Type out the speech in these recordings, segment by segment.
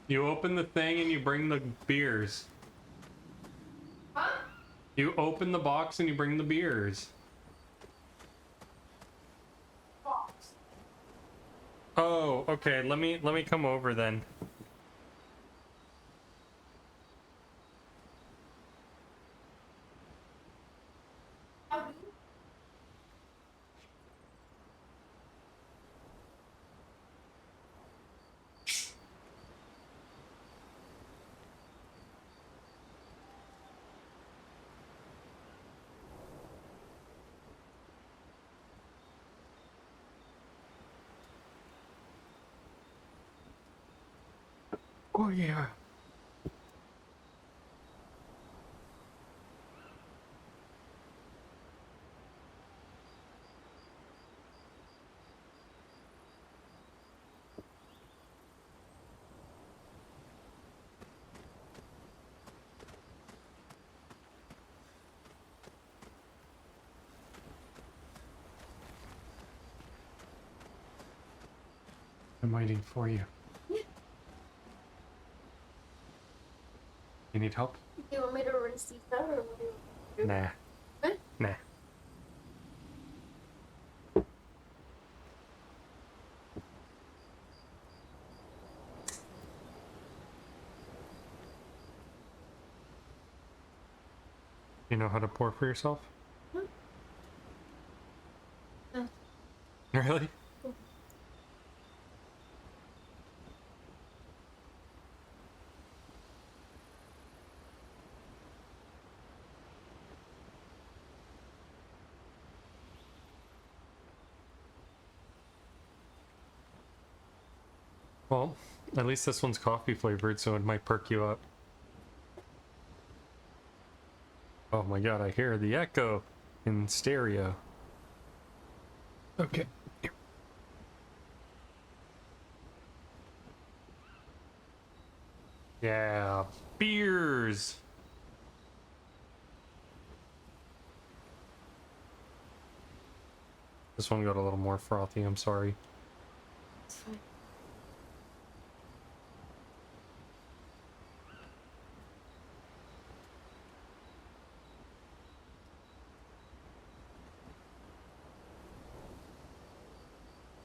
You open the thing and you bring the beers. Huh? You open the box and you bring the beers. Box. Oh, okay. Let me come over then. How do you? Oh yeah. I'm waiting for you. You need help? Do you want me to rinse these out or what do you want me to do? Nah. Huh? Nah. You know how to pour for yourself? Huh? No. Really? Well, at least this one's coffee flavored, so it might perk you up. Oh my god, I hear the echo in stereo. Okay. Yeah, beers. This one got a little more frothy, I'm sorry. It's fine.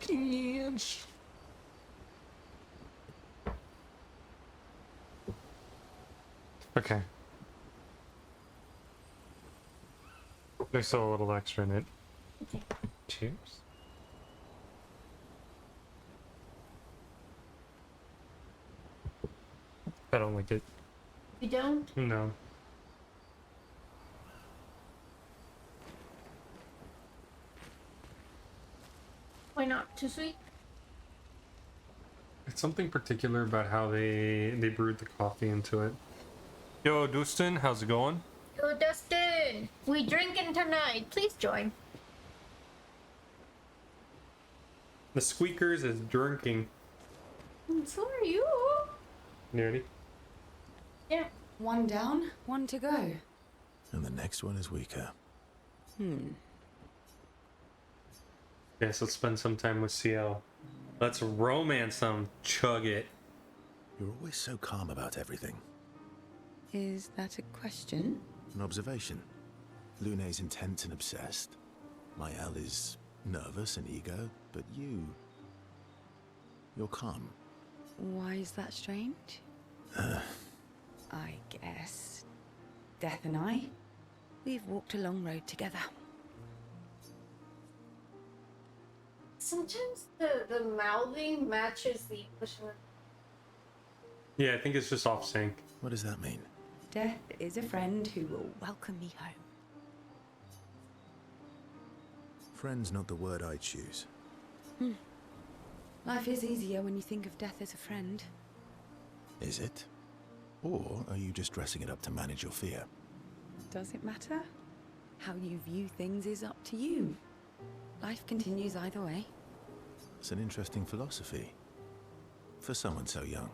Pinch. Okay. There's still a little extra in it. Okay. Cheers. I don't like it. You don't? No. Why not? Too sweet? It's something particular about how they brewed the coffee into it. Yo, Dustin, how's it going? Yo, Dustin! We drinking tonight. Please join. The Squeakers is drinking. And so are you. Nearly. Yeah. One down, one to go. And the next one is weaker. Yes, let's spend some time with CL. Let's romance them. Chug it. You're always so calm about everything. Is that a question? An observation. Lune's intense and obsessed. Mael is nervous and eager, but you're calm. Why is that strange? I guess. Death and I, we've walked a long road together. Sometimes the mouthing matches the English one. Yeah, I think it's just off sync. What does that mean? Death is a friend who will welcome me home. Friend's not the word I choose. Life is easier when you think of death as a friend. Is it? Or are you just dressing it up to manage your fear? Does it matter? How you view things is up to you. Life continues either way. It's an interesting philosophy. For someone so young.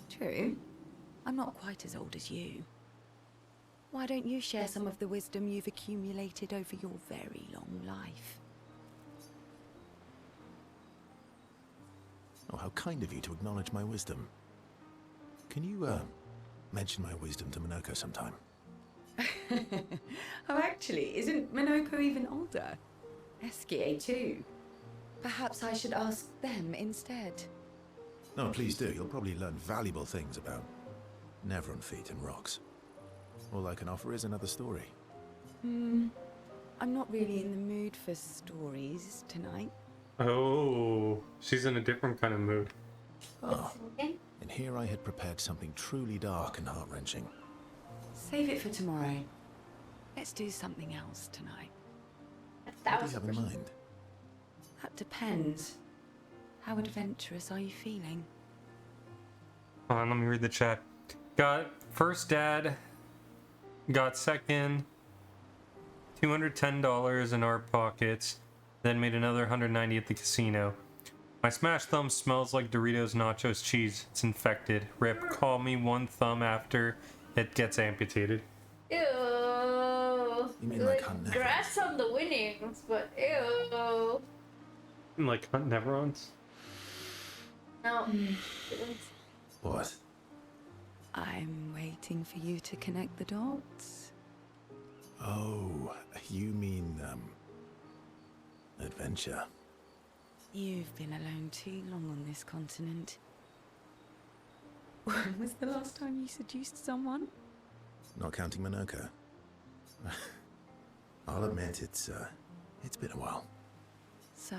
True. I'm not quite as old as you. Why don't you share some of the wisdom you've accumulated over your very long life? Oh, how kind of you to acknowledge my wisdom. Can you, mention my wisdom to Minoko sometime? Oh, actually, isn't Minoko even older? Eskie too. Perhaps I should ask them instead. No, please do. You'll probably learn valuable things about Nevron feet and rocks. All I can offer is another story. I'm not really in the mood for stories tonight. Oh, she's in a different kind of mood. Oh, and here I had prepared something truly dark and heart-wrenching. Save it for tomorrow. Let's do something else tonight. What do you have in mind? That depends. How adventurous are you feeling? Hold on, let me read the chat. Got first dad, got second, $210 in our pockets, then made another $190 at the casino. My smashed thumb smells like Doritos Nachos cheese. It's infected. Rip, call me one thumb after it gets amputated. Ew. You mean like Hunt Neverons? Congrats on the winnings, but ew. Like Hunt Neverons? No. What? I'm waiting for you to connect the dots. Oh, you mean, adventure. You've been alone too long on this continent. When was the last time you seduced someone? Not counting Minoko. I'll admit it's been a while. So?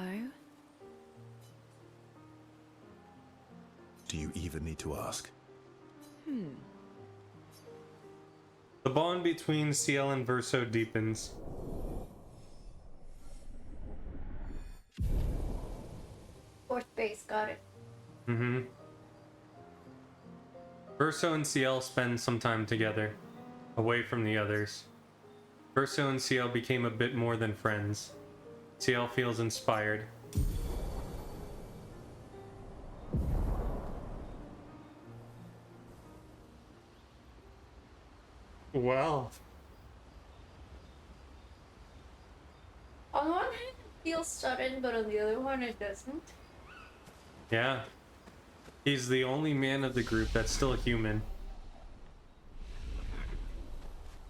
Do you even need to ask? The bond between CL and Verso deepens. Fourth base, got it. Mm-hmm. Verso and CL spend some time together, away from the others. Verso and CL became a bit more than friends. CL feels inspired. Well, On one hand, it feels sudden, but on the other one, it doesn't. yeah. He's the only man of the group that's still human.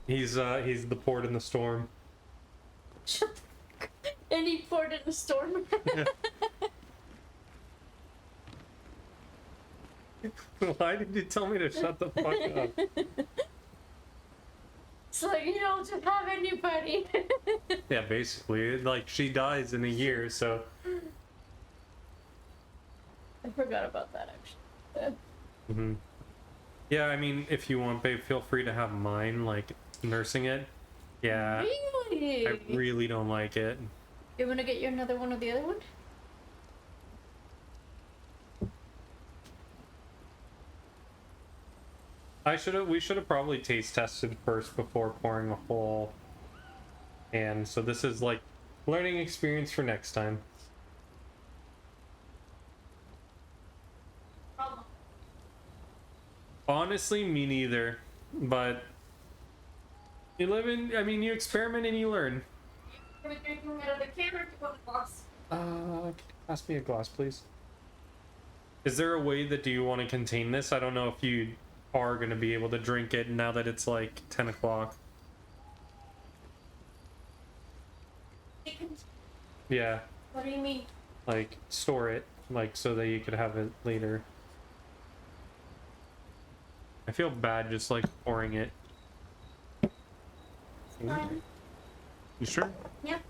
He's the port in the storm. Any port in the storm. Why did you tell me to shut the fuck up? It's like, you don't just have anybody. Yeah, basically. Like, she dies in a year, so... I forgot about that, actually. Mm-hmm. Yeah, I mean, if you want, babe, feel free to have mine, like, nursing it. Yeah, Really? I really don't like it. You wanna get you another one of the other one? We should have probably taste tested first before pouring a whole. And so this is like learning experience for next time. Honestly, me neither. But you live in, I mean, you experiment and you learn. Are we drinking out of the can or do you want a glass? Can you pass me a glass, please? Is there a way that do you want to contain this? I don't know if you are going to be able to drink it now that it's like 10 o'clock. Yeah, What do you mean? like store it, like so that you could have it later. I feel bad just like pouring it. Fine. You sure? Yep.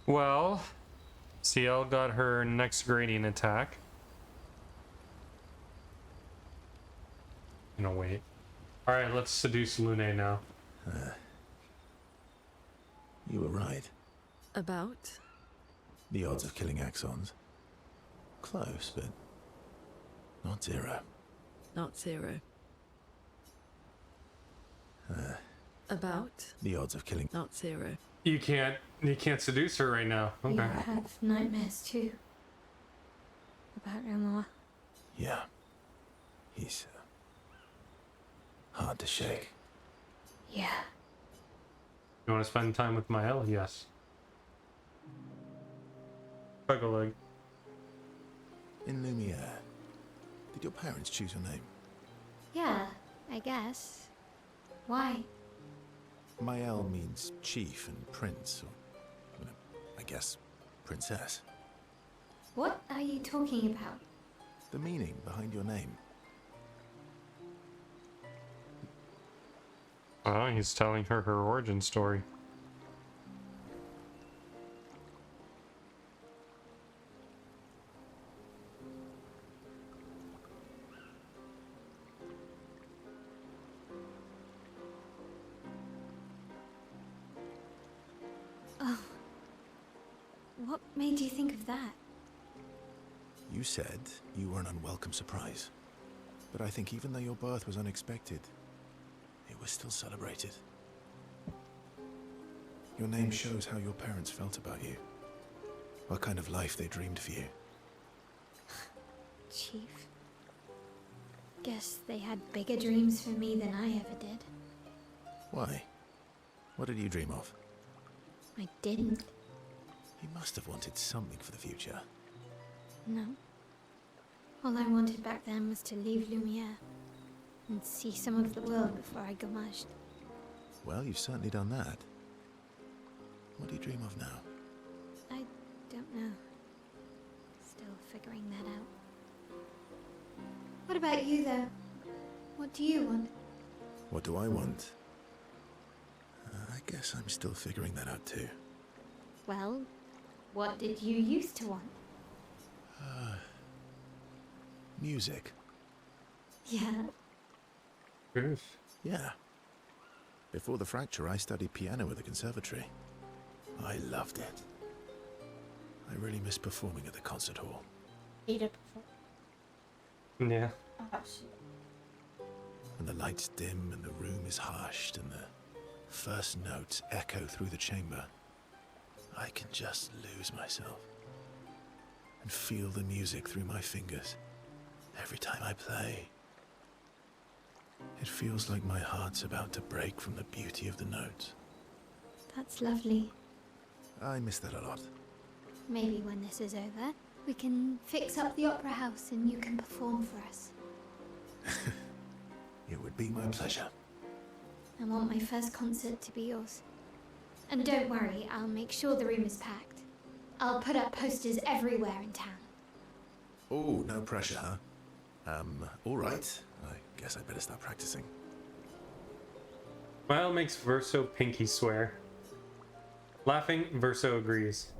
Well, CL got her next gradient attack. No, wait. Alright, let's seduce Lune now. You were right. About? The odds of killing axons. Close, but not zero. Not zero. About? The odds of killing... Not zero. You can't seduce her right now. Okay. I have nightmares too. About Emma. Yeah. He's hard to shake. Yeah. You want to spend time with Mael? Yes. Chug a leg. In Lumiere, did your parents choose your name? Yeah, I guess. Why? Mael means chief and prince, or, I guess, princess. What are you talking about? The meaning behind your name. Oh, he's telling her her origin story. Oh. What made you think of that? You said you were an unwelcome surprise. But I think even though your birth was unexpected, it was still celebrated. Your name shows how your parents felt about you. What kind of life they dreamed for you. Chief. Guess they had bigger dreams for me than I ever did. Why? What did you dream of? I didn't. You must have wanted something for the future. No. All I wanted back then was to leave Lumiere and see some of the world before I gommaged. Well, you've certainly done that. What do you dream of now? I don't know. Still figuring that out. What about you, though? What do you want? What do I want? I guess I'm still figuring that out too. Well, what did you used to want? Music. Yeah. Oof. Yeah. Before the fracture, I studied piano at the conservatory. I loved it. I really miss performing at the concert hall. Yeah. When the lights dim and the room is hushed and the first notes echo through the chamber, I can just lose myself and feel the music through my fingers every time I play. It feels like my heart's about to break from the beauty of the notes. That's lovely. I miss that a lot. Maybe when this is over, we can fix up the opera house and you can perform for us. It would be my pleasure. I want my first concert to be yours. And don't worry, I'll make sure the room is packed. I'll put up posters everywhere in town. Oh, no pressure, huh? All right. I guess I'd better start practicing. Mael makes Verso pinky swear. Laughing, Verso agrees.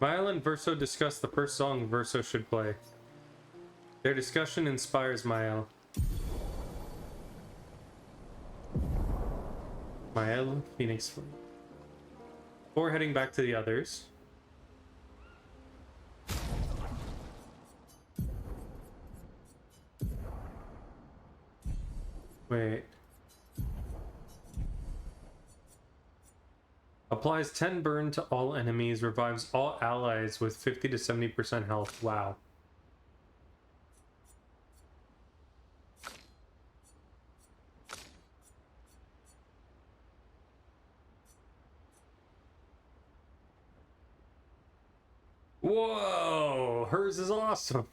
Mael and Verso discuss the first song Verso should play. Their discussion inspires Mael. Mael, Phoenix Flame. Before heading back to the others, wait. Applies 10 burn to all enemies, revives all allies with 50 to 70% health. Wow. Whoa! Hers is awesome.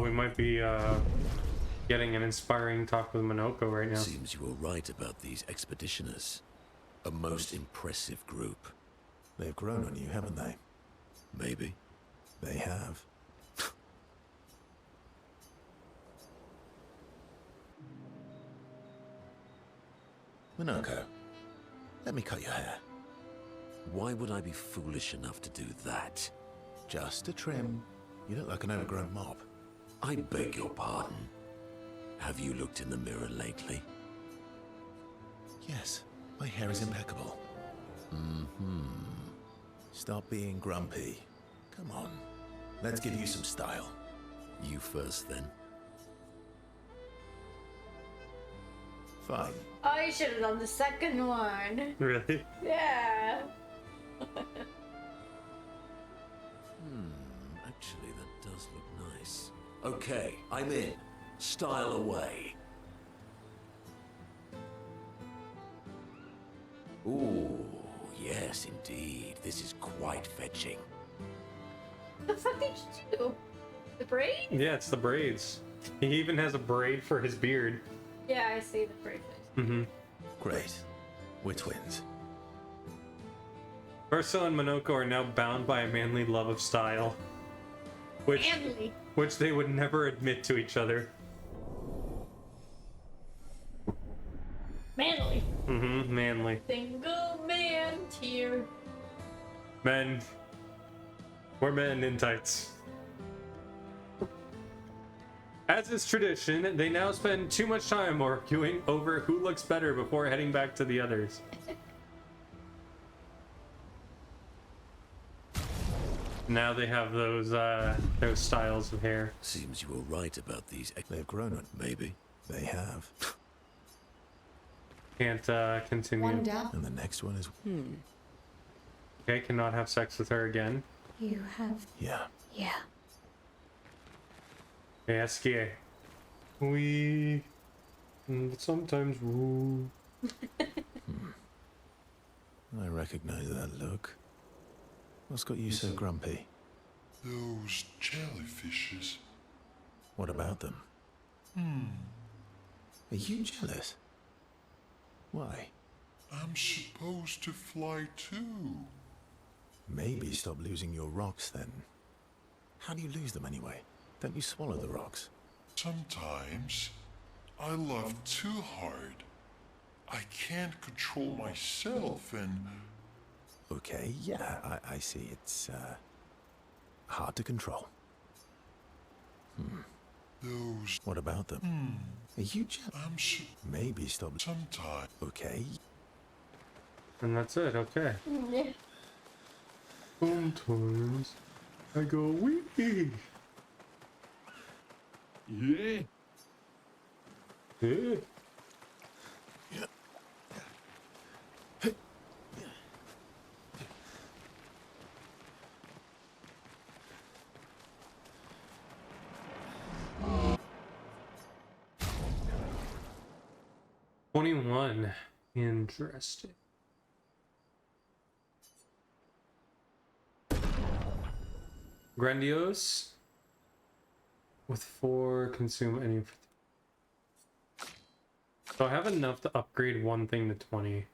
We might be getting an inspiring talk with Minoko right now. Seems you were right about these expeditioners. A most impressive group. They've grown on you, haven't they? Maybe. They have. Minoko, let me cut your hair. Why would I be foolish enough to do that? Just a trim. You look like an overgrown mop. I beg your pardon. Have you looked in the mirror lately? Yes, my hair is impeccable. Stop being grumpy. Come on, let's give you some style. You first, then. Fine. I should have done the second one. Really? Yeah. Actually, that does look nice. Okay, I'm in. Style away. Ooh, yes, indeed. This is quite fetching. The fuck did you do? The braid? Yeah, it's the braids. He even has a braid for his beard. Yeah, I see the braid. Mm-hmm. Great. We're twins. Ursa and Monoko are now bound by a manly love of style, Manly. which they would never admit to each other. Manly. Mm-hmm. Manly. Single man tear. Men. We're men in tights. As is tradition, they now spend too much time arguing over who looks better before heading back to the others. Now they have those styles of hair. Seems you were right about these. They've grown on. Maybe. They have. Can't continue. One down. And the next one is... Okay, cannot have sex with her again. You have. Yeah. Yeah. Est-ce que we sometimes woo. I recognize that look. What's got you so grumpy? Those jellyfishes. What about them? Are you jealous? Why? I'm supposed to fly too. Maybe stop losing your rocks then. How do you lose them anyway? Don't you swallow the rocks? Sometimes I love too hard. I can't control myself and Okay, yeah, I see. It's, hard to control. those. What about them? Are you jealous? I'm Maybe stop. sometimes. Okay, And that's it, okay. Sometimes I go wee. Yeah. Yeah. $21. Interesting. Grandiose with 4 consume any. So I have enough to upgrade one thing to 20.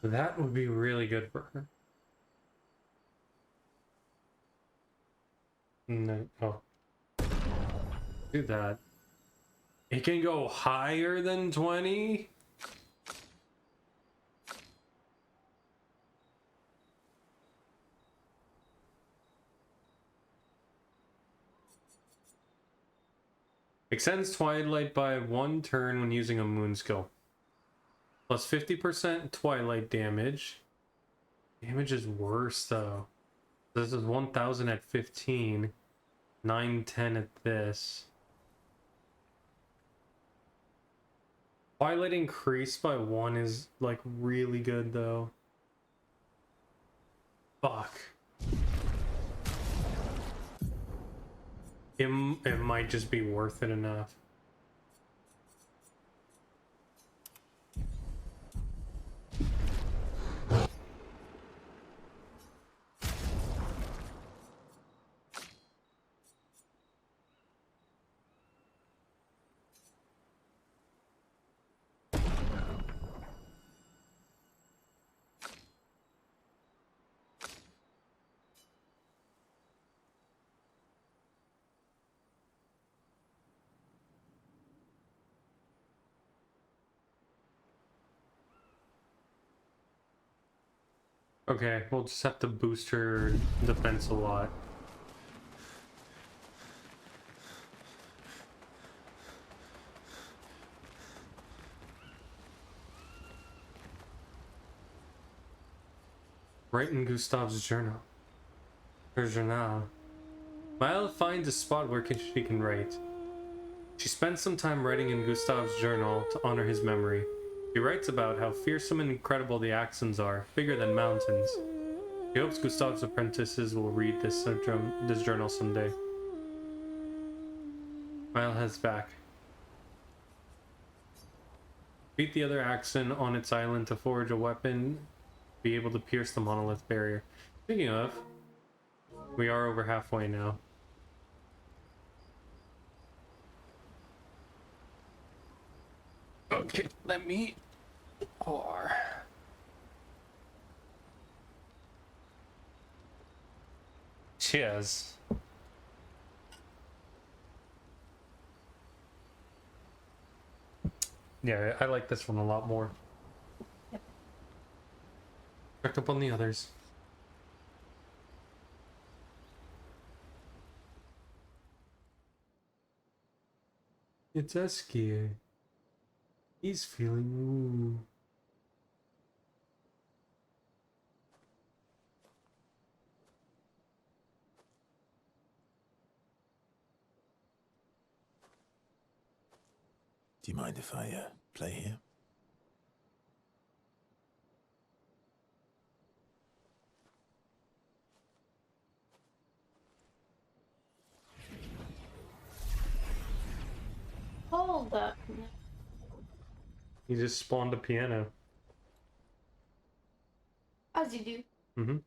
That would be really good for her. No, oh. Do that. It can go higher than 20? Extends Twilight by 1 turn when using a moon skill. Plus 50% Twilight damage. Damage is worse though. This is 1000 at 15. 910 at this. Twilight increased by 1 is like really good though. Fuck. It might just be worth it enough. Okay, we'll just have to boost her defense a lot. Write in Gustav's journal. Her journal. Maya finds a spot where she can write. She spends some time writing in Gustav's journal to honor his memory. She writes about how fearsome and incredible the Axons are, bigger than mountains. She hopes Gustav's apprentices will read this journal someday. Maya heads back. Beat the other Axon on its island to forge a weapon, be able to pierce the monolith barrier. Speaking of, we are over halfway now. Okay, let me pour. Cheers. Yeah, I like this one a lot more. Yep. Checked up on the others. It's Eskia. He's feeling ooh. Do you mind if I play here? Hold up. He just spawned a piano. As you do. Mm-hmm.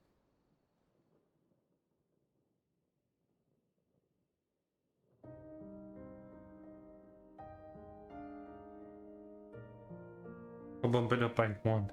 I'll bump it up by one.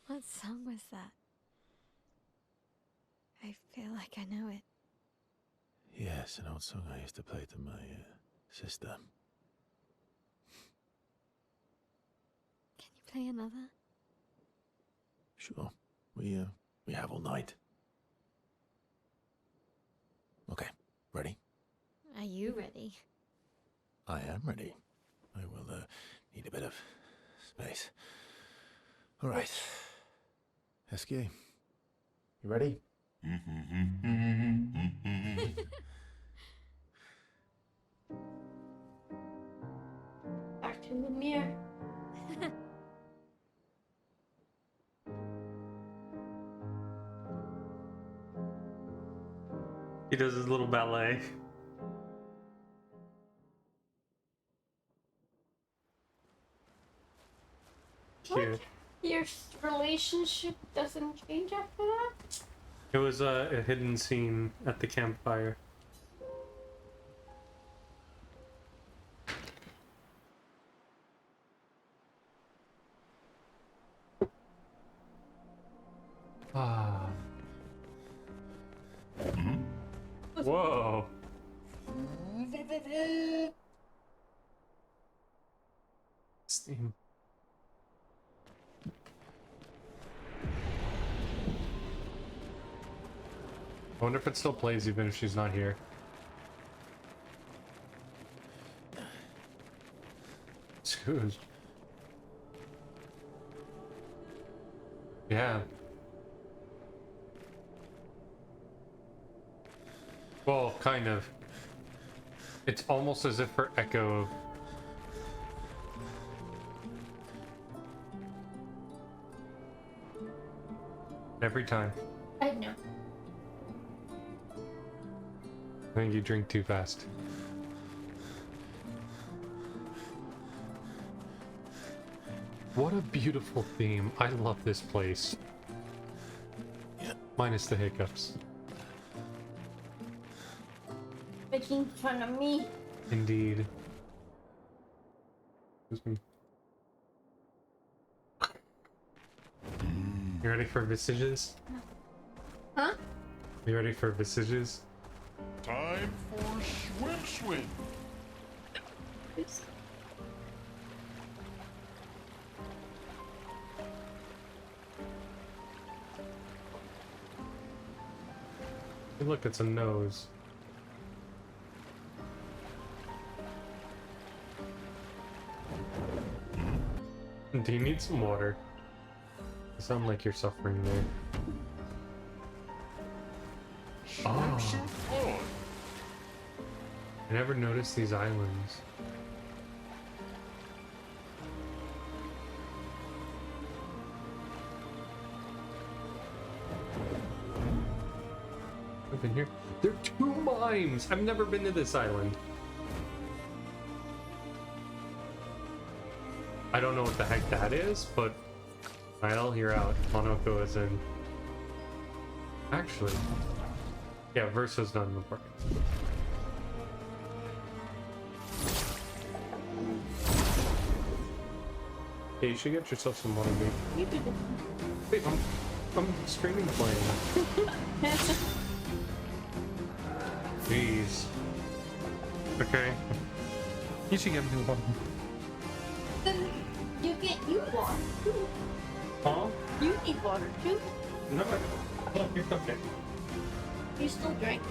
What song was that? I feel like I know it. Yes, an old song I used to play to my sister. Can you play another? Sure. We have all night. Okay, ready? Are you ready? I am ready. I will need a bit of space. All right. Eskia, you ready? Back to the mirror. He does his little ballet. cute. Your relationship doesn't change after that? It was a hidden scene at the campfire. Ah. Whoa. Steam. I wonder if it still plays even if she's not here. Excuse. Yeah. Well, kind of. It's almost as if her echo. Every time. I know. I think you drink too fast. What a beautiful theme. I love this place. Minus the hiccups. Making fun of me. Indeed. Excuse me. You ready for visages? Huh? You ready for visages? Time for swim. Oops. Hey, look, it's a nose. Do you need some water? You sound like you're suffering there. Oh. I never noticed these islands. I've been here. There are 2 mimes! I've never been to this island. I don't know what the heck that is, but I'll hear out. Monoko is in. Actually, yeah, Versa's not in the park. Hey, you should get yourself some water, babe. You did it. Wait, I'm streaming playing. Jeez. Okay. You should get me one. Then you water too. Huh? You need water too. No, it's okay. You still drink.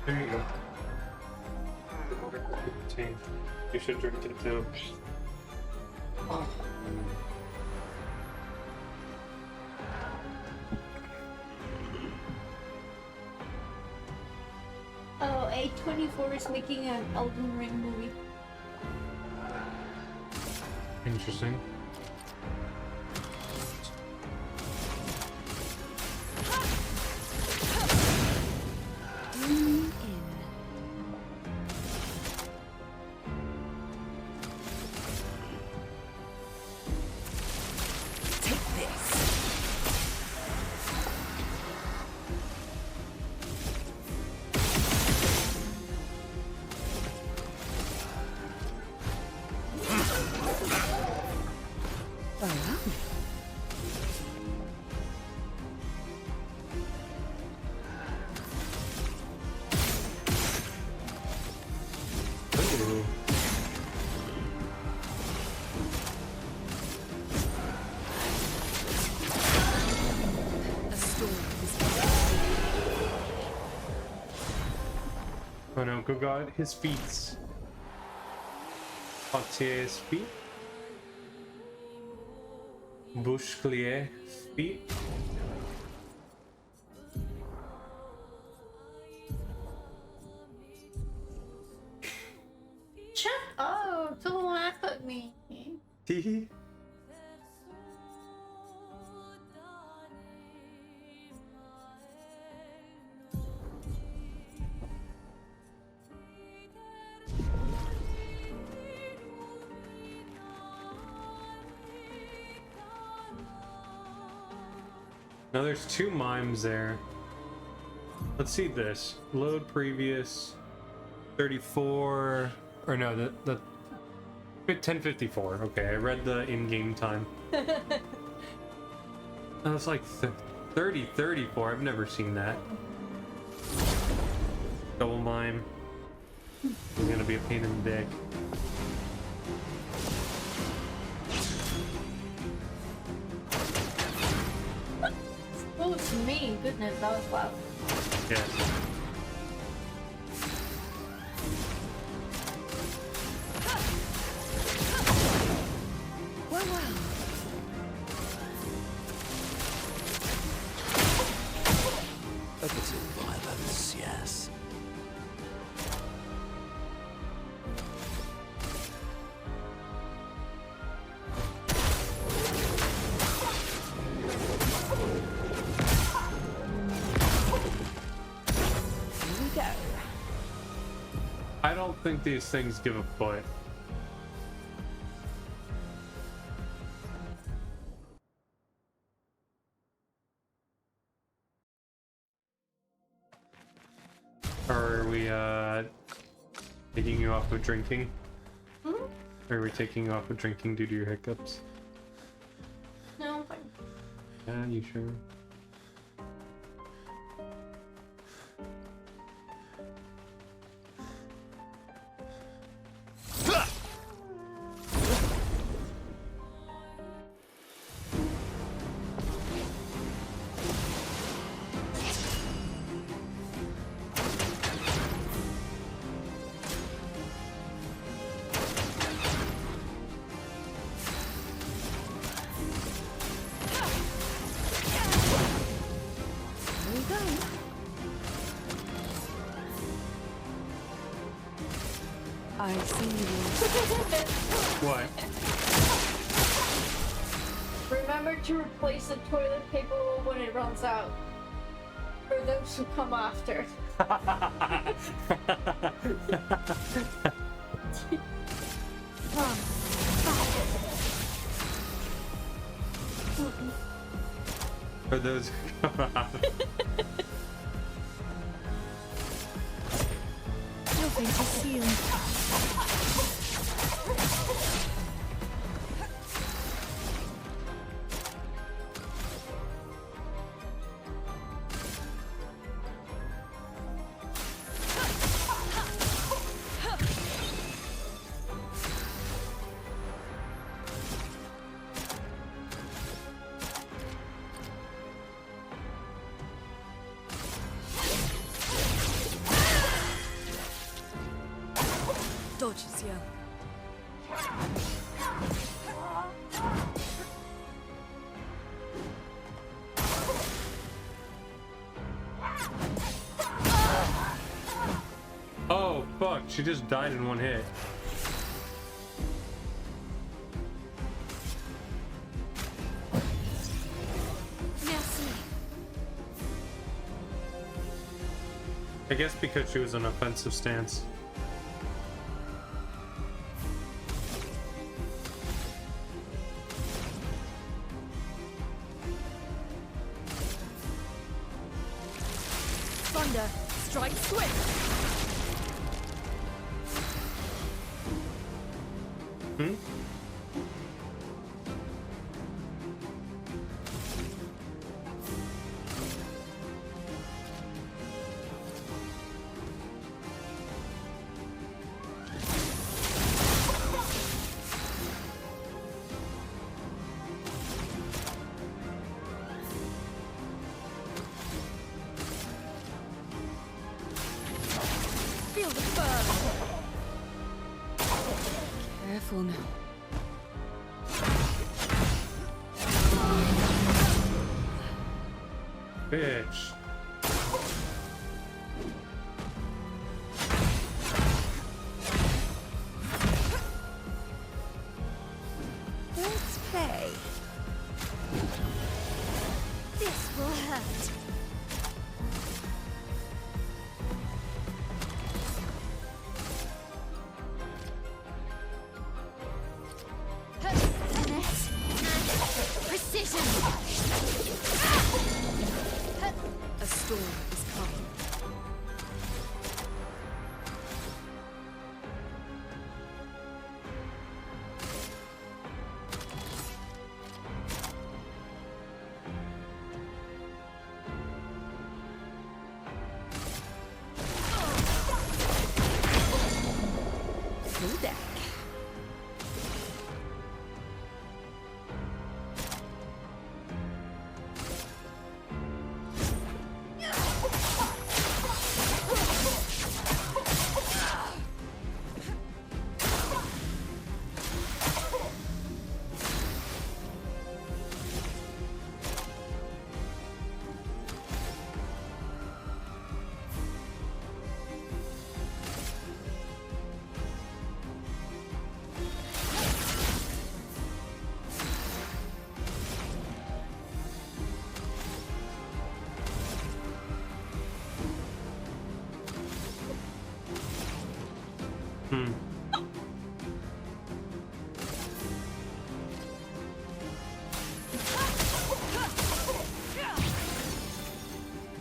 There you go. You should drink it too. Oh, A24 is making an Elden Ring movie. Interesting. When Uncle got his feet. Potier's feet. Bouchelier feet. Shut up! Don't laugh at me. Teehee. Now there's 2 mimes there. Let's see this. Load previous 34 or no, the 10:54. Okay, I read the in-game time. I was like 30:34. I've never seen that. Double mime. It's gonna be a pain in the dick. Oh, it's me. Goodness, that was loud. Yes. Well, well. A bit of violence, yes. Here we go. I don't think these things give a foot. Are we taking you off of drinking? Hmm? Are we taking you off of drinking due to your hiccups? No, I'm fine. Yeah, you sure? Here we go. I see you. What? Remember to replace the toilet paper roll when it runs out. For those who come after. For those who come out. Nothing to see. Dodges, yeah. Oh, fuck. She just died in one hit. Merci. I guess because she was an offensive stance. Thunder, strike swift. Hmm? Feel the Careful now. Bitch. Let's play. This will hurt. Finesse and precision. A storm is coming. Full deck.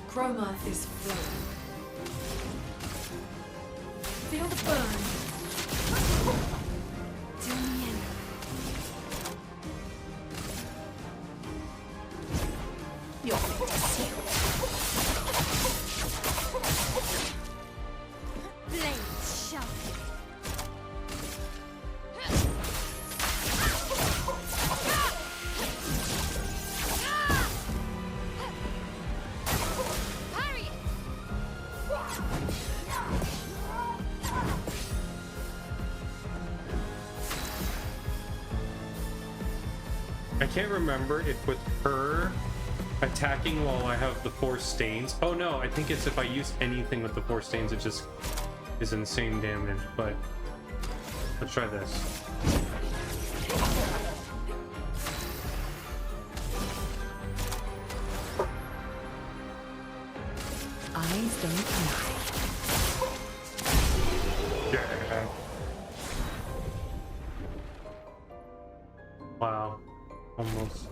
Chroma is flowing. Feel the burn. Do me in. Your fate is sealed. Blades sharp. Parry it. I can't remember if with her attacking while I have the 4 stains. Oh no, I think it's if I use anything with the 4 stains, it just is insane damage. But let's try this. Eyes don't lie. Yeah. Wow. Almost.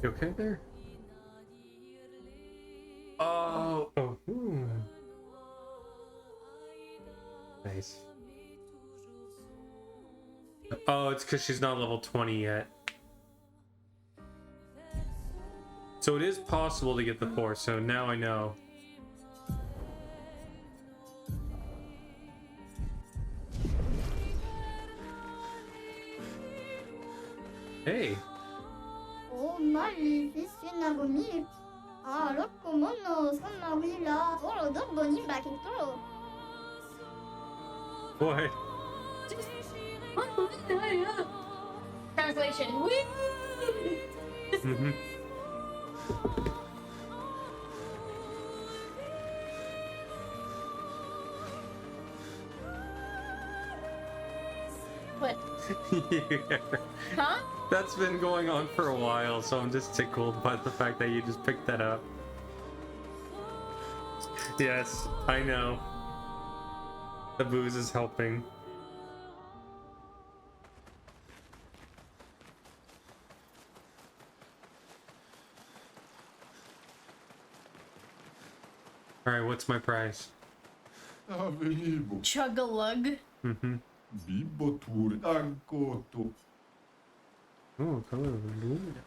You okay there? Oh. Oh. Nice. Oh, it's because she's not level 20 yet. So it is possible to get the 4, so now I know. Hey. Oh, Mali, c'est bonito. Alors, comment nous sommes là? Oh, donc bonito back in throw. What? Translation. Whee! Mm-hmm. What? Yeah. Huh? That's been going on for a while, so I'm just tickled by the fact that you just picked that up. Yes, I know. The booze is helping. Alright, what's my prize? Avenivo, Chug-a-lug. Mm-hmm. bibotur, ankoto. Oh, color of Luna.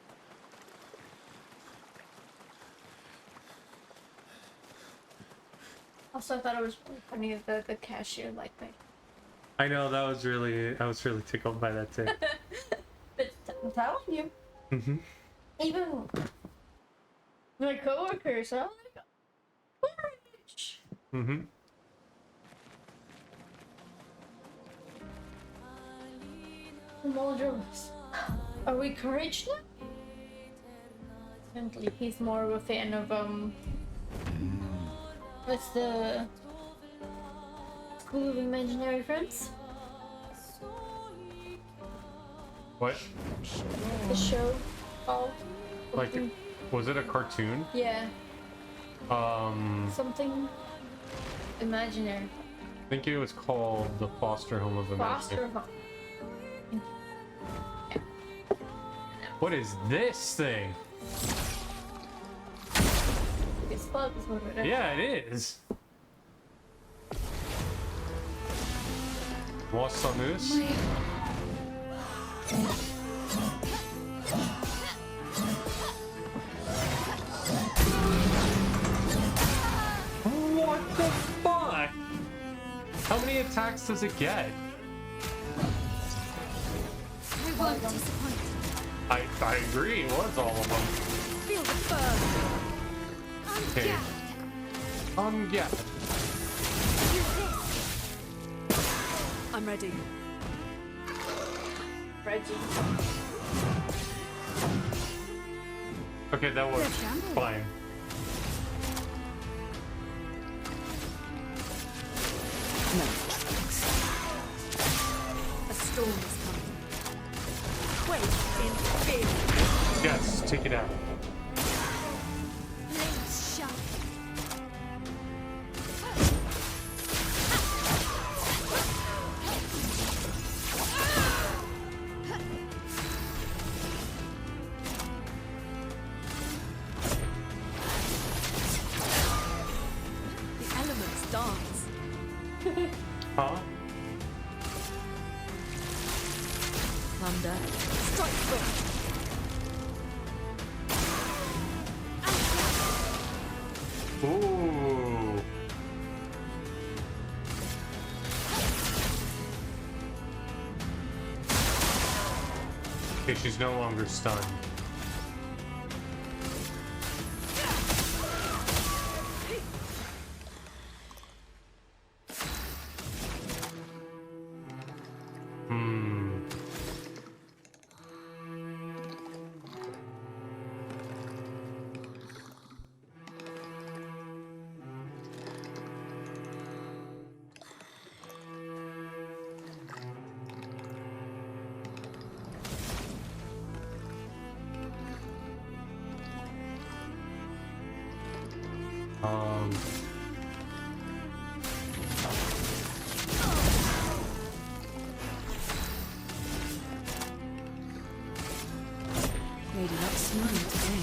Also, I thought it was really funny that the cashier liked me. I know, I was really tickled by that too. But I'm telling you, Mm-hmm. even my coworkers are like, courage. Mm-hmm. Muldrows. Are we courage now? Apparently he's more of a fan of what's the School of Imaginary Friends? What? The show called Like, something. was it a cartoon? Yeah, I something imaginary. think it was called The Foster Home of Imaginary. Foster home. What is this thing? It's club is what it is. Yeah, it is. Lost some moose? What the fuck? How many attacks does it get? I won't disappoint. I agree, it was all of them. Feel the burn. Okay. Yeah. I'm ready. Reggie. Okay, that was fine. No tricks. A storm is coming. Wait in fear. Yes, take it out. Blades sharp. The elements dance. Huh? Thunder. Strike first. Ooh. Okay, she's no longer stunned. Hmm. Um. Lady not smiling today.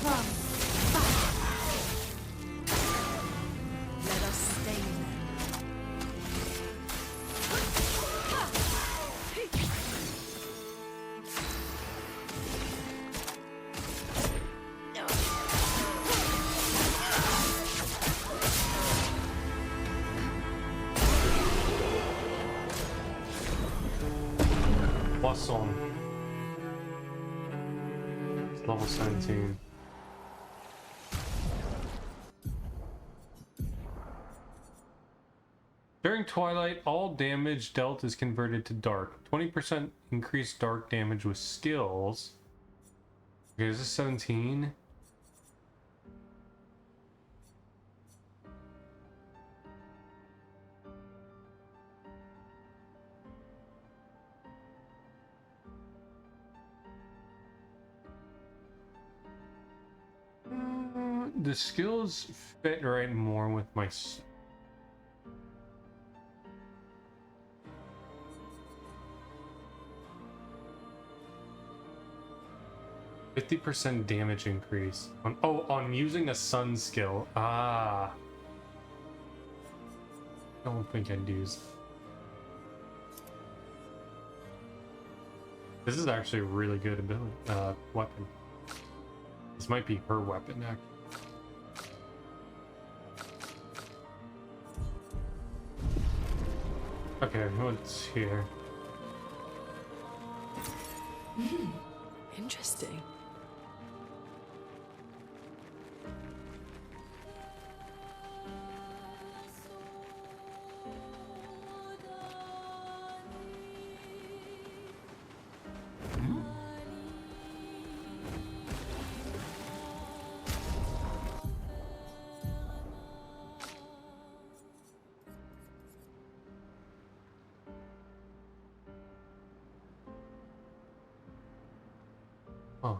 From Let us stay there. Awesome. It's level 17. During Twilight, all damage dealt is converted to dark. 20% increased dark damage with skills. Okay, is this 17? The skills fit right more with my 50% damage increase on using a sun skill. Ah, I don't think I'd use. This is actually a really good ability weapon. This might be her weapon actually. Okay, what's here? Interesting. Huh.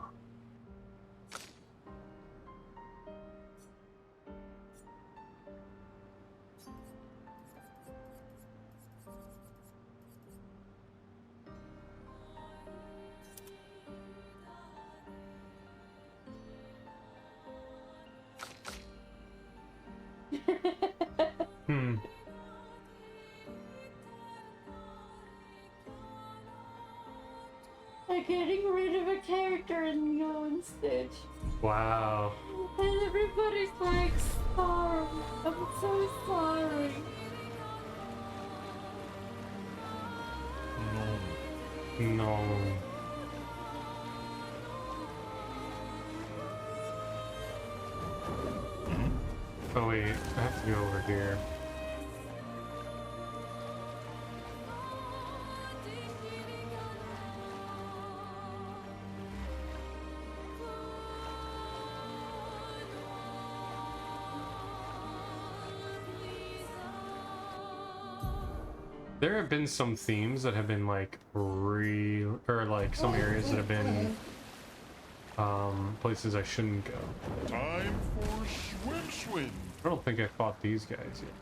Hmm. Like getting rid of a character in Lilo and Stitch. Wow. And everybody's like, sorry. I'm so sorry. No. Oh wait, I have to go over here. There have been some themes that have been like real, or like some areas that have been places I shouldn't go. Time for swim. I don't think I fought these guys yet.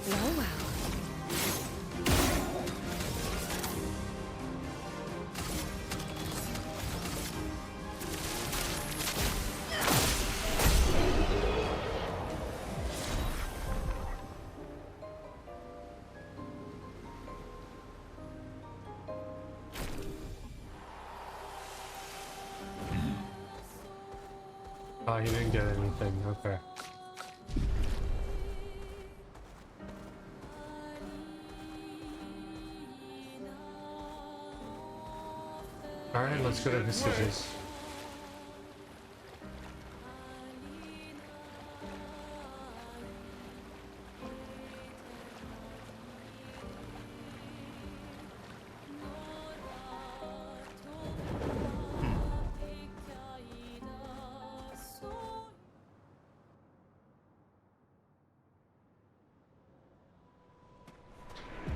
Well, well. Oh, he didn't get anything. Okay. Alright, let's go to Vestiges.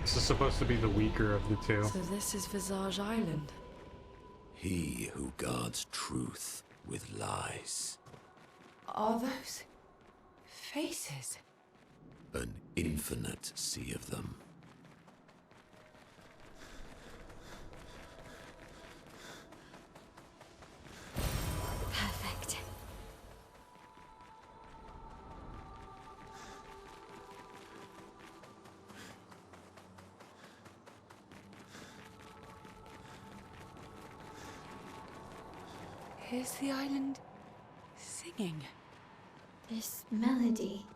This is supposed to be the weaker of the two. So this is Visage Island. He who guards truth with lies. Are those faces? An infinite sea of them. Perfect. Is the island singing? This melody.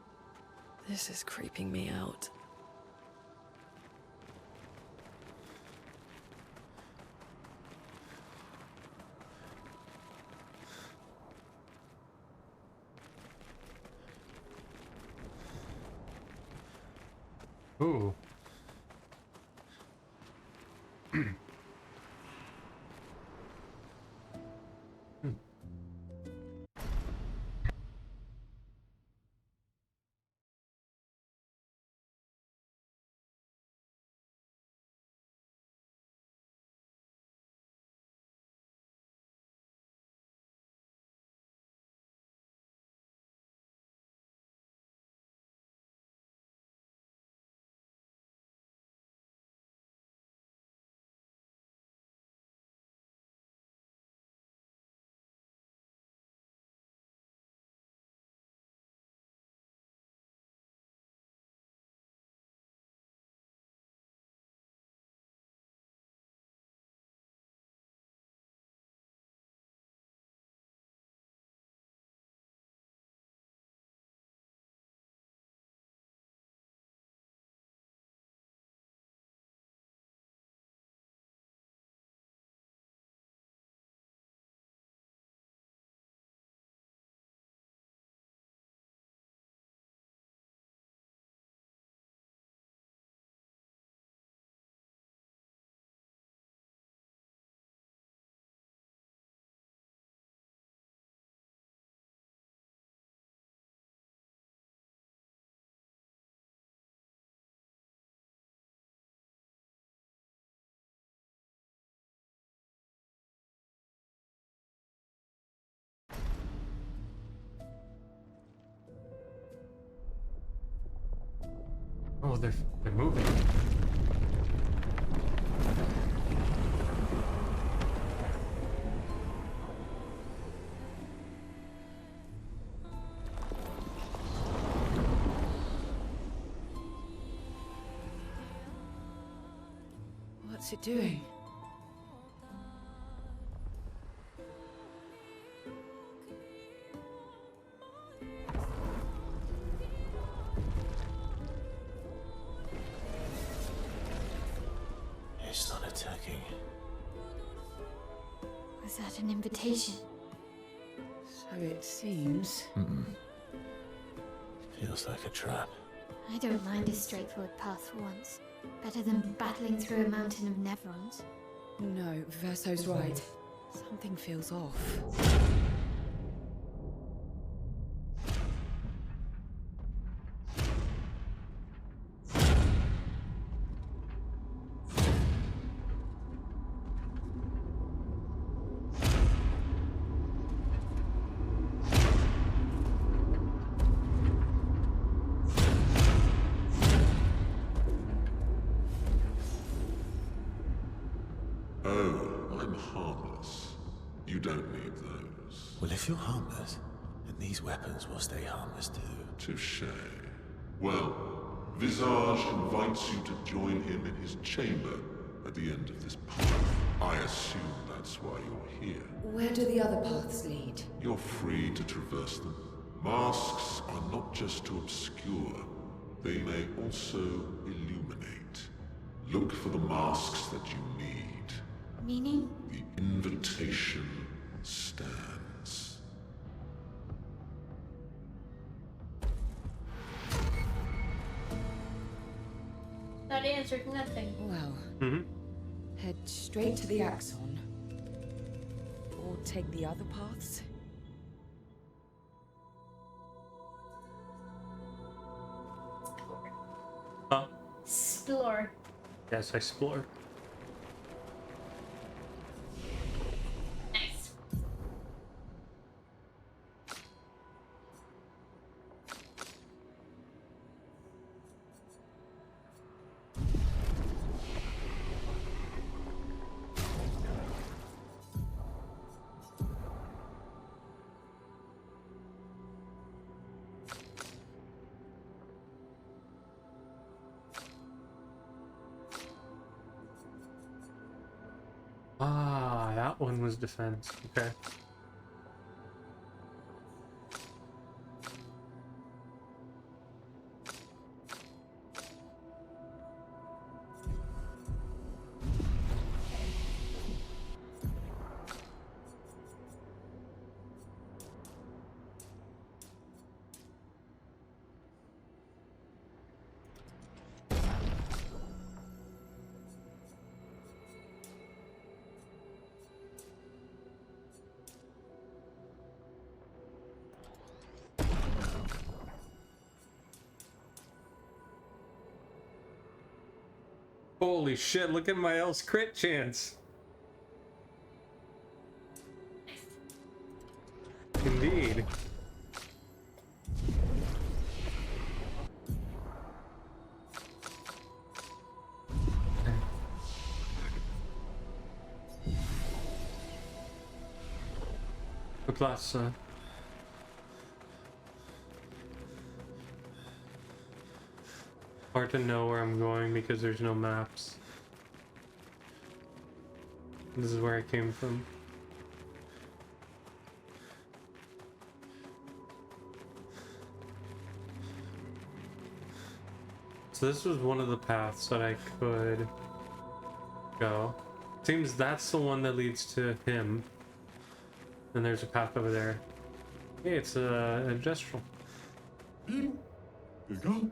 This is creeping me out. Ooh. Oh, they're moving. What's it doing? It's not attacking. Was that an invitation? So it seems. Feels like a trap. I don't mind a straightforward path for once. Better than battling through a mountain of Nevrons. No, Verso's right. Something feels off. Oh, I'm harmless. You don't need those. Well, if you're harmless, then these weapons will stay harmless too. Touché. Well, Visage invites you to join him in his chamber at the end of this path. I assume that's why you're here. Where do the other paths lead? You're free to traverse them. Masks are not just to obscure, they may also illuminate. Look for the masks that you need. Meaning? The invitation stands. That answered nothing. Well, head straight to the Axon. Or take the other paths? Huh? Explore. Yes, explore. Nice. Ah, that one was defense. Okay. Holy shit, look at my else crit chance. Indeed. Plus, hard to know where I'm going because there's no maps. This is where I came from. So this was one of the paths that I could go. Seems that's the one that leads to him. And there's a path over there. Hey, it's a gestural. Here you go.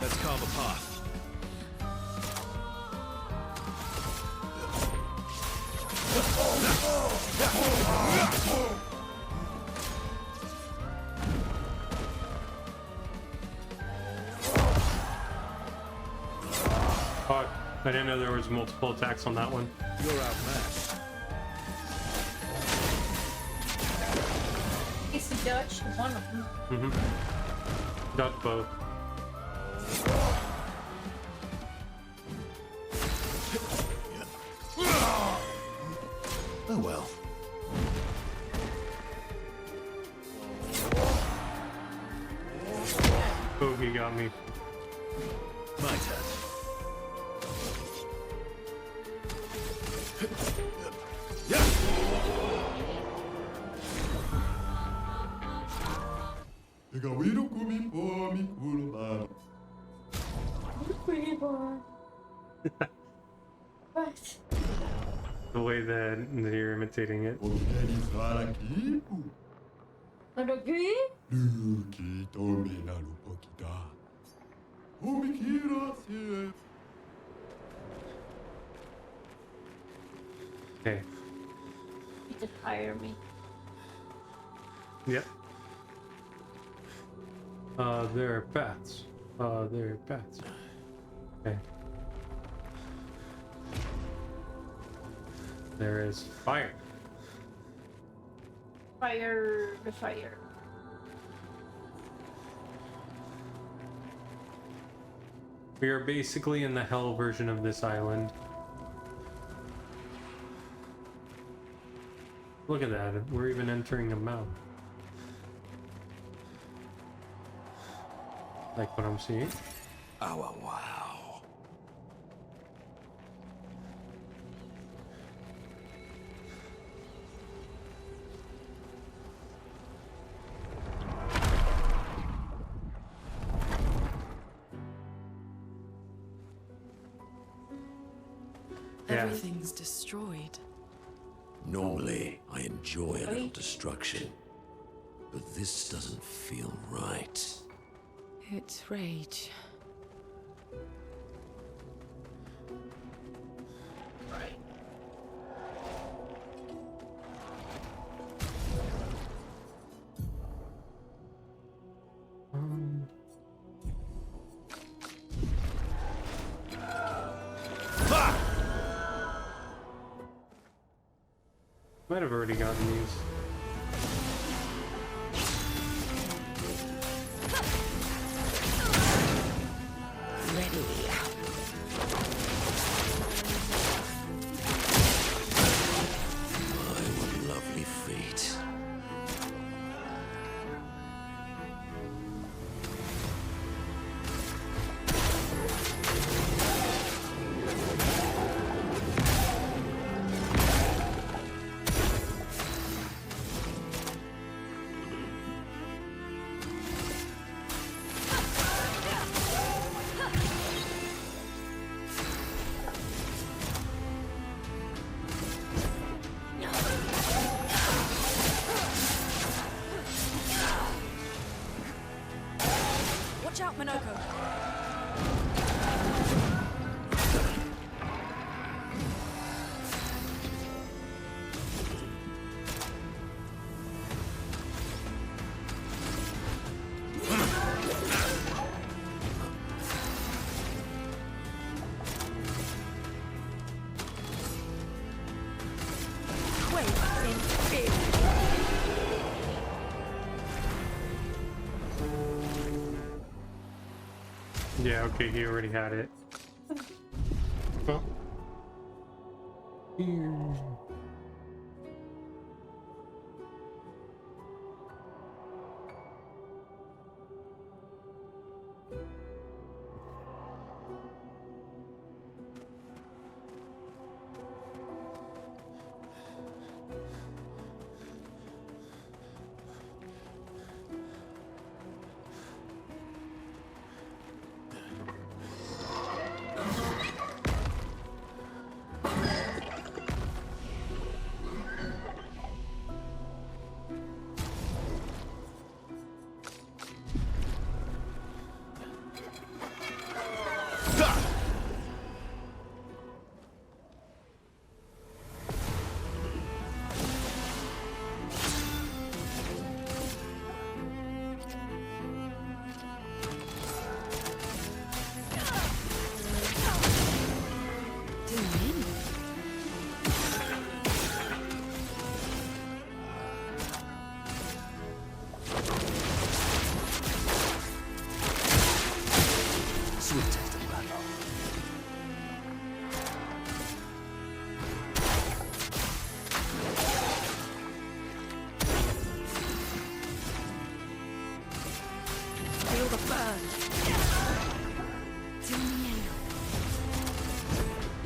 Let's carve a path. Fuck. I didn't know there was multiple attacks on that one. You're outmatched. It's the Dutch, one of them. Mm-hmm. Got both. Oh well. Oh, he got me. My turn. What? The way that you're imitating it. Naruki? Okay. You could hire me. Yep. There are paths. There are paths. Okay. There is fire. Fire the fire. We are basically in the hell version of this island. Look at that. We're even entering a mountain. Like what I'm seeing. Oh, wow. Yeah. Everything's destroyed. Normally, I enjoy a little destruction, but this doesn't feel right. It's rage. Might have already gotten these. My, what lovely feet. Watch out, Minoko! Wait, in fear. Yeah, okay, he already had it. Oh. sweetest of battle. Feel the burn.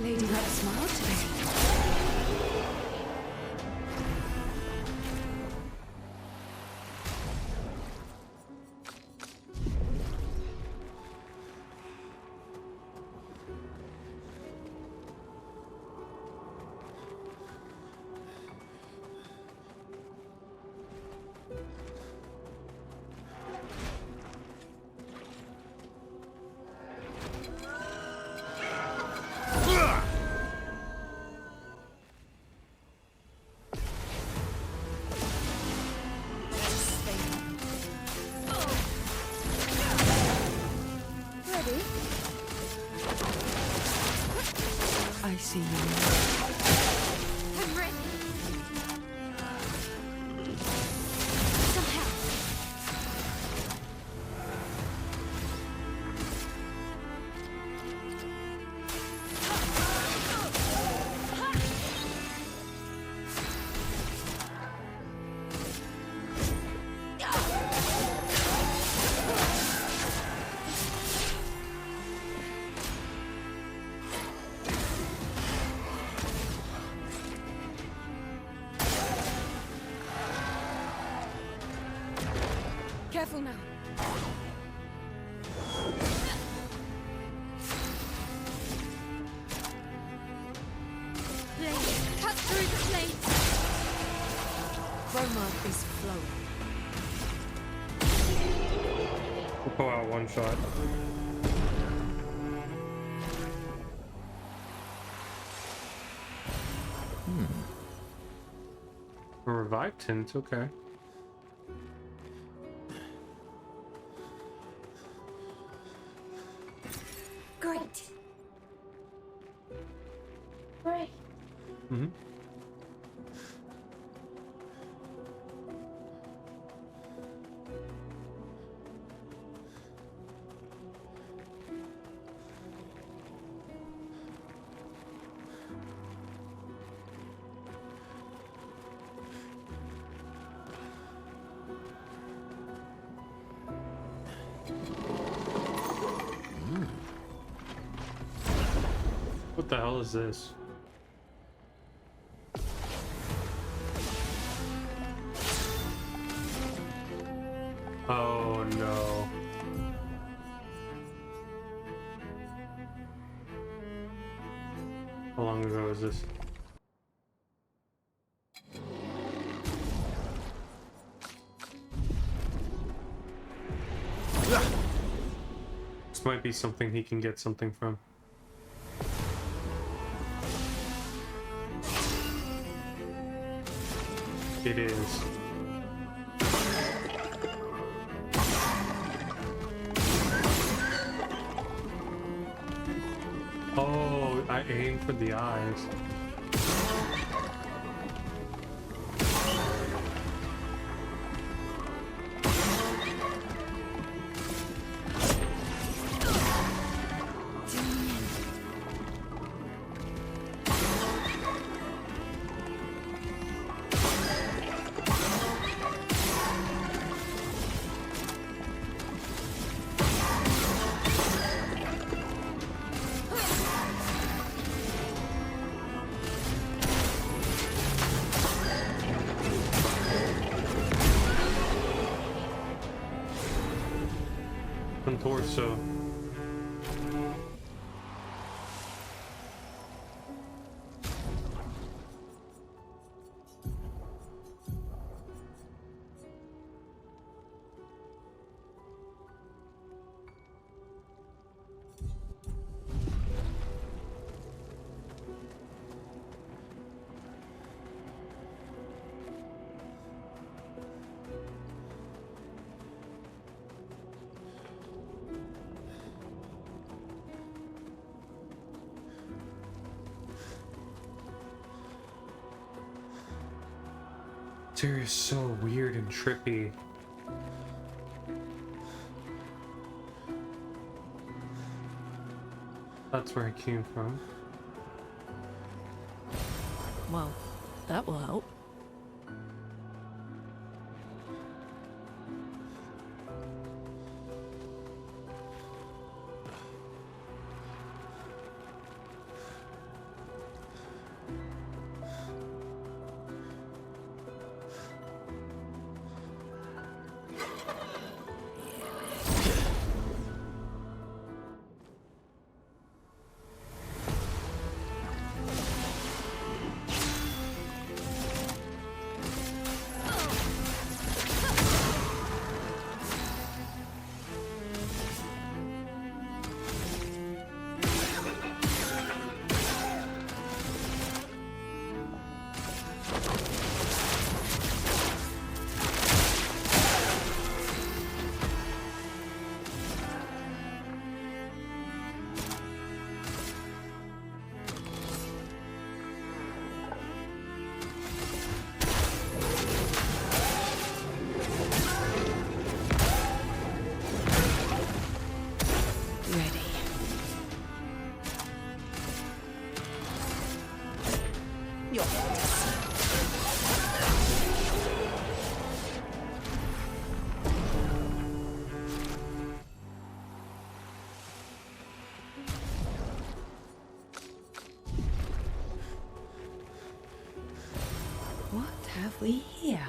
Lady had a smile today. I see you. I'm ready. Some help. Careful now. Blade, cut through the blade. Roma is flowing. We'll pull out one shot. A revived tint, okay. Great. Right. Mm-hmm. What the hell is this? Oh no. How long ago is this? This might be something he can get something from. It is. Oh, I aimed for the eyes. Torso. Interior is so weird and trippy. That's where I came from. Well, that will help. What have we here?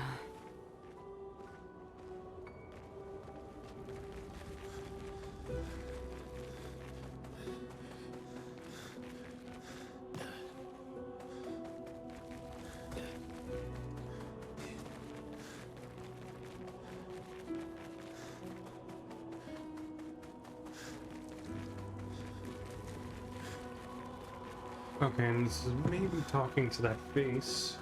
Okay, and this is maybe talking to that face.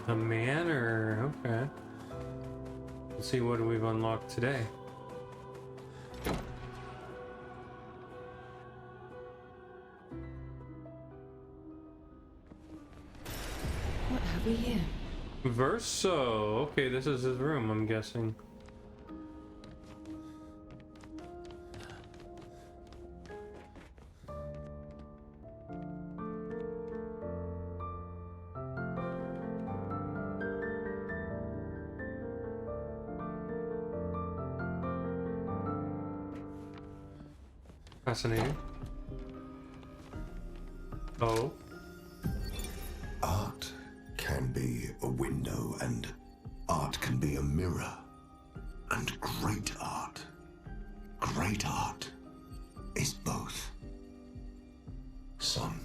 A manor, okay. Let's see what we've unlocked today. What have we here? Verso. Okay, this is his room, I'm guessing. Fascinating. Oh. Art can be a window, and art can be a mirror. And great art is both. Son,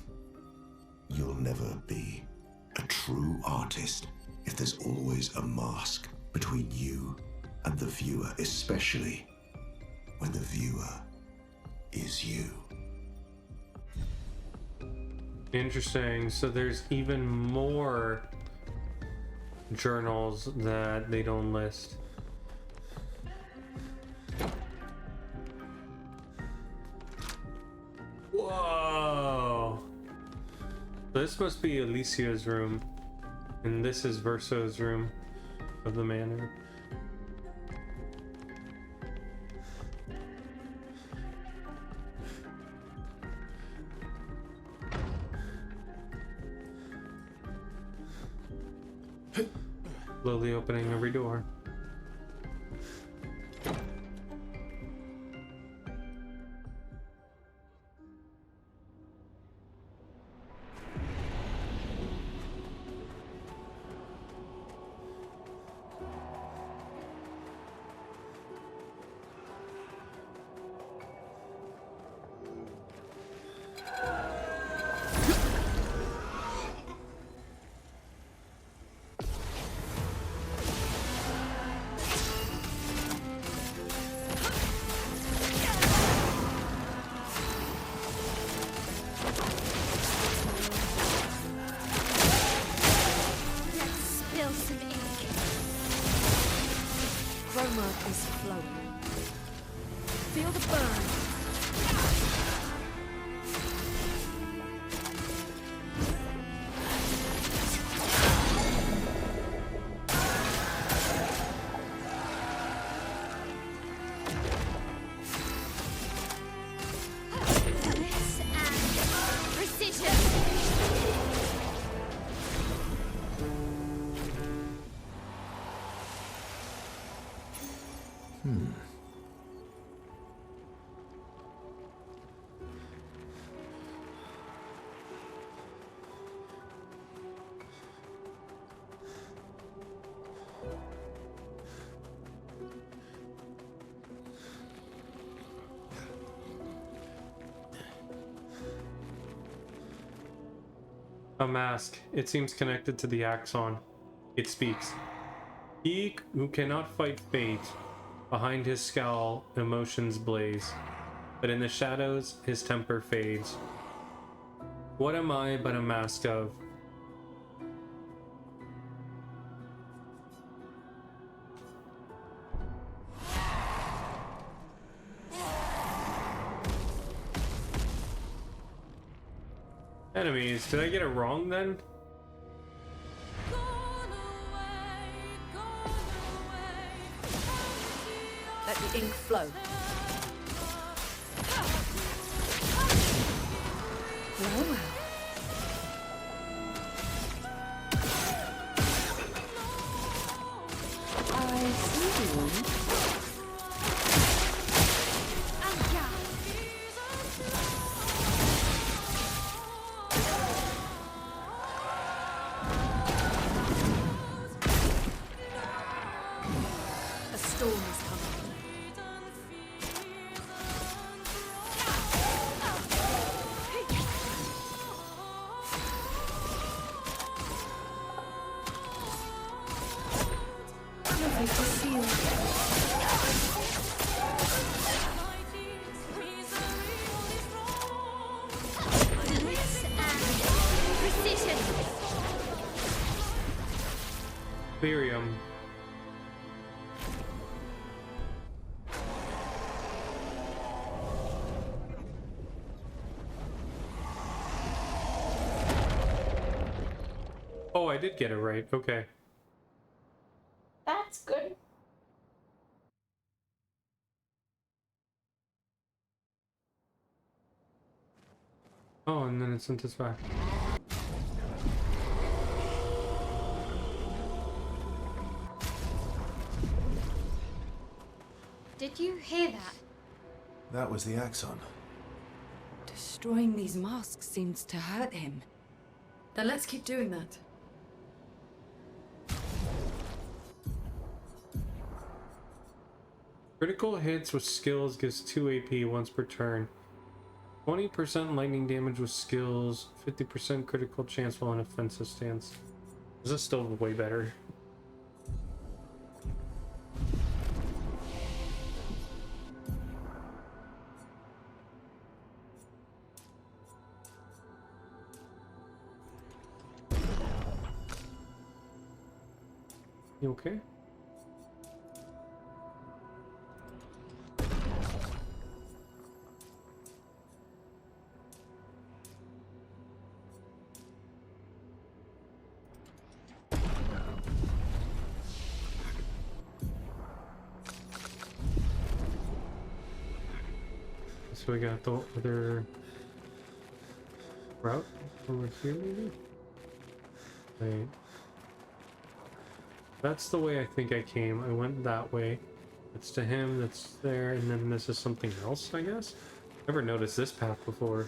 you'll never be a true artist if there's always a mask between you and the viewer, especially when the viewer is you. Interesting. So there's even more journals that they don't list. Whoa! This must be Alicia's room, and this is Verso's room of the manor. Slowly opening every door. Spill some ink. Chroma is flowing. Feel the burn. A mask. It seems connected to the axon. It speaks. He who cannot fight fate, behind his scowl, emotions blaze. But in the shadows, his temper fades. What am I but a mask of? Enemies. Did I get it wrong then? Let the ink flow. Well, well. I see one. A storm is coming. Lovely to see you. Bliss and precision. Ethereum. Oh, I did get it right. Okay. That's good. Oh, and then it sent us back. Did you hear that? That was the axon. Destroying these masks seems to hurt him. Then let's keep doing that. Critical hits with skills gives 2 AP once per turn. 20% lightning damage with skills, 50% critical chance while in offensive stance. This is still way better. You okay? So we got the other route over here, maybe? Wait. That's the way I think I came. I went that way. That's to him, that's there, and then this is something else, I guess? Never noticed this path before.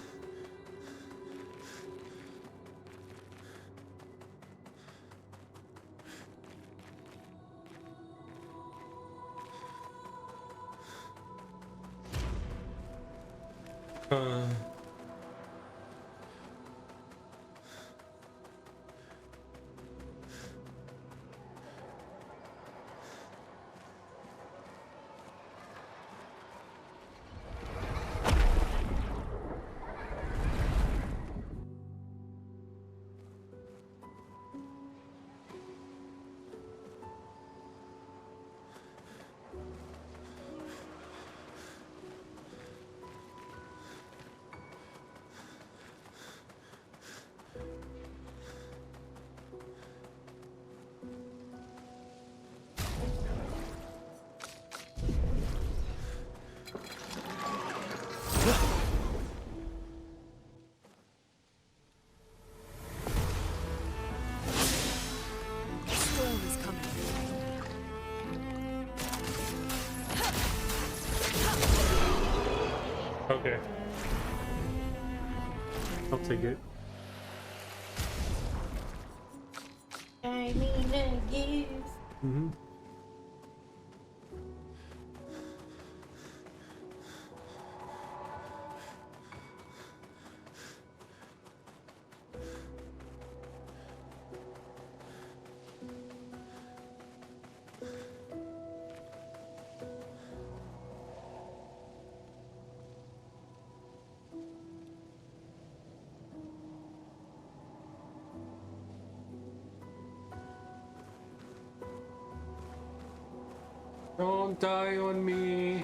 Storm is coming. Okay. I'll take it. I mean, I guess. Mm-hmm. Don't die on me.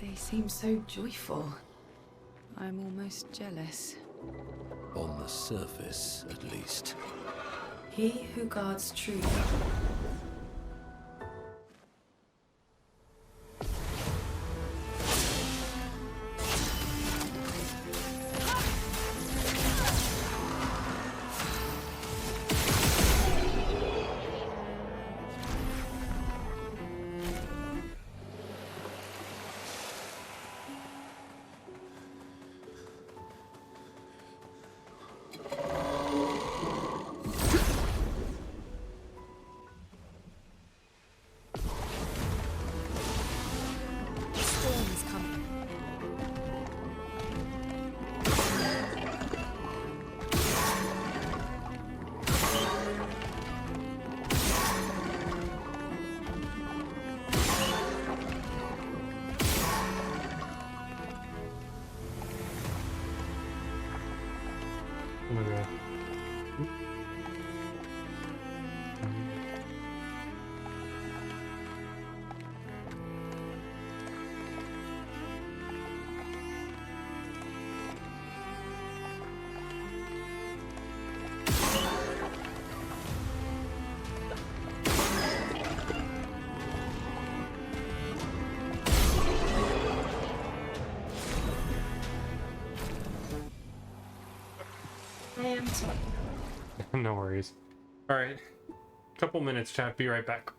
They seem so joyful. I'm almost jealous. On the surface, at least. He who guards truth. Oh my god. I am sorry. No worries. Alright. Couple minutes, chat. Be right back.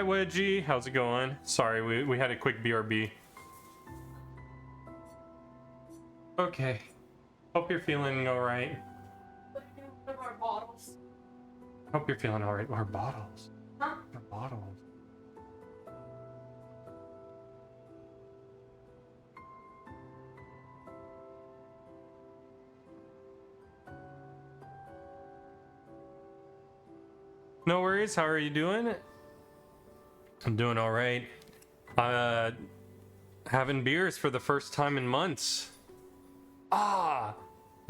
Hi, Wedgie. How's it going? Sorry, we had a quick BRB. Okay. Hope you're feeling alright. One of our bottles. Hope you're feeling alright. Our bottles. Huh? Our bottles. No worries. How are you doing? I'm doing all right. Having beers for the first time in months. Ah.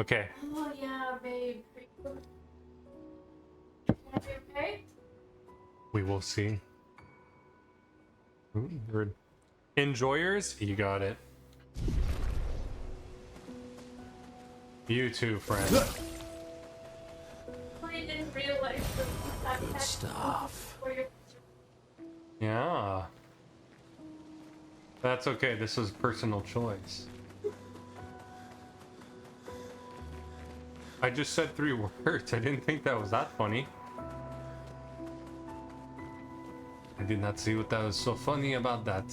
Okay. Oh yeah, babe. You okay? We will see. Weird. Enjoyers? You got it. You too, friend. I didn't realize that. Good stuff. Yeah. That's okay. This is personal choice. I just said 3 words. I didn't think that was that funny. I did not see what that was so funny about that.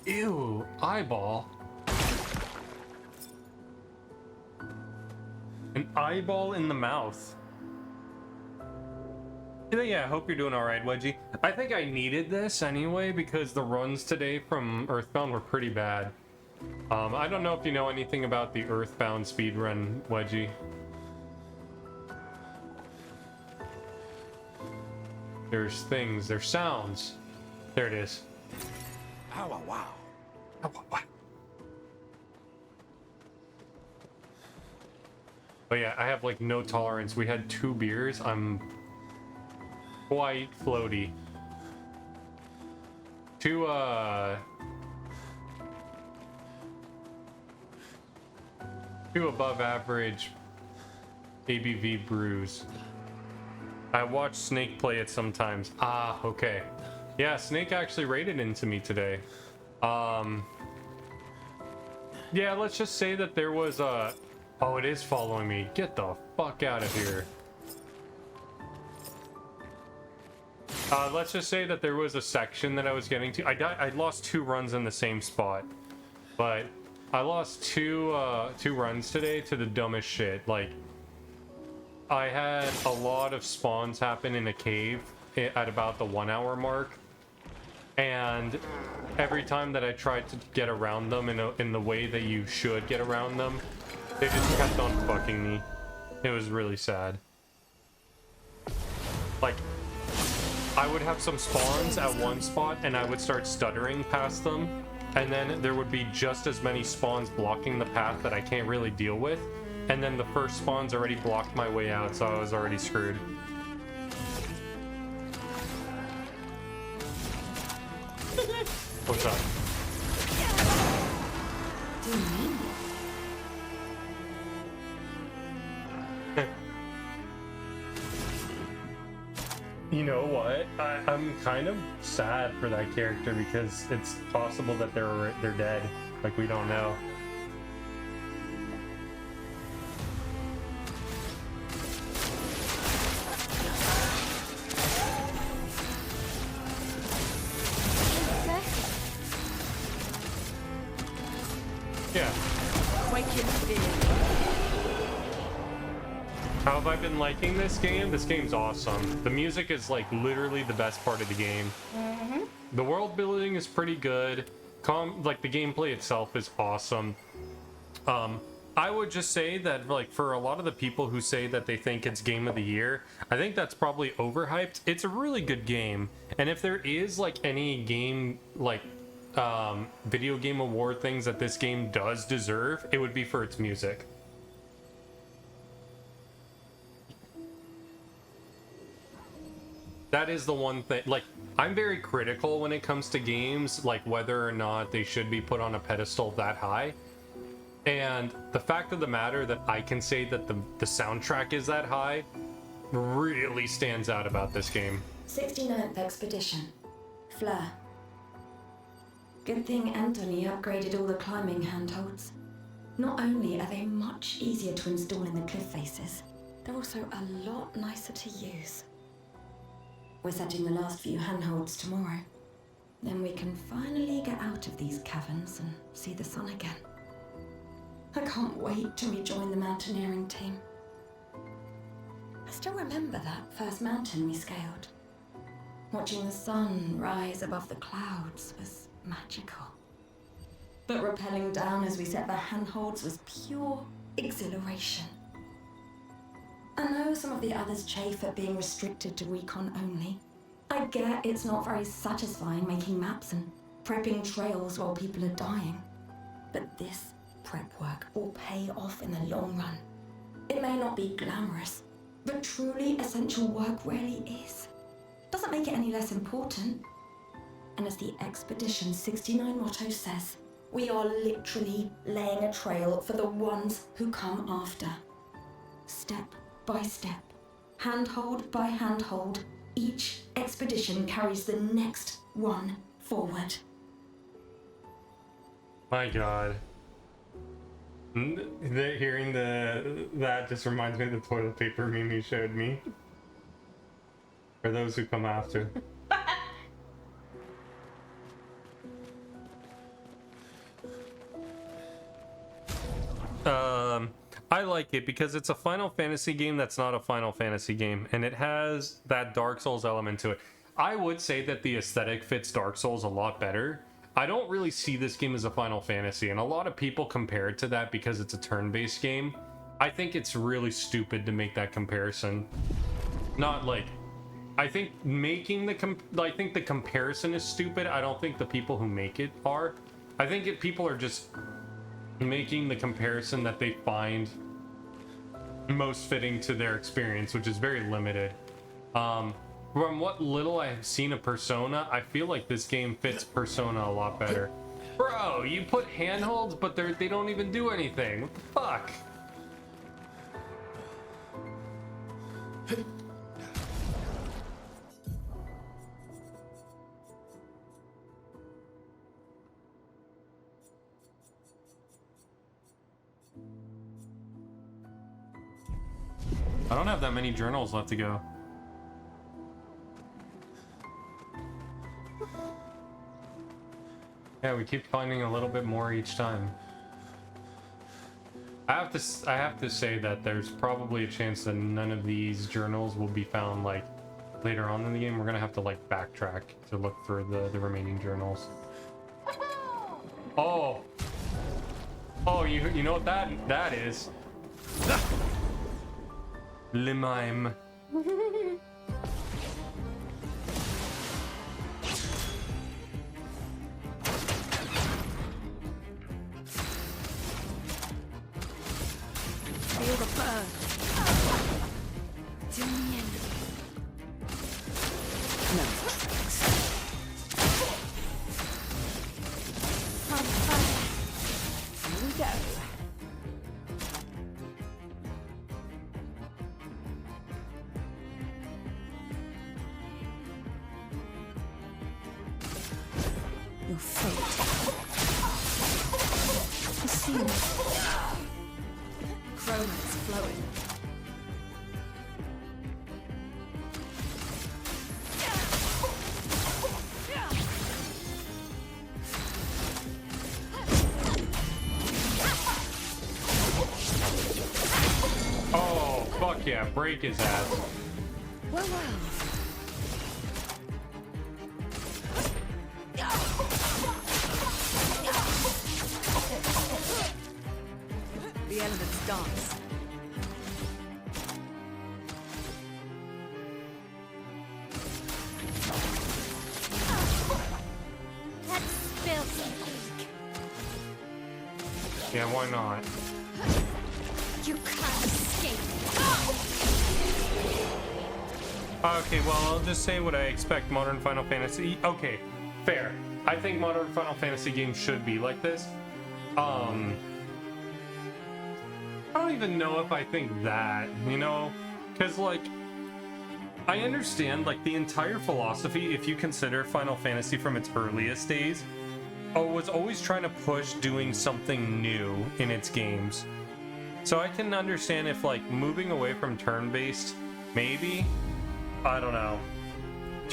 Ew, eyeball. An eyeball in the mouth. Yeah, I hope you're doing alright, Wedgie. I think I needed this anyway because the runs today from Earthbound were pretty bad. I don't know if you know anything about the Earthbound speedrun, Wedgie. There's things, there's sounds. There it is. Wow, wow, wow. Oh, wow. But yeah, I have like no tolerance. We had 2 beers. I'm quite floaty. 2 above average ABV brews. I watch Snake play it sometimes. Ah, okay. Yeah, Snake actually raided into me today. Yeah, let's just say that there was a... Oh, it is following me. Get the fuck out of here. Let's just say that there was a section that I was getting to. I lost 2 runs in the same spot. But I lost 2 runs today to the dumbest shit. Like, I had a lot of spawns happen in a cave at about the 1 hour mark. And every time that I tried to get around them in the way that you should get around them, they just kept on fucking me. It was really sad. Like, I would have some spawns at one spot and I would start stuttering past them, and then there would be just as many spawns blocking the path that I can't really deal with, and then the first spawn's already blocked my way out, so I was already screwed. What's up? You know what? I'm kind of sad for that character because it's possible that they're dead. Like, we don't know. Yeah. How have I been liking this game? This game's awesome. The music is like literally the best part of the game. The world building is pretty good. Like the gameplay itself is awesome. I would just say that, like, for a lot of the people who say that they think it's game of the year, I think that's probably overhyped. It's a really good game, and if there is like any game, like video game award things that this game does deserve, it would be for its music. That is the one thing. Like, I'm very critical when it comes to games, like whether or not they should be put on a pedestal that high. And the fact of the matter that I can say that the soundtrack is that high really stands out about this game. 69th Expedition. Fleur. Good thing Anthony upgraded all the climbing handholds. Not only are they much easier to install in the cliff faces, they're also a lot nicer to use. We're setting the last few handholds tomorrow. Then we can finally get out of these caverns and see the sun again. I can't wait to rejoin the mountaineering team. I still remember that first mountain we scaled. Watching the sun rise above the clouds was magical. But rappelling down as we set the handholds was pure exhilaration. I know some of the others chafe at being restricted to recon only. I get it's not very satisfying making maps and prepping trails while people are dying. But this prep work will pay off in the long run. It may not be glamorous, but truly essential work rarely is. Doesn't make it any less important. And as the Expedition 69 motto says, we are literally laying a trail for the ones who come after. Step by step, handhold by handhold, each expedition carries the next one forward. My God. Hearing that just reminds me of the toilet paper meme you showed me. For those who come after. I like it because it's a Final Fantasy game that's not a Final Fantasy game, and it has that Dark Souls element to it. I would say that the aesthetic fits Dark Souls a lot better. I don't really see this game as a Final Fantasy, and a lot of people compare it to that because it's a turn-based game. I think it's really stupid to make that comparison. Not like... I think making I think the comparison is stupid. I don't think the people who make it are. I think people are just making the comparison that they find most fitting to their experience, which is very limited. From what little I have seen of Persona, I feel like this game fits Persona a lot better. Bro, you put handholds, but they don't even do anything. What the fuck? I don't have that many journals left to go. Yeah, we keep finding a little bit more each time. I have to say that there's probably a chance that none of these journals will be found like later on in the game. We're gonna have to like backtrack to look for the remaining journals. Oh, you know what that is? Le mime. Feel the burn. To me and no thanks. On fire. Here we go. Your fate is sealed. Chroma's flowing. Oh, fuck yeah, break his ass. Well. The elements dance. Let's spill some ink. Yeah, why not? You can't escape. Okay, well, I'll just say what I expect modern Final Fantasy... Okay, fair. I think modern Final Fantasy games should be like this. I don't even know if I think that, you know? Because, like, I understand, like, the entire philosophy, if you consider Final Fantasy from its earliest days, was always trying to push doing something new in its games. So I can understand if, like, moving away from turn-based, maybe? I don't know.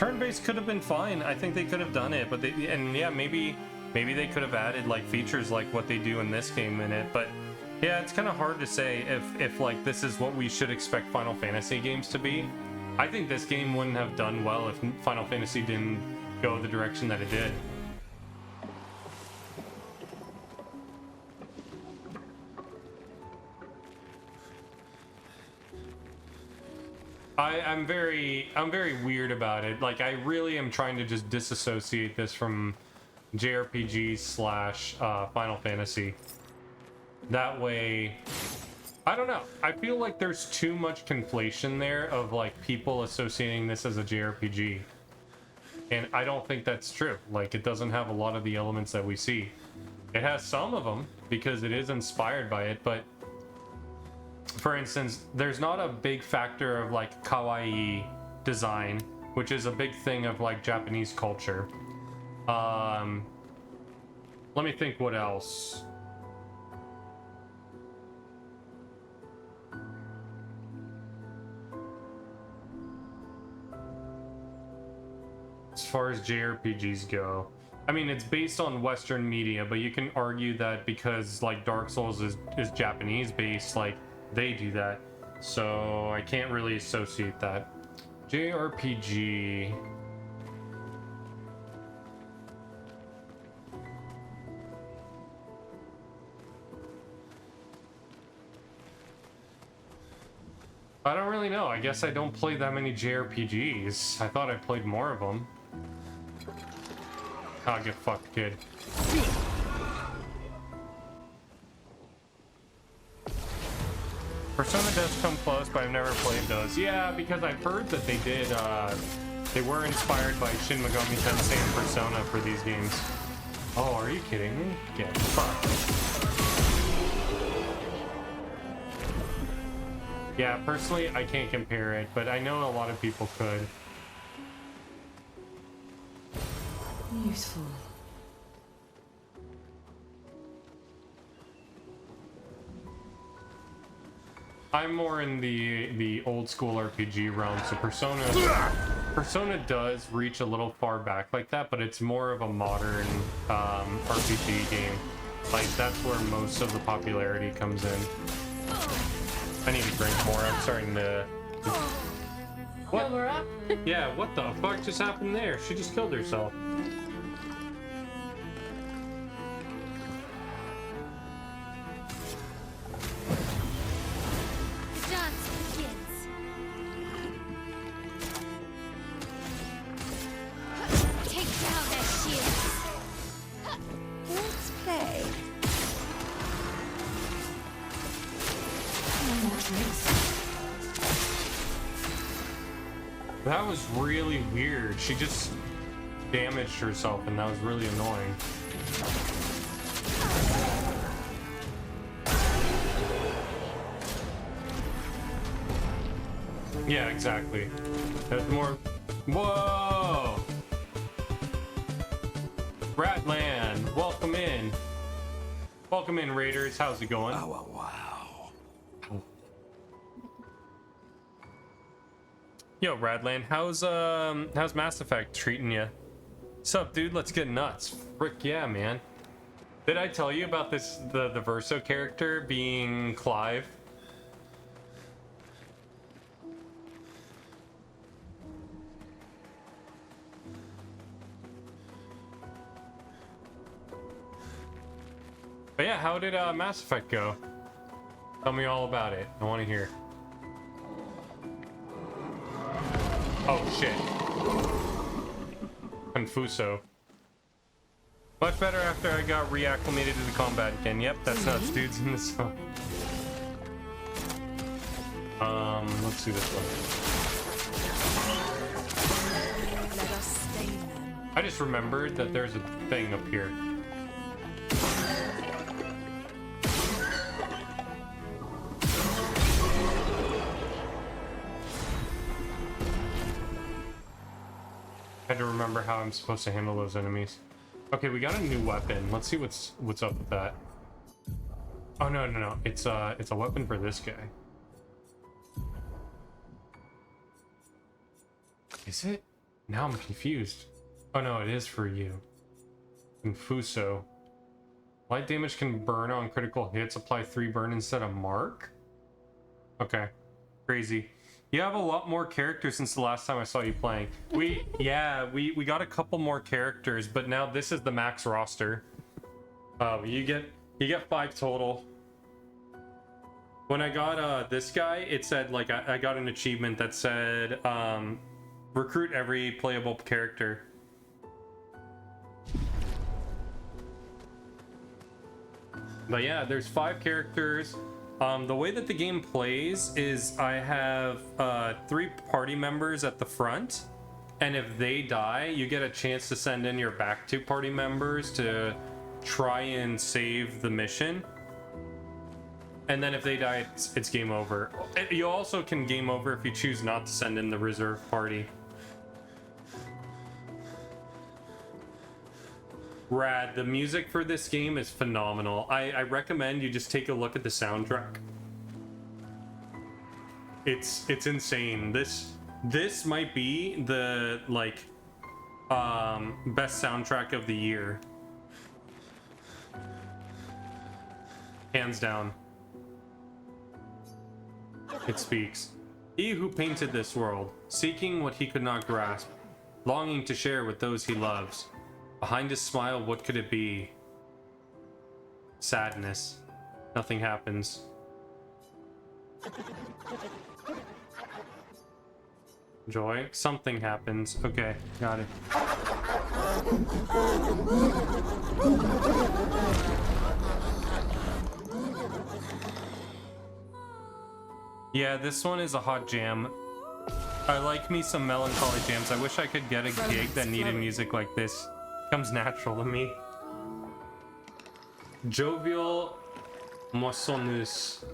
Turn-based could have been fine. I think they could have done it, but yeah, maybe they could have added like features like what they do in this game in it. But yeah, it's kind of hard to say if like this is what we should expect Final Fantasy games to be. I think this game wouldn't have done well if Final Fantasy didn't go the direction that it did. I'm very weird about it. Like, I really am trying to just disassociate this from JRPGs slash Final Fantasy. That way, I don't know. I feel like there's too much conflation there of like people associating this as a JRPG. And I don't think that's true. Like, it doesn't have a lot of the elements that we see. It has some of them because it is inspired by it, but for instance, there's not a big factor of like kawaii design, which is a big thing of like Japanese culture. Let me think what else. As far as JRPGs go, I mean, it's based on Western media, but you can argue that because like Dark Souls is Japanese based, like they do that, so I can't really associate that. JRPG. I don't really know. I guess I don't play that many JRPGs. I thought I played more of them. Oh, get fucked, kid. Persona does come close, but I've never played those. Yeah, because I've heard that they did, they were inspired by Shin Megami Tensei and Persona for these games. Oh, are you kidding me? Get fucked. Yeah, personally, I can't compare it, but I know a lot of people could. Useful. I'm more in the old school RPG realm, so Persona does reach a little far back like that, but it's more of a modern RPG game. Like, that's where most of the popularity comes in. I need to drink more. I'm starting to... What? Fill her up? Yeah, what the fuck just happened there? She just killed herself. That was really weird. She just damaged herself, and that was really annoying. Yeah, exactly. There's more. Whoa! Ratland, welcome in. Welcome in, Raiders. How's it going? Oh, wow. Yo, Radland, how's Mass Effect treating you? Sup, dude? Let's get nuts. Frick yeah, man. Did I tell you about this, the Verso character being Clive? But yeah, how did Mass Effect go? Tell me all about it. I want to hear. Oh shit. Confuso. Much better after I got reacclimated to the combat again. Yep, that's nuts, dudes in this one. Let's see this one. Let us stay then. I just remembered that there's a thing up here. I had to remember how I'm supposed to handle those enemies. Okay, we got a new weapon. Let's see what's up with that. Oh no. It's a weapon for this guy. Is it? Now I'm confused. Oh no, it is for you. Confuso. Light damage can burn on critical hits. Apply 3 burn instead of mark? Okay. Crazy. You have a lot more characters since the last time I saw you playing. We got a couple more characters, but now this is the max roster. You get 5 total. When I got this guy, it said like I got an achievement that said recruit every playable character. But yeah, there's 5 characters. The way that the game plays is I have 3 party members at the front, and if they die, you get a chance to send in your back 2 party members to try and save the mission. And then if they die, it's game over. You also can game over if you choose not to send in the reserve party. Rad. The music for this game is phenomenal. I recommend you just take a look at the soundtrack. It's insane. This might be the best soundtrack of the year. Hands down. It speaks. He who painted this world, seeking what he could not grasp, longing to share with those he loves. Behind his smile, what could it be? Sadness. Nothing happens. Joy. Something happens. Okay, got it. Yeah, this one is a hot jam. I like me some melancholy jams. I wish I could get a gig that needed music like this. Comes natural to me. Jovial Moissonnus.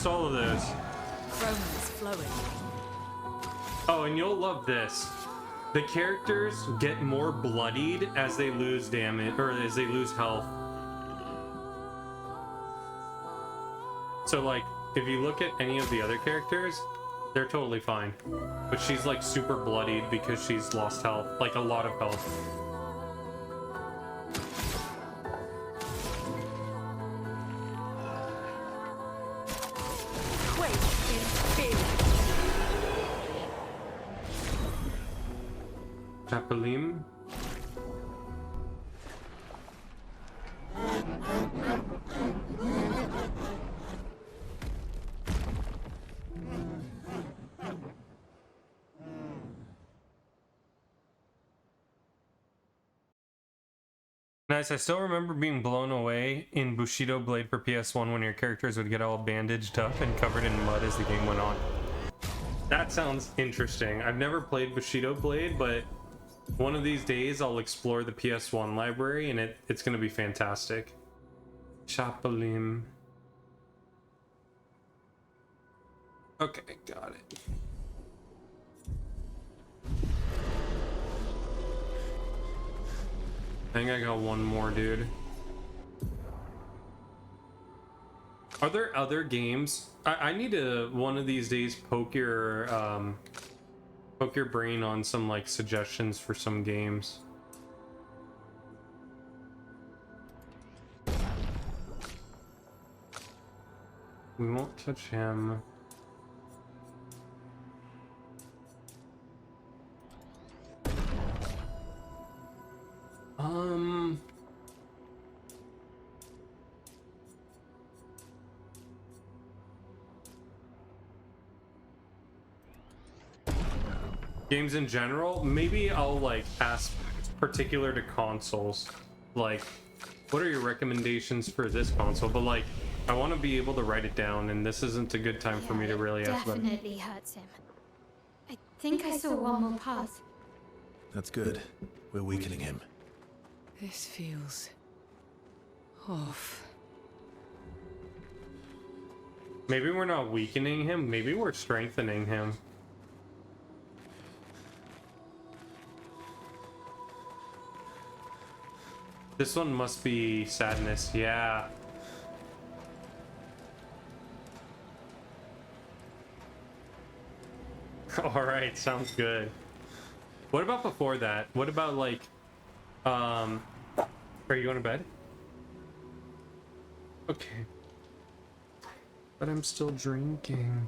All of those. Romance flowing. Oh, and you'll love this. The characters get more bloodied as they lose damage, or as they lose health. So like, if you look at any of the other characters, they're totally fine. But she's like super bloodied because she's lost health, like a lot of health. Chapelim. Nice, I still remember being blown away in Bushido Blade for PS1 when your characters would get all bandaged up and covered in mud as the game went on. That sounds interesting. I've never played Bushido Blade, but one of these days I'll explore the PS1 library and it's gonna be fantastic. Chapelim. Okay, got it. I think I got one more, dude. Are there other games? I need to one of these days poke your brain on some like suggestions for some games. We won't touch him. Games in general, maybe I'll like ask particular to consoles, like what are your recommendations for this console, but like I want to be able to write it down, and this isn't a good time for me to really ask about it. Definitely hurts him. I think I saw one more pass. That's good. We're weakening him. This feels off. Maybe we're not weakening him, maybe we're strengthening him. This one must be sadness, yeah. Alright, sounds good. What about before that? What about like, are you going to bed? Okay. But I'm still drinking.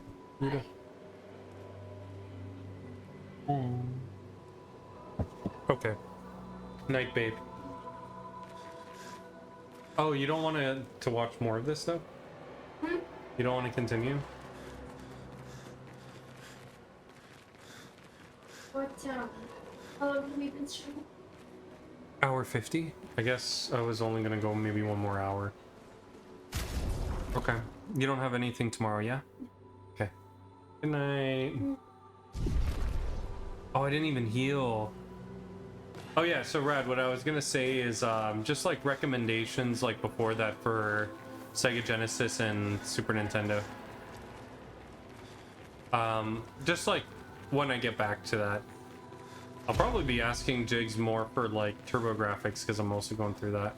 Okay. Night, babe. Oh, you don't want to watch more of this though? You don't want to continue? What, how long have we been streaming? Hour 50? I guess I was only gonna go maybe one more hour. Okay. You don't have anything tomorrow, yeah? Okay. Good night. Oh, I didn't even heal. Oh yeah, so Rad, what I was gonna say is just like recommendations like before that for Sega Genesis and Super Nintendo. Just like when I get back to that. I'll probably be asking Jigs more for like TurboGrafx because I'm also going through that.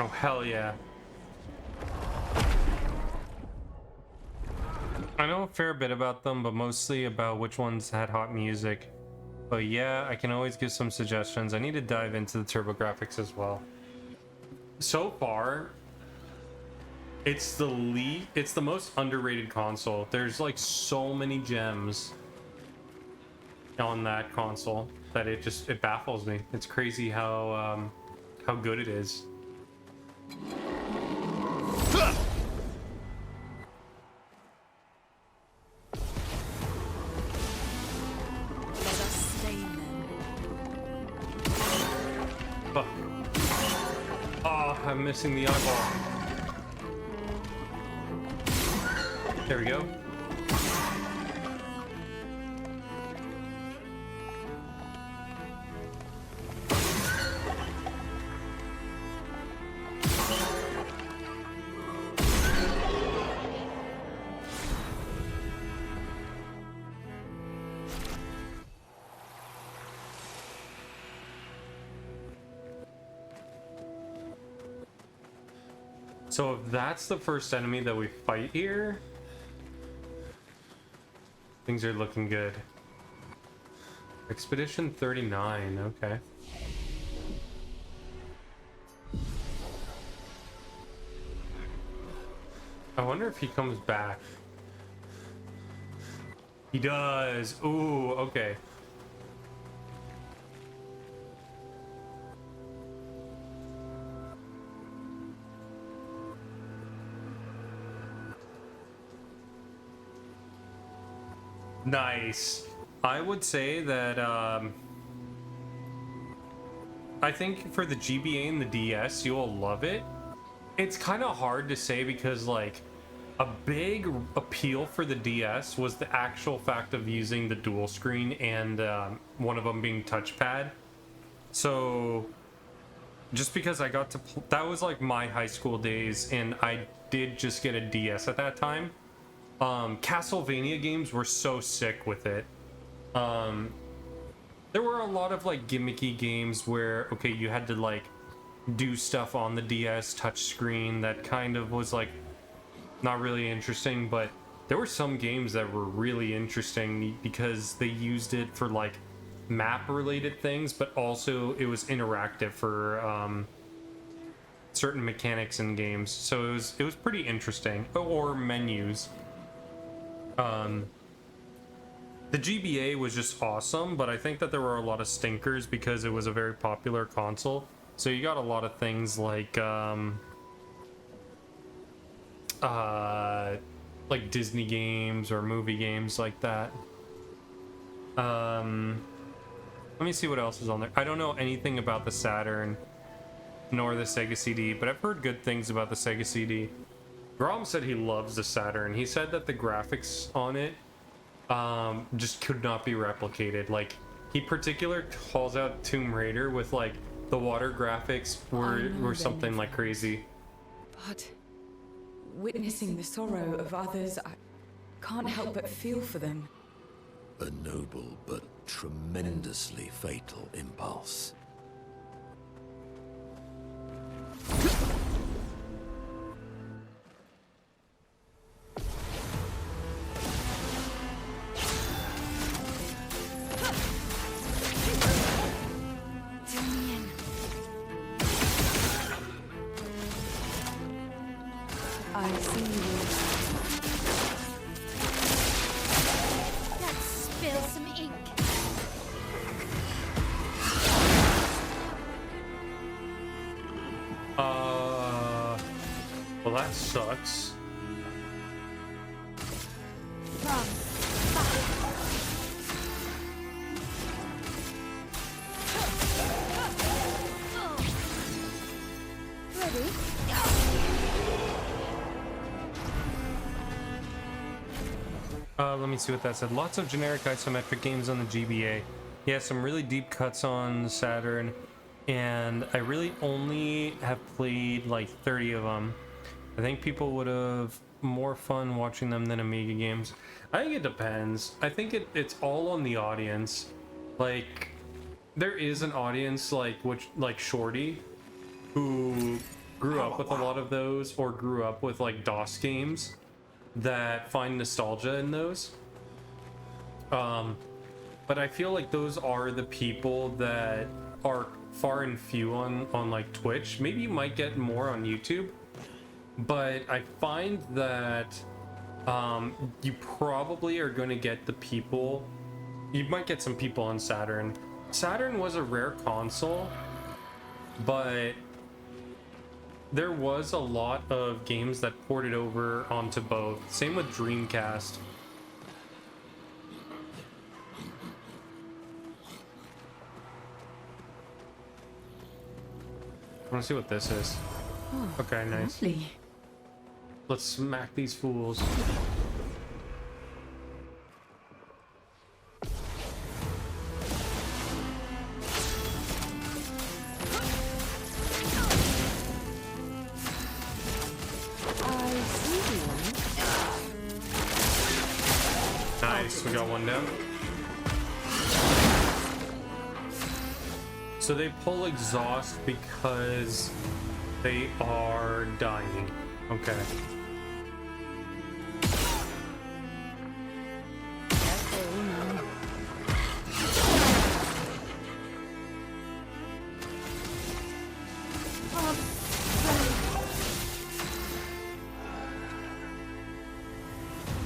Oh, hell yeah. I know a fair bit about them, but mostly about which ones had hot music. But yeah, I can always give some suggestions. I need to dive into the TurboGrafx as well. So far, it's the most underrated console. There's like so many gems on that console that it baffles me. It's crazy how good it is. I'm missing the eyeball. There we go. So if that's the first enemy that we fight here, things are looking good. Expedition 39, okay. I wonder if he comes back. He does. Ooh, okay. Nice. I would say that I think for the GBA and the DS you'll love it. It's kind of hard to say because like a big appeal for the DS was the actual fact of using the dual screen and one of them being touchpad. So just because I got to that was like my high school days and I did just get a DS at that time. Castlevania games were so sick with it. There were a lot of like gimmicky games where, okay, you had to like do stuff on the DS touchscreen that kind of was like not really interesting, but there were some games that were really interesting because they used it for like map related things, but also it was interactive for certain mechanics in games. So it was pretty interesting. Or menus. The GBA was just awesome, but I think that there were a lot of stinkers because it was a very popular console. So you got a lot of things like Disney games or movie games like that. Let me see what else is on there. I don't know anything about the Saturn nor the Sega CD, but I've heard good things about the Sega CD. Grom said he loves the Saturn. He said that the graphics on it just could not be replicated. Like, he particular calls out Tomb Raider with like the water graphics were something like crazy. But witnessing the sorrow of others, I can't help but feel for them. A noble but tremendously fatal impulse. I see you. Let's spill some ink. Well, that sucks. From ready? Let me see what that said. Lots of generic isometric games on the GBA. Yeah, some really deep cuts on the Saturn, and I really only have played like 30 of them. I think people would have more fun watching them than Amiga games. I think it depends. I think it's all on the audience. Like, there is an audience like Shorty, who grew up with a lot of those, or grew up with like DOS games, that find nostalgia in those. But I feel like those are the people that are far and few on like Twitch. Maybe you might get more on YouTube, but I find that you probably are going to get the people. You might get some people on Saturn. Saturn was a rare console, but there was a lot of games that ported over onto both. Same with Dreamcast. I want to see what this is. Oh, Okay, nice. lovely. Let's smack these fools. I see you. Nice, we got one down. So they pull exhaust because they are dying. Okay.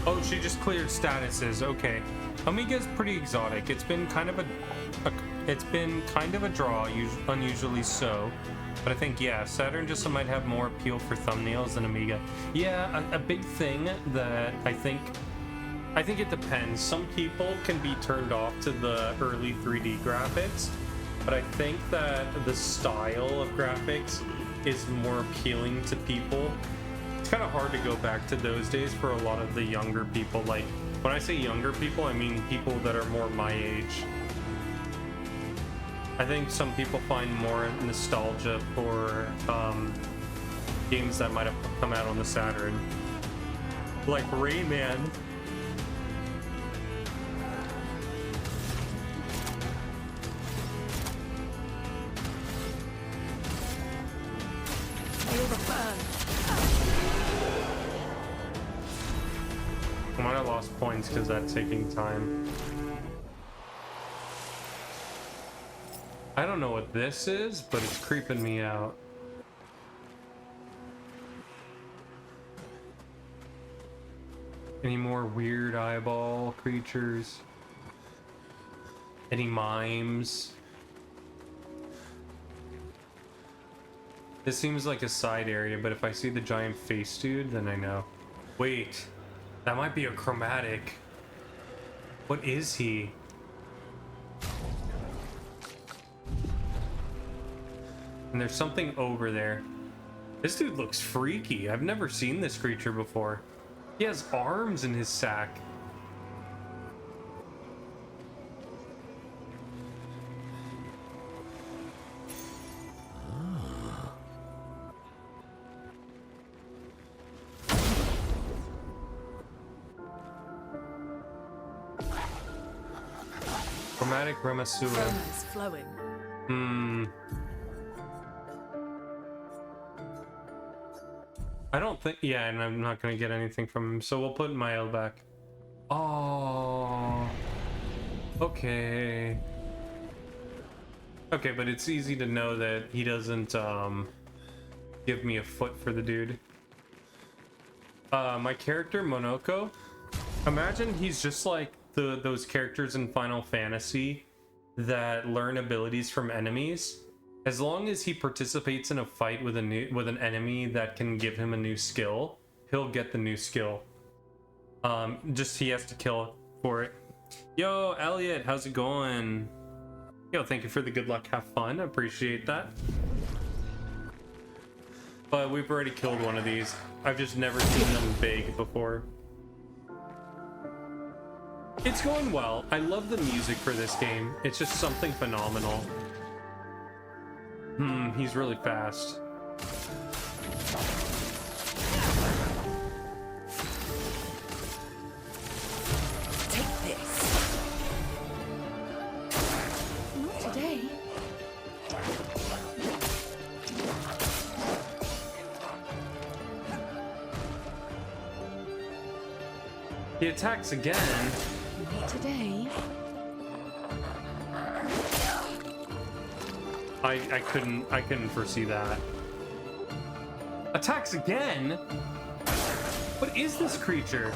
Oh, she just cleared statuses. Okay. Amiga's pretty exotic. It's been kind of a draw, unusually so. But I think, yeah, Saturn just might have more appeal for thumbnails than Amiga. Yeah, a big thing that I think it depends. Some people can be turned off to the early 3D graphics, but I think that the style of graphics is more appealing to people. It's kind of hard to go back to those days for a lot of the younger people. Like, when I say younger people, I mean people that are more my age. I think some people find more nostalgia for games that might have come out on the Saturn, like Rayman. Feel the burn. Oh cutscenes because that's taking time. I don't know what this is, but it's creeping me out. Any more weird eyeball creatures? Any mimes? This seems like a side area, but if I see the giant face dude, then I know. Wait, that might be a chromatic. What is he? And there's something over there. This dude looks freaky. I've never seen this creature before. He has arms in his sack. Chromatic Remasua. Romance flowing. I don't think, yeah, and I'm not gonna get anything from him, so we'll put Mael back. Oh, okay. Okay, but it's easy to know that he doesn't give me a foot for the dude. My character Monoko, imagine he's just like those characters in Final Fantasy that learn abilities from enemies. As long as he participates in a fight with an enemy that can give him a new skill, he'll get the new skill. Just he has to kill for it. Yo, Elliot, how's it going? Yo, thank you for the good luck. Have fun. I appreciate that. But we've already killed one of these. I've just never seen them big before. It's going well. I love the music for this game. It's just something phenomenal. He's really fast. Take this. Not today. He attacks again. Not today. I couldn't foresee that. Attacks again? What is this creature?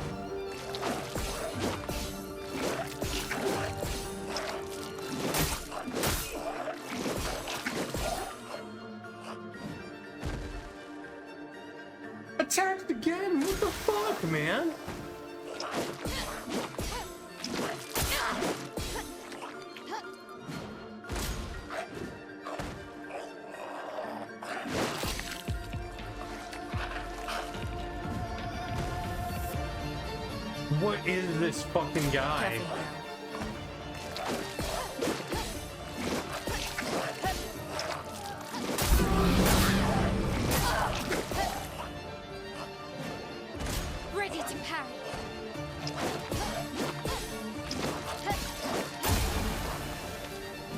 Attacked again? What the fuck, man? What is this fucking guy? Ready to parry.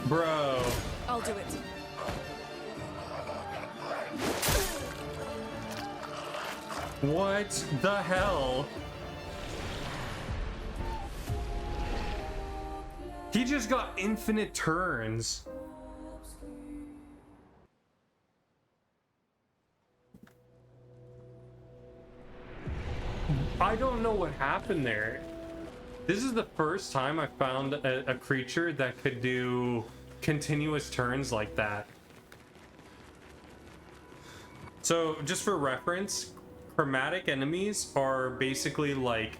Bro. I'll do it. What the hell? He just got infinite turns. I don't know what happened there. This is the first time I found a creature that could do continuous turns like that. So, just for reference, chromatic enemies are basically like,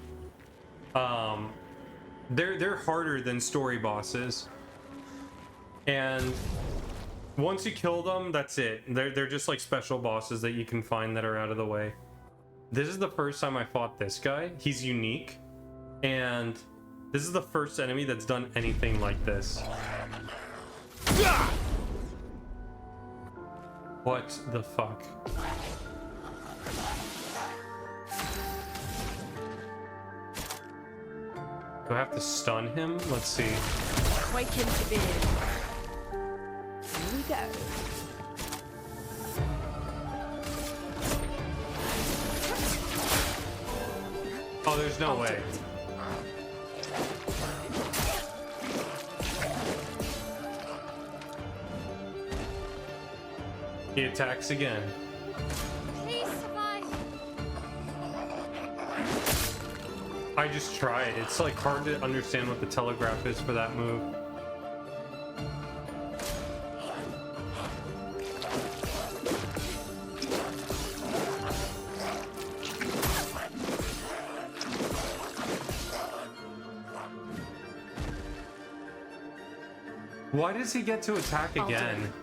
they're harder than story bosses. And once you kill them, that's it. They're just like special bosses that you can find that are out of the way. This is the first time I fought this guy. He's unique. And this is the first enemy that's done anything like this. What the fuck? Do I have to stun him? Let's see. Quake into being. Here we go. Oh, there's no way. He attacks again. Please survive. I just try it. It's like hard to understand what the telegraph is for that move. Why does he get to attack again?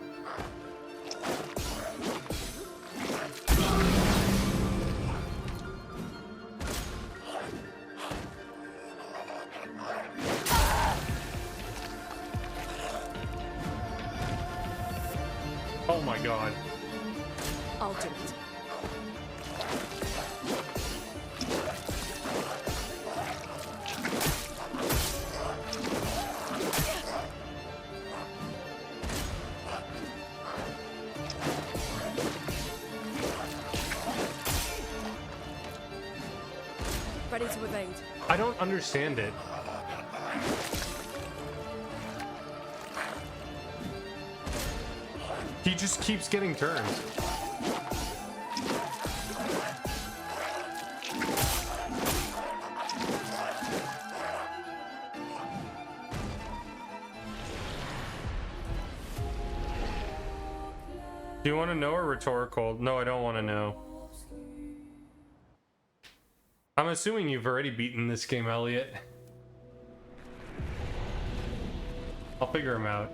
Oh my god. I'll do it. Ready to evade. I don't understand it. He just keeps getting turns. Do you want to know or rhetorical? No, I don't want to know. I'm assuming you've already beaten this game, Elliot. I'll figure him out.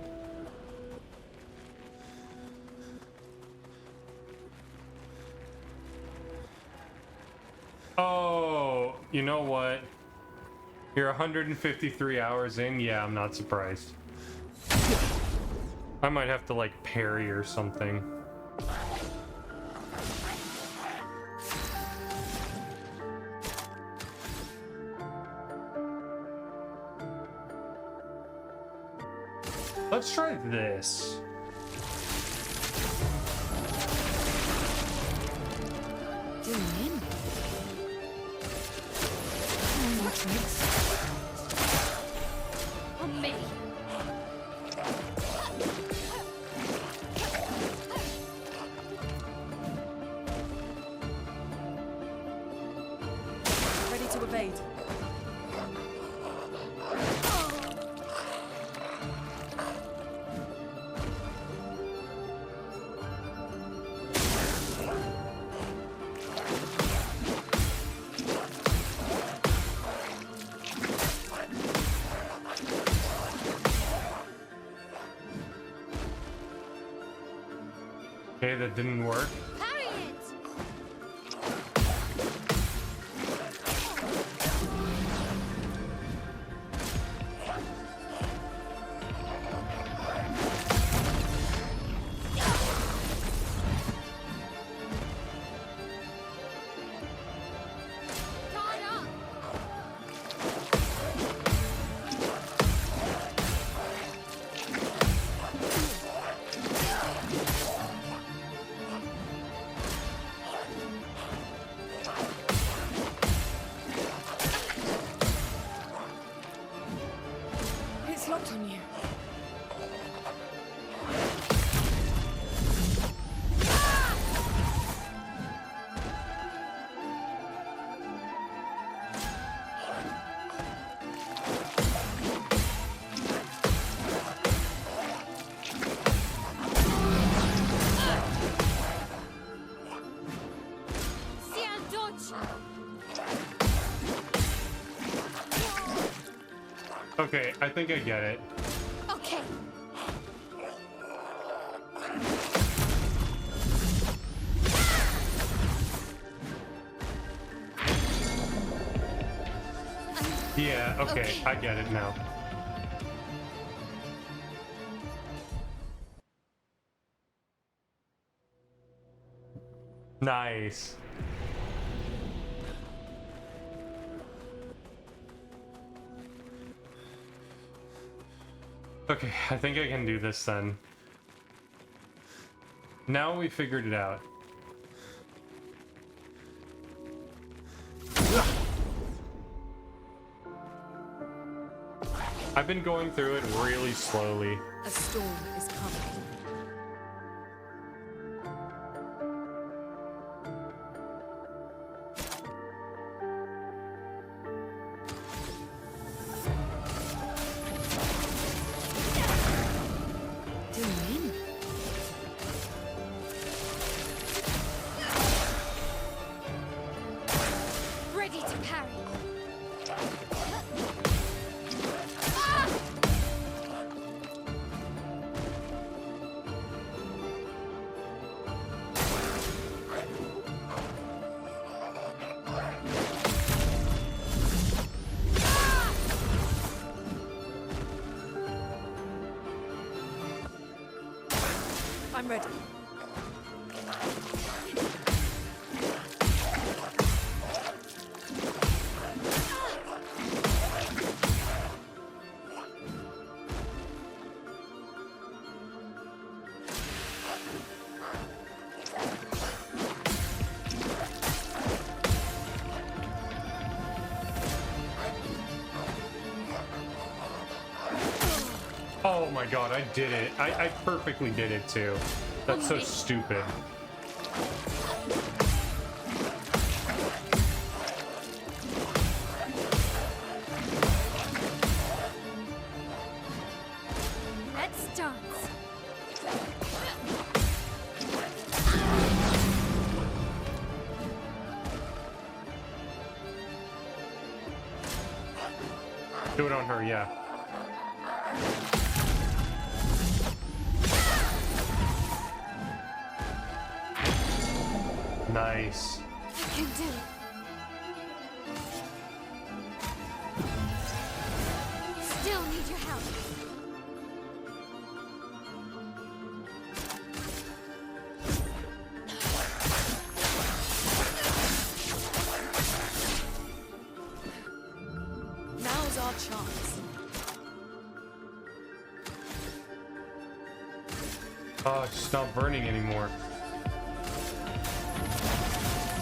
Oh, you know what? You're 153 hours in? Yeah, I'm not surprised. I might have to, like, parry or something. Let's try this. Zoom in. On me. Ready to evade. Okay, that didn't work. Parry it. Guard up. It's locked on you. See I'll dodge. Okay, I think I get it. Okay. Yeah, okay, I get it now. Nice. Okay, I think I can do this then. Now we figured it out. I've been going through it really slowly. A storm is coming. I'm ready. Oh my god, I did it. I perfectly did it too. That's so stupid. Let's dance. Do it on her, yeah. Nice. I can do it. Still need your help. Now's our chance. Oh, it's not burning anymore.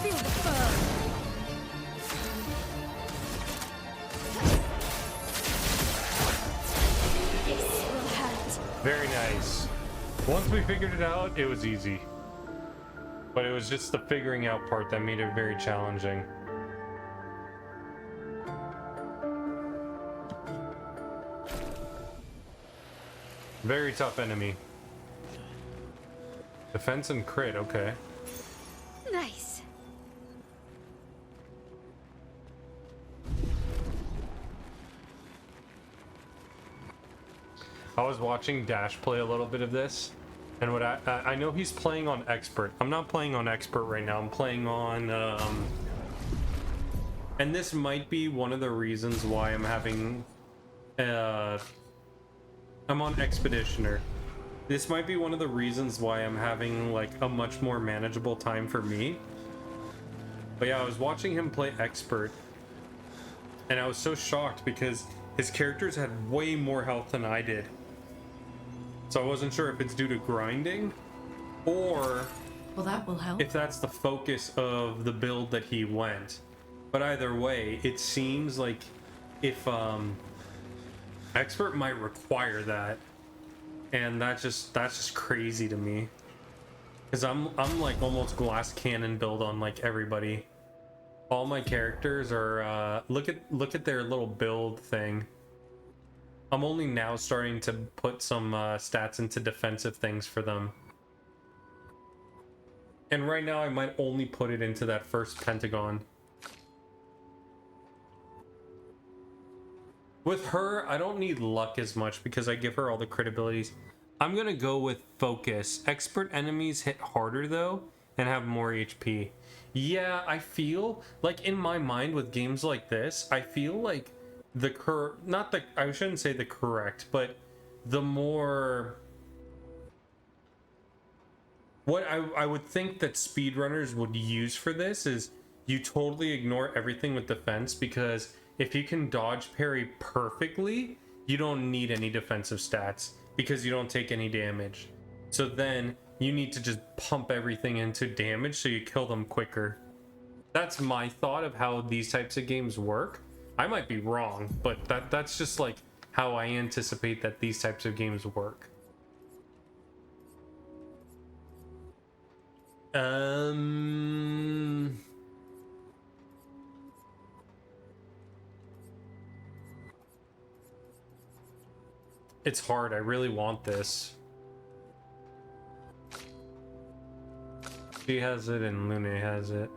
Feel the burn. This will hurt. Very nice. Once we figured it out, it was easy. But it was just the figuring out part that made it very challenging. Very tough enemy. Defense and crit, okay. Nice. I was watching Dash play a little bit of this, and what I know he's playing on expert. I'm not playing on expert right now. I'm playing on and this might be one of the reasons why I'm having I'm on expeditioner. This might be one of the reasons why I'm having like a much more manageable time for me. But yeah, I was watching him play expert, and I was so shocked because his characters had way more health than I did. So I wasn't sure if it's due to grinding or Well, that will help. if that's the focus of the build that he went. But either way, it seems like if expert might require that, and that's just crazy to me. Cause I'm like almost glass cannon build on like everybody. All my characters are look at their little build thing. I'm only now starting to put some stats into defensive things for them. And right now I might only put it into that first pentagon. With her, I don't need luck as much because I give her all the crit abilities. I'm gonna go with focus. Expert enemies hit harder though and have more HP. Yeah, I feel like in my mind with games like this, I feel like I shouldn't say the correct, but the more what I would think that speedrunners would use for this is you totally ignore everything with defense, because if you can dodge parry perfectly, you don't need any defensive stats because you don't take any damage. So then you need to just pump everything into damage so you kill them quicker. That's my thought of how these types of games work. I might be wrong, but that's just like how I anticipate that these types of games work. It's hard. I really want this. She has it and Lune has it.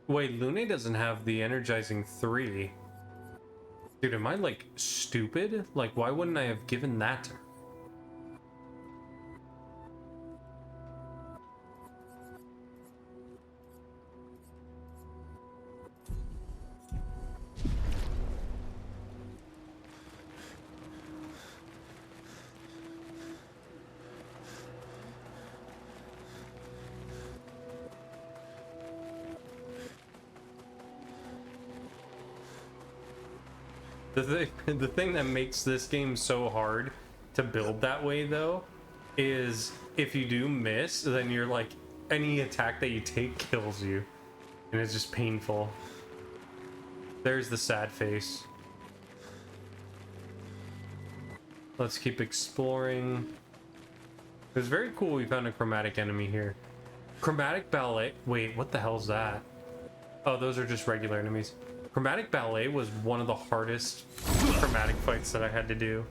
Wait, Lune doesn't have the energizing 3. Dude, am I like stupid? Like, why wouldn't I have given that to her? The thing that makes this game so hard to build that way though is if you do miss, then you're like any attack that you take kills you, and it's just painful. There's the sad face. Let's keep exploring. It was very cool we found a chromatic enemy here. Chromatic ballet. Wait, what the hell's that? Oh, those are just regular enemies. Chromatic ballet was one of the hardest chromatic fights that I had to do.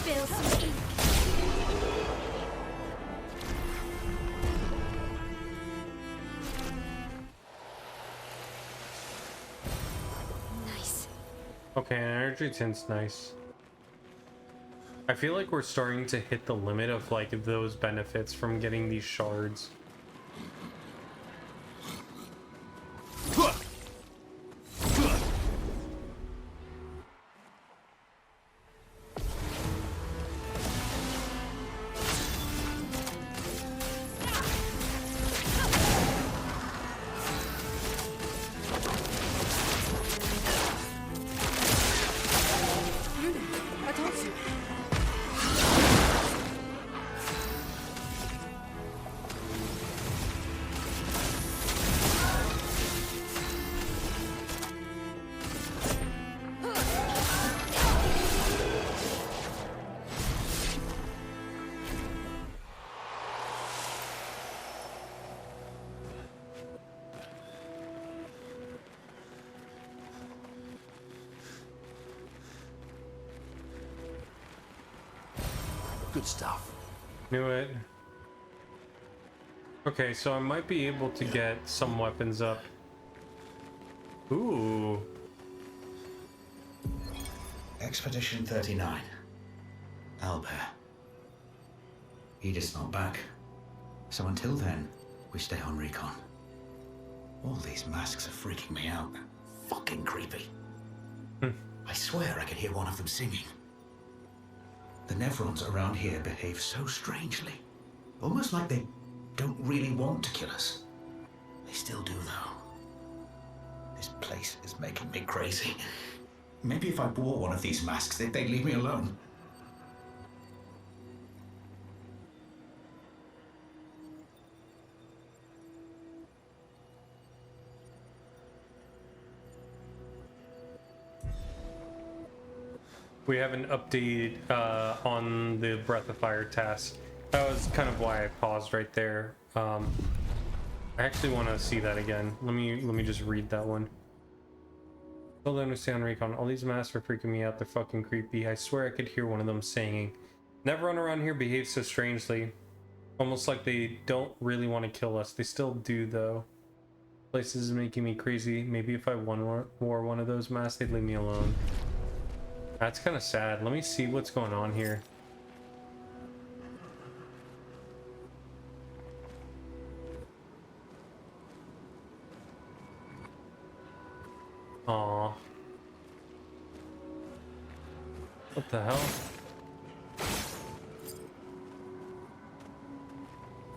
Spill some ink. Nice. Okay, an energy tint's nice. I feel like we're starting to hit the limit of like those benefits from getting these shards. I told you. Good stuff. Knew it. Okay, so I might be able to get some weapons up. Ooh. Expedition 39. Albert. Edith's not back. So until then, we stay on recon. All these masks are freaking me out. Fucking creepy. I swear I could hear one of them singing. The Nevrons around here behave so strangely. Almost like they don't really want to kill us. They still do, though. This place is making me crazy. Maybe if I wore one of these masks, they'd leave me alone. We have an update on the Breath of Fire task. That was kind of why I paused right there. I actually want to see that again. Let me just read that one. Told them to stay on recon. All these masks are freaking me out. They're fucking creepy. I swear I could hear one of them singing. Never run around here behave so strangely. Almost like they don't really want to kill us. They still do though. Place is making me crazy. Maybe if I wore one of those masks, they'd leave me alone. That's kind of sad. Let me see what's going on here. Aw. What the hell?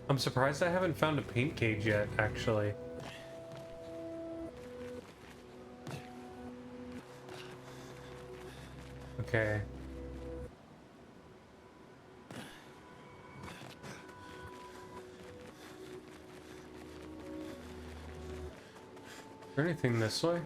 I'm surprised I haven't found a paint cage yet, actually. Okay. Is there anything this way?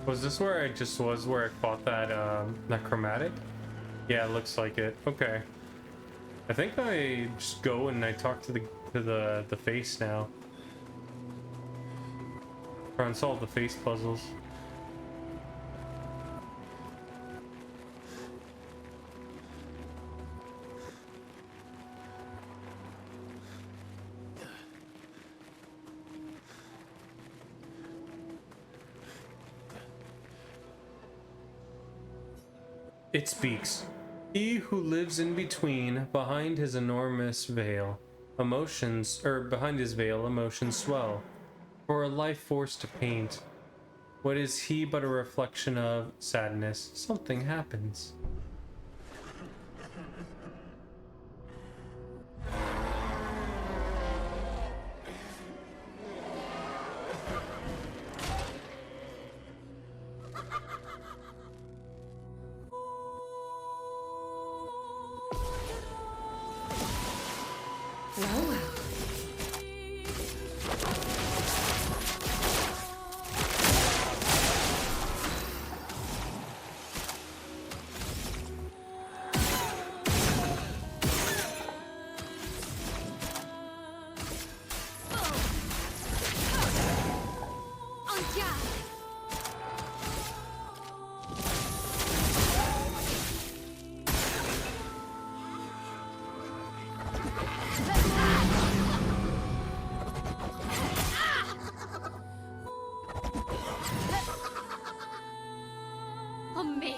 Was this where I just was, where I fought that that chromatic? Yeah, it looks like it. Okay. I think I just go and I talk to the face now. Try and solve the face puzzles. It speaks. He who lives in between, behind his enormous veil, behind his veil, emotions swell. For a life forced to paint, what is he but a reflection of sadness? Something happens. Well, well. On me.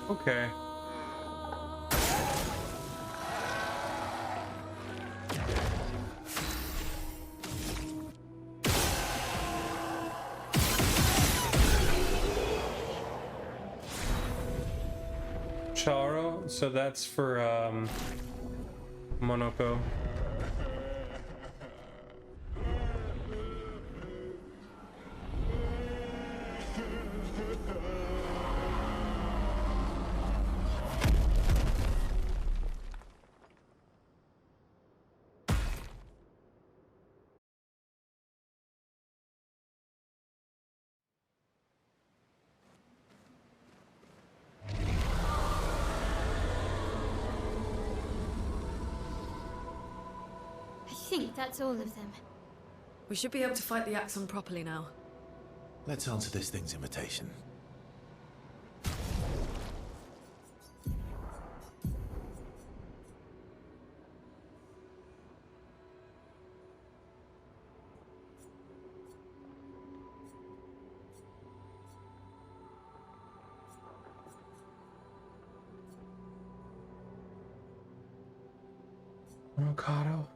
Okay. Charo, so that's for Monoko. I think that's all of them. We should be able to fight the Axon properly now. Let's answer this thing's invitation. Avocado.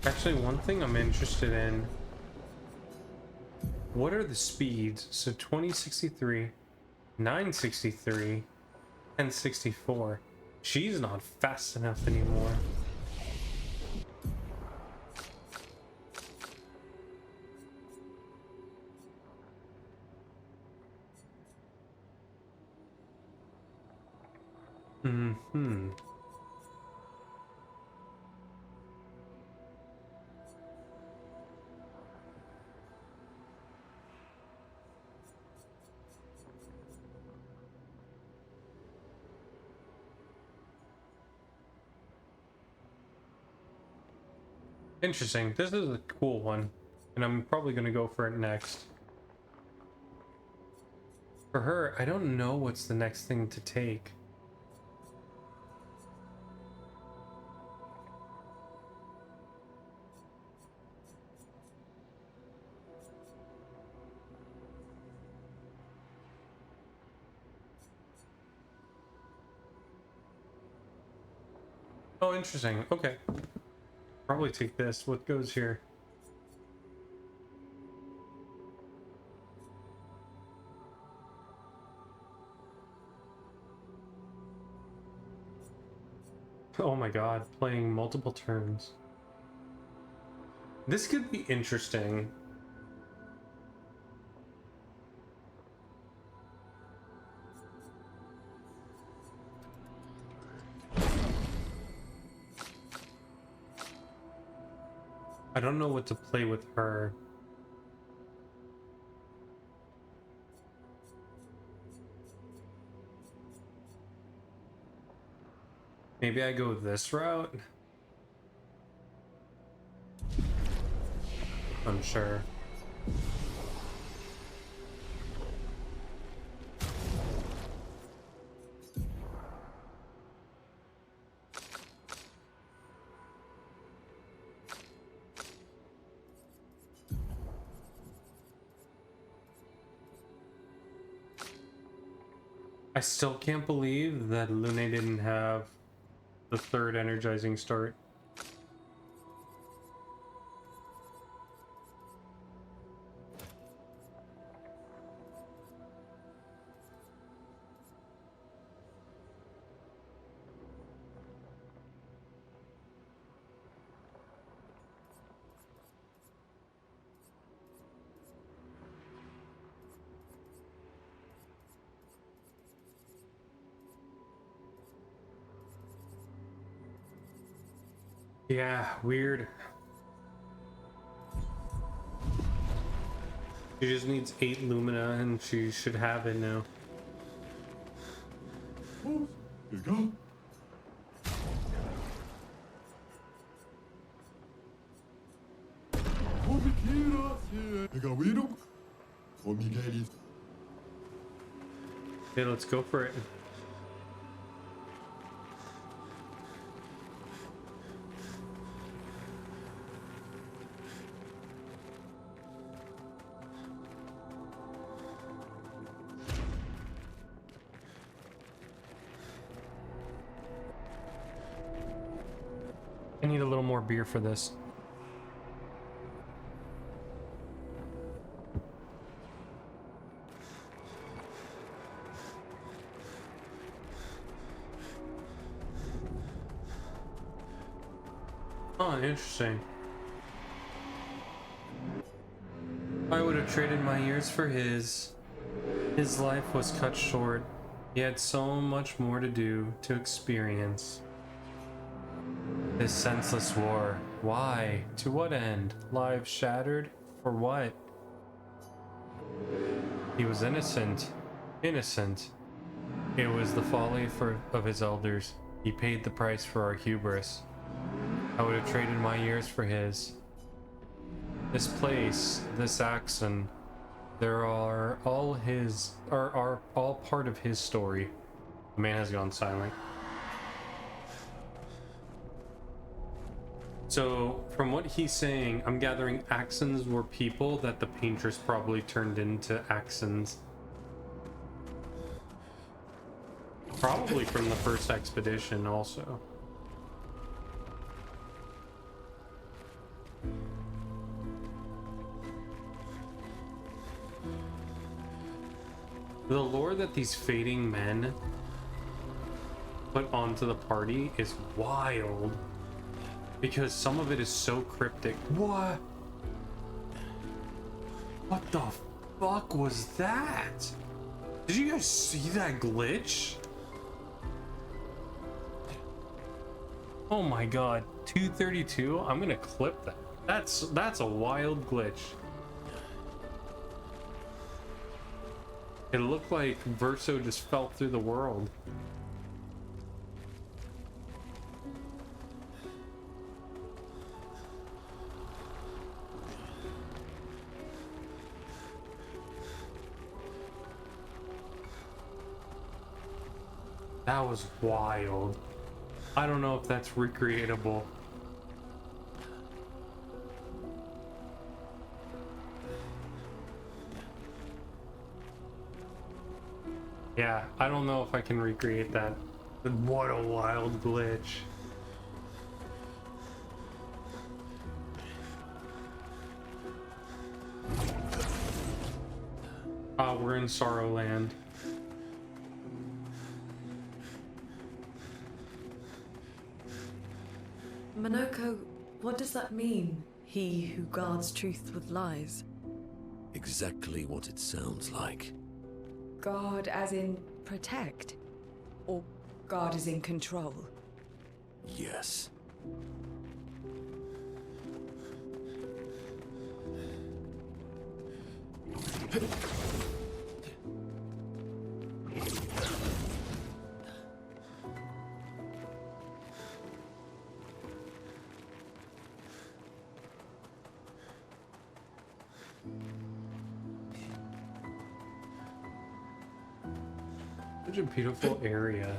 Actually, one thing I'm interested in, what are the speeds? So 2063, 963, and 64. She's not fast enough anymore. Mm-hmm. Interesting. This is a cool one, and I'm probably going to go for it next. For her, I don't know what's the next thing to take. Oh, interesting. Okay. Probably take this. What goes here? Oh my god, playing multiple turns. This could be interesting. I don't know what to play with her. Maybe I go this route? Unsure. I still can't believe that Lune didn't have the third energizing start. Yeah, weird. She just needs 8 Lumina and she should have it now. Oh, here you go. Okay, let's go for it. I need a little more beer for this. Oh, interesting. I would have traded my years for his. His life was cut short. He had so much more to do, to experience. This senseless war. Why? To what end? Lives shattered? For what? He was innocent. Innocent. It was the folly of his elders. He paid the price for our hubris. I would have traded my years for his. This place, this Axon, there are all all part of his story. The man has gone silent. So, from what he's saying, I'm gathering Axons were people that the painters probably turned into Axons. Probably from the first expedition also. The lore that these fading men put onto the party is wild. Because some of it is so cryptic. What? What the fuck was that? Did you guys see that glitch? Oh my god, 232? I'm gonna clip that. That's a wild glitch. It looked like Verso just fell through the world. That was wild. I don't know if that's recreatable. Yeah, I don't know if I can recreate that. But what a wild glitch. We're in Sorrowland. Monoko, what does that mean? He who guards truth with lies. Exactly what it sounds like. Guard as in protect? Or guard as in control? Yes. Such a beautiful area.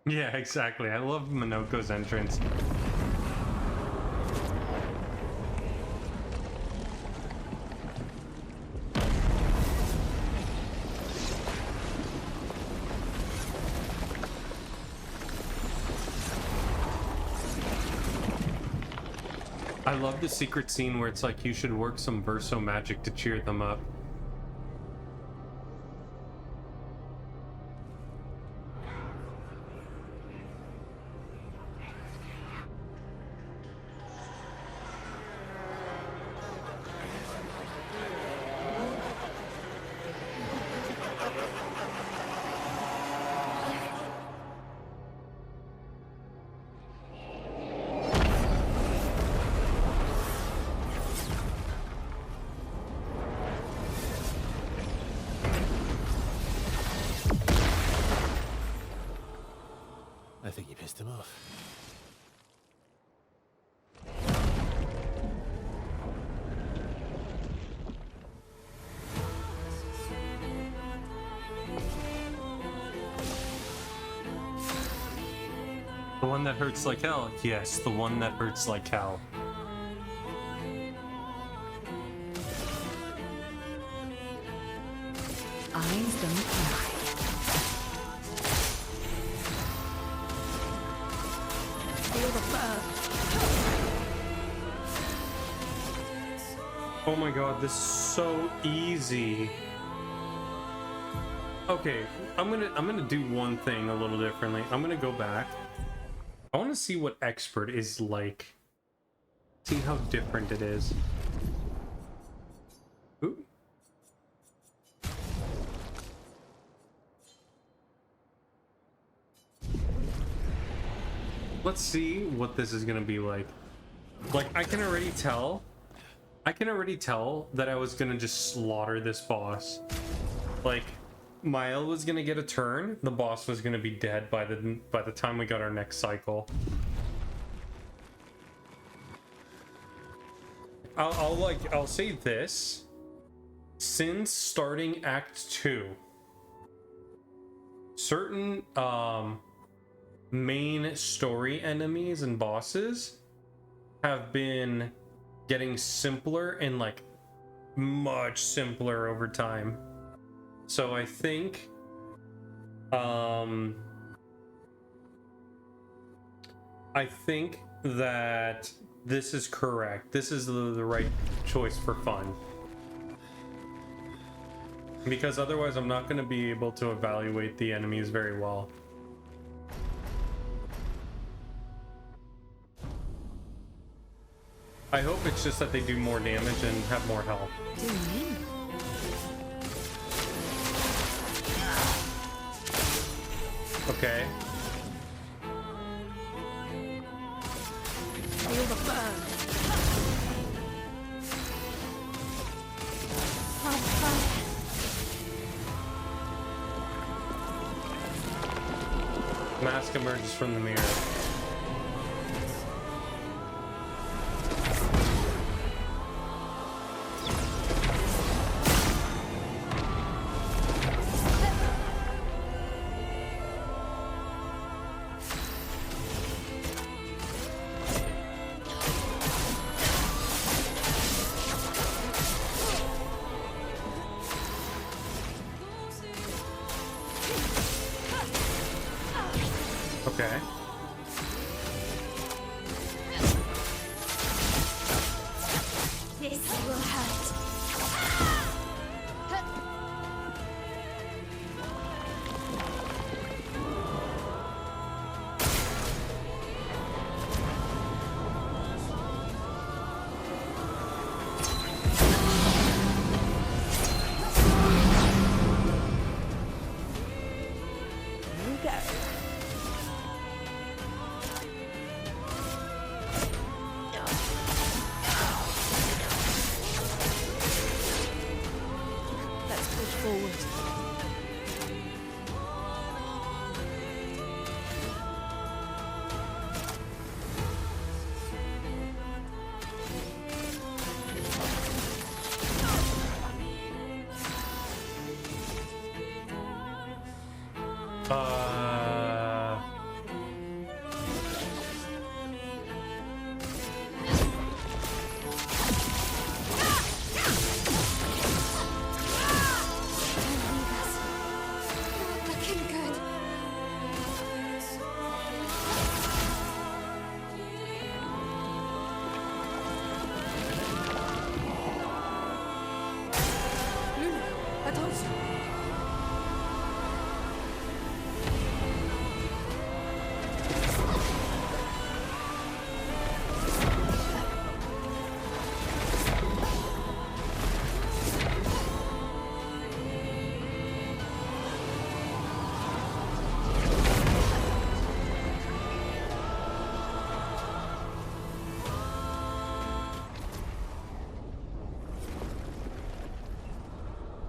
Yeah, exactly. I love Minoko's entrance. I love the secret scene where it's like you should work some verso magic to cheer them up. I think you pissed him off. The one that hurts like hell? Yes, the one that hurts like hell. Eyes don't cry. Feel the burn. Oh my god, this is so easy. Okay, I'm gonna do one thing a little differently. I'm gonna go back. I want to see what expert is like. See how different it is. Ooh. Let's see what this is gonna be like. Like, I can already tell that I was gonna just slaughter this boss. Like, Mile was gonna get a turn, the boss was gonna be dead by the time we got our next cycle. I'll say this. Since starting Act 2, certain main story enemies and bosses have been getting simpler and like much simpler over time. So I think that this is correct. This is the right choice for fun. Because otherwise I'm not going to be able to evaluate the enemies very well. I hope it's just that they do more damage and have more health. Okay. Feel the burn. Mask emerges from the mirror. Okay. This will hurt.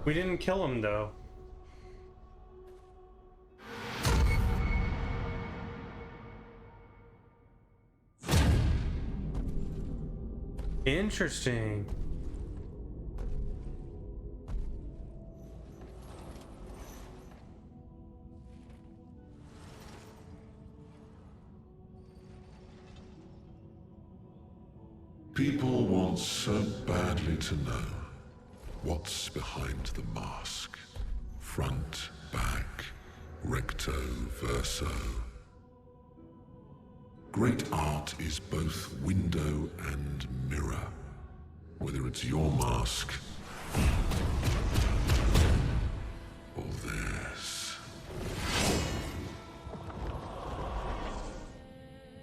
We didn't kill him though. Interesting. People want so badly to know what's behind the mask. Front, back, recto, verso. Great art is both window and mirror. Whether it's your mask or theirs.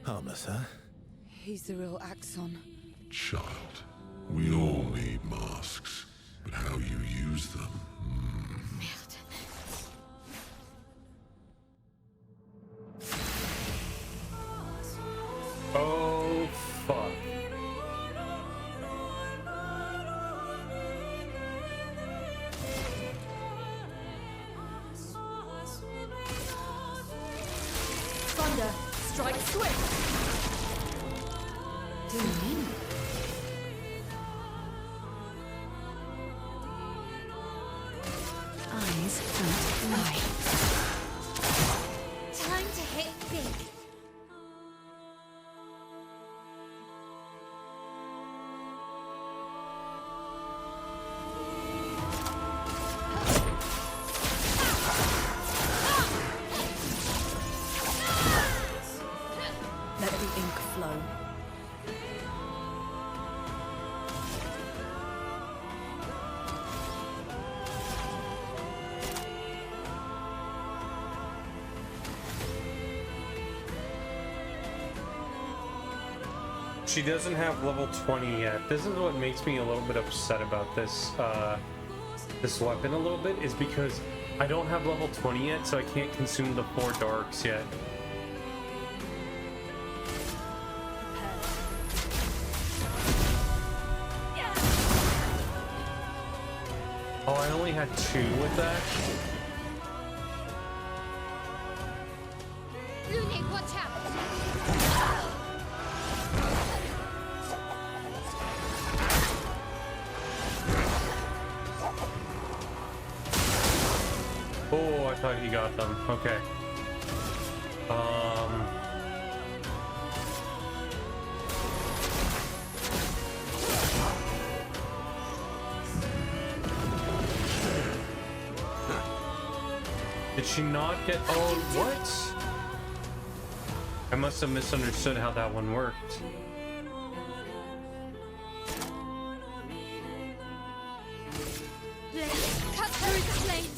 Harmless, huh? He's the real Axon. Child, we all need masks, but how you use them. Oh, fuck. Thunder, strike swift. Eyes don't lie. Time to hit big. Let the ink flow. She doesn't have level 20 yet. This is what makes me a little bit upset about this this weapon a little bit, is because I don't have level 20 yet, so I can't consume the 4 darks yet. Oh, I only had 2 with that? Lunik, watch out! Oh, I thought he got them. Okay. Did she not get... Oh, what? I must have misunderstood how that one worked. Let's cut through the flames.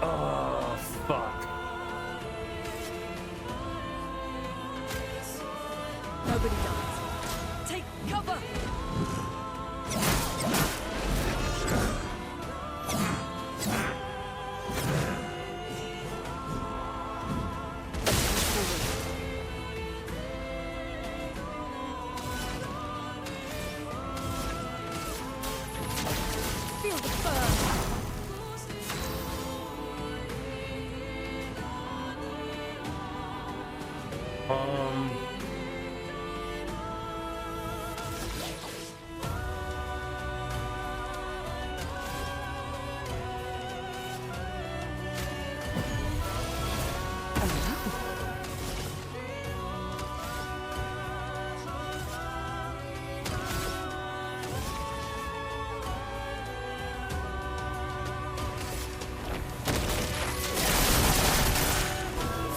Oh, fuck. Nobody dies. Take cover! Feel the burn.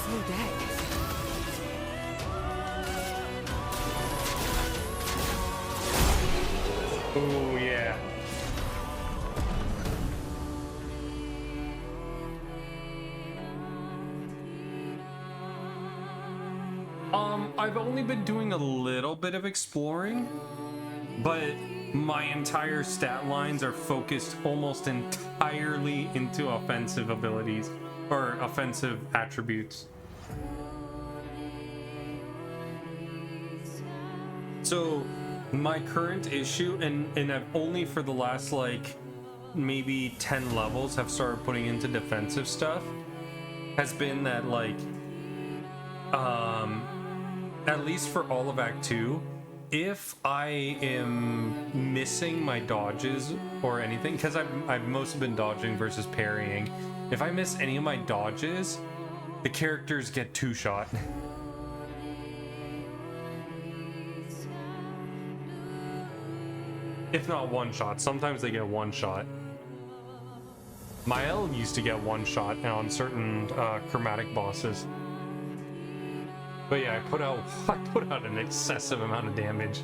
Full deck. Oh, yeah. I've only been doing a little bit of exploring, but my entire stat lines are focused almost entirely into offensive abilities or offensive attributes. So my current issue, and I've only for the last like maybe 10 levels have started putting into defensive stuff, has been that like at least for all of Act 2, if I am missing my dodges or anything, because I've mostly been dodging versus parrying, if I miss any of my dodges, the characters get 2-shot. If not 1-shot, sometimes they get 1-shot. Mael used to get 1-shot on certain chromatic bosses. But yeah, I put out an excessive amount of damage.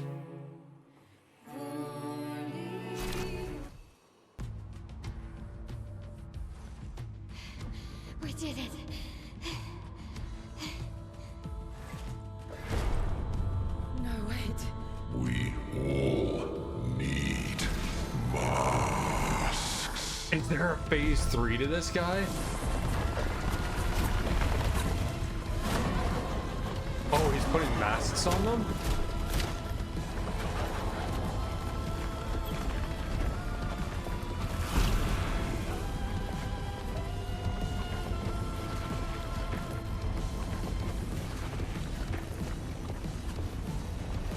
We did it. No, wait. We all need masks. Is there a phase 3 to this guy? Oh, he's putting masks on them?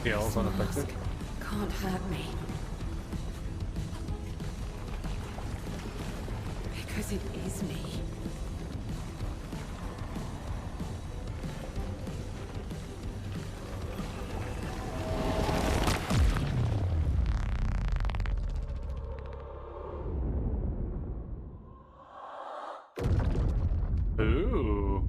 Yeah, it's unaffected. Can't hurt me. Because it is me. Ooh.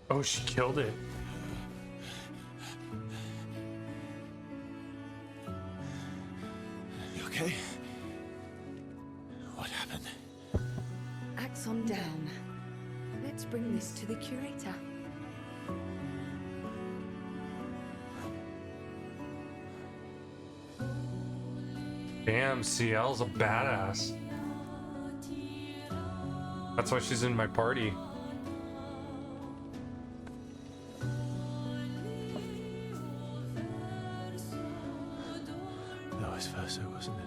Oh, she killed it. You okay? What happened? Axon down. Let's bring this to the curator. Damn, CL's a badass. That's why she's in my party. Vice versa, wasn't it?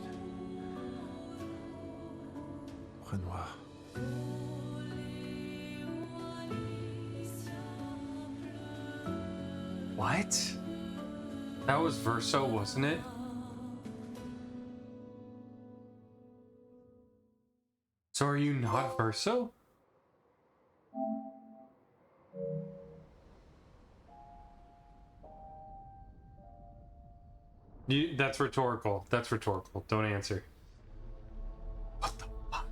Renoir. What? That was Verso, wasn't it? So are you not Verso? That's rhetorical. That's rhetorical. Don't answer. What the fuck?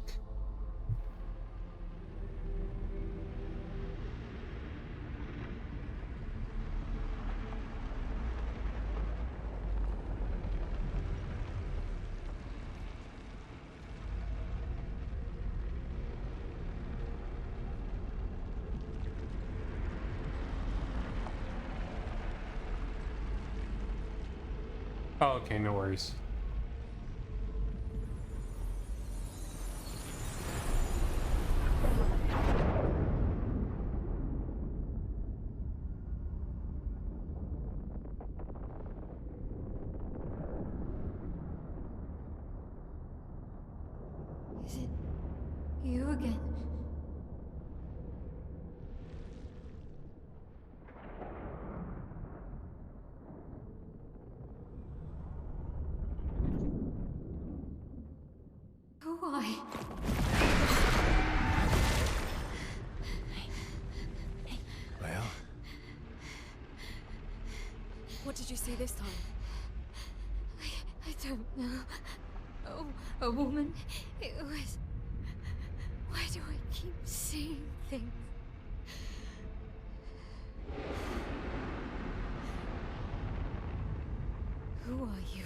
Oh, okay, no worries. Is it you again? Who are you? Well, What did you see this time? I don't know. Oh, a woman. It was. Why do I keep seeing things? Who are you?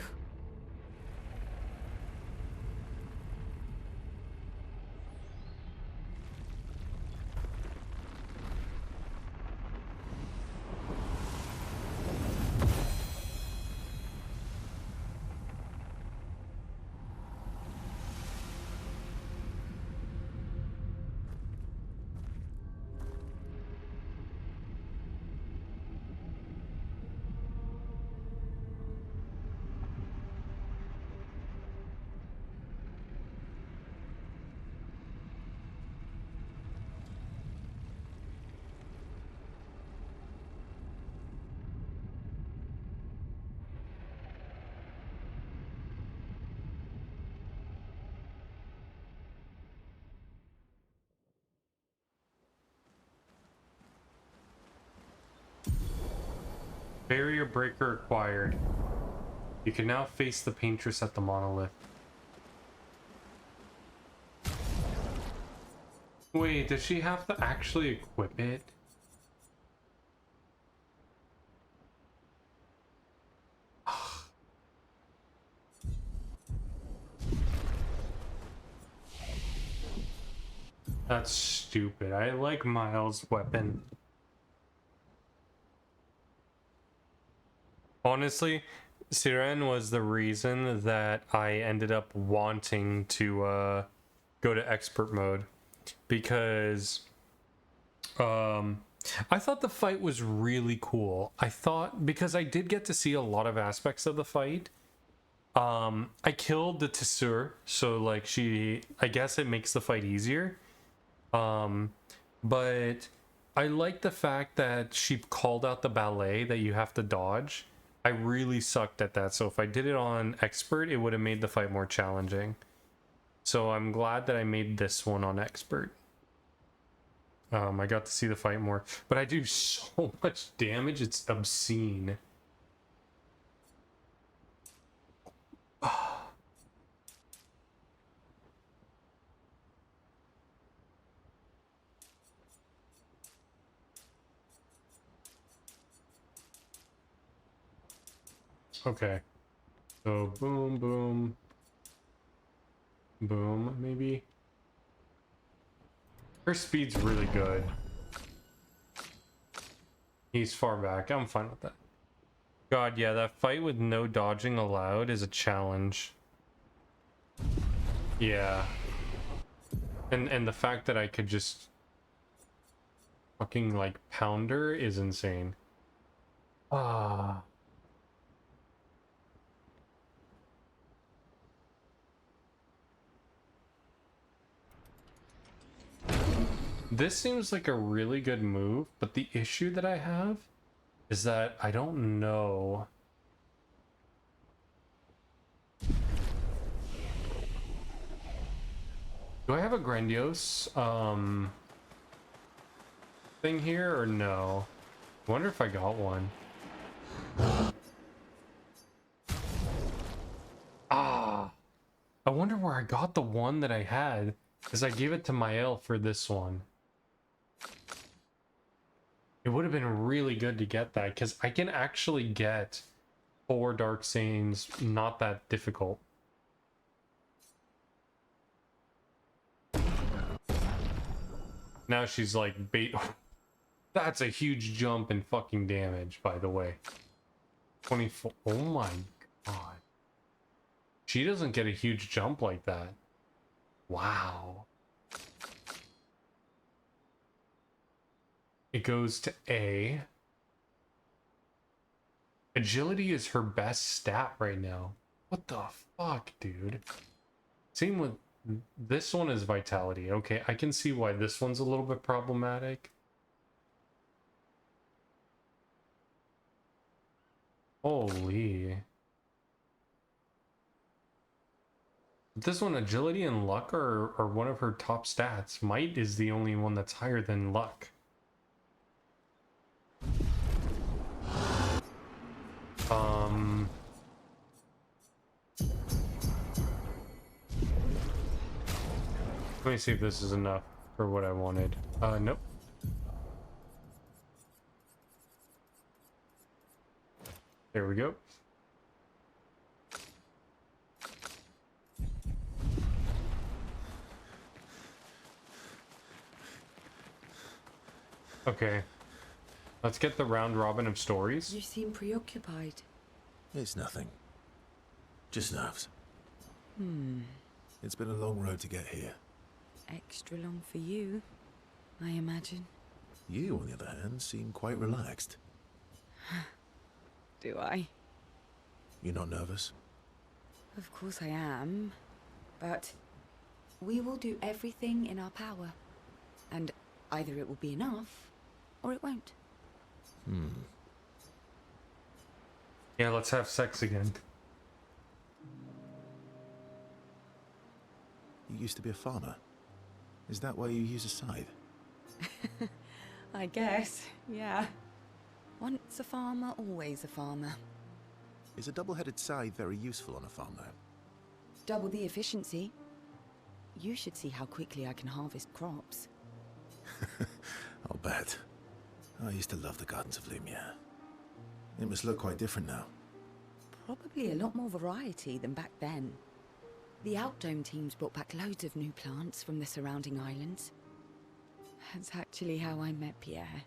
Barrier breaker acquired. You can now face the paintress at the monolith. Wait, does she have to actually equip it? That's stupid. I like Miles' weapon. Honestly, Siren was the reason that I ended up wanting to go to expert mode, because I thought the fight was really cool. I thought, because I did get to see a lot of aspects of the fight. I killed the Tessur, so like I guess it makes the fight easier. But I like the fact that she called out the ballet that you have to dodge. I really sucked at that, so if I did it on expert, it would have made the fight more challenging. So I'm glad that I made this one on expert. I got to see the fight more, but I do so much damage, it's obscene. Okay, so boom, boom, boom, maybe. Her speed's really good. He's far back, I'm fine with that. God, yeah, that fight with no dodging allowed is a challenge. Yeah. And the fact that I could just fucking like pound her is insane. Ah. This seems like a really good move, but the issue that I have is that I don't know. Do I have a grandiose thing here or no? I wonder if I got one. wonder where I got the one that I had, because I gave it to Mael for this one. It would have been really good to get that, because I can actually get 4 Dark Sains not that difficult. Now she's like, bait. That's a huge jump in fucking damage, by the way. 24. Oh my god. She doesn't get a huge jump like that. Wow. It goes to A. Agility is her best stat right now. What the fuck, dude? Same with this one is vitality. Okay, I can see why this one's a little bit problematic. Holy. This one, agility and luck are one of her top stats. Might is the only one that's higher than luck. Let me see if this is enough for what I wanted. Nope. There we go. Okay. Let's get the round robin of stories. You seem preoccupied. It's nothing. Just nerves. Hmm. It's been a long road to get here. Extra long for you, I imagine. You, on the other hand, seem quite relaxed. Do I? You're not nervous? Of course I am. But we will do everything in our power. And either it will be enough, or it won't. Yeah, let's have sex again. You used to be a farmer. Is that why you use a scythe? I guess, yeah. Once a farmer, always a farmer. Is a double-headed scythe very useful on a farm, though? Double the efficiency. You should see how quickly I can harvest crops. I'll bet. I used to love the gardens of Lumia. It must look quite different now. Probably a lot more variety than back then. The Outdome teams brought back loads of new plants from the surrounding islands. That's actually how I met Pierre.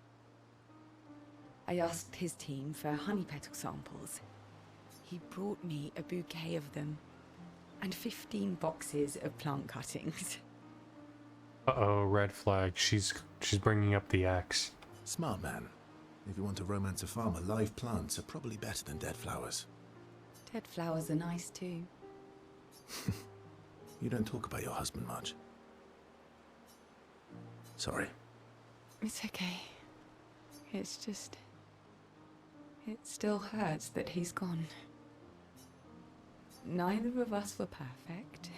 I asked his team for honey petal samples. He brought me a bouquet of them, and 15 boxes of plant cuttings. Uh-oh, red flag. She's bringing up the axe. Smart man. If you want to romance a farmer, live plants are probably better than dead flowers. Dead flowers are nice too. You don't talk about your husband much. Sorry. It's okay. It's just... it still hurts that he's gone. Neither of us were perfect,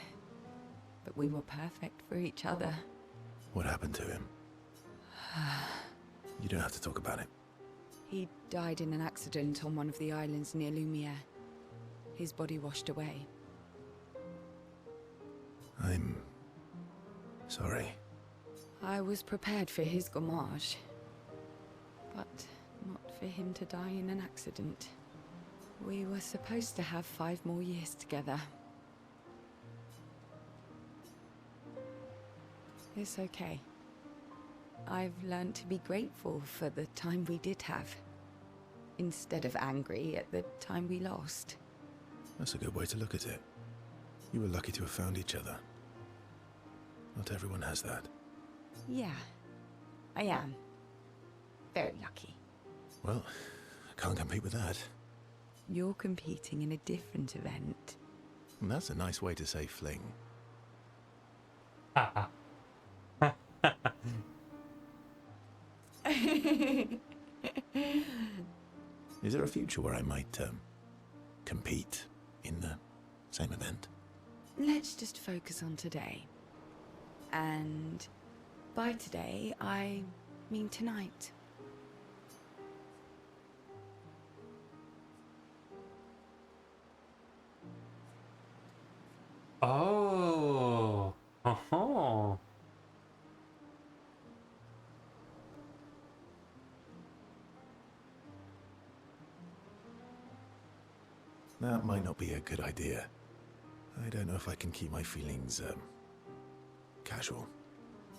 but we were perfect for each other. What happened to him? You don't have to talk about it. He died in an accident on one of the islands near Lumiere. His body washed away. I'm... sorry. I was prepared for his gomage, but not for him to die in an accident. We were supposed to have 5 more years together. It's okay. I've learned to be grateful for the time we did have, instead of angry at the time we lost. That's a good way to look at it. You were lucky to have found each other. Not everyone has that. Yeah, I am. Very lucky. Well, I can't compete with that. You're competing in a different event. And that's a nice way to say fling. Is there a future where I might compete in the same event? Let's just focus on today. And by today, I mean tonight. Oh. Uh-huh. That might not be a good idea. I don't know if I can keep my feelings, casual.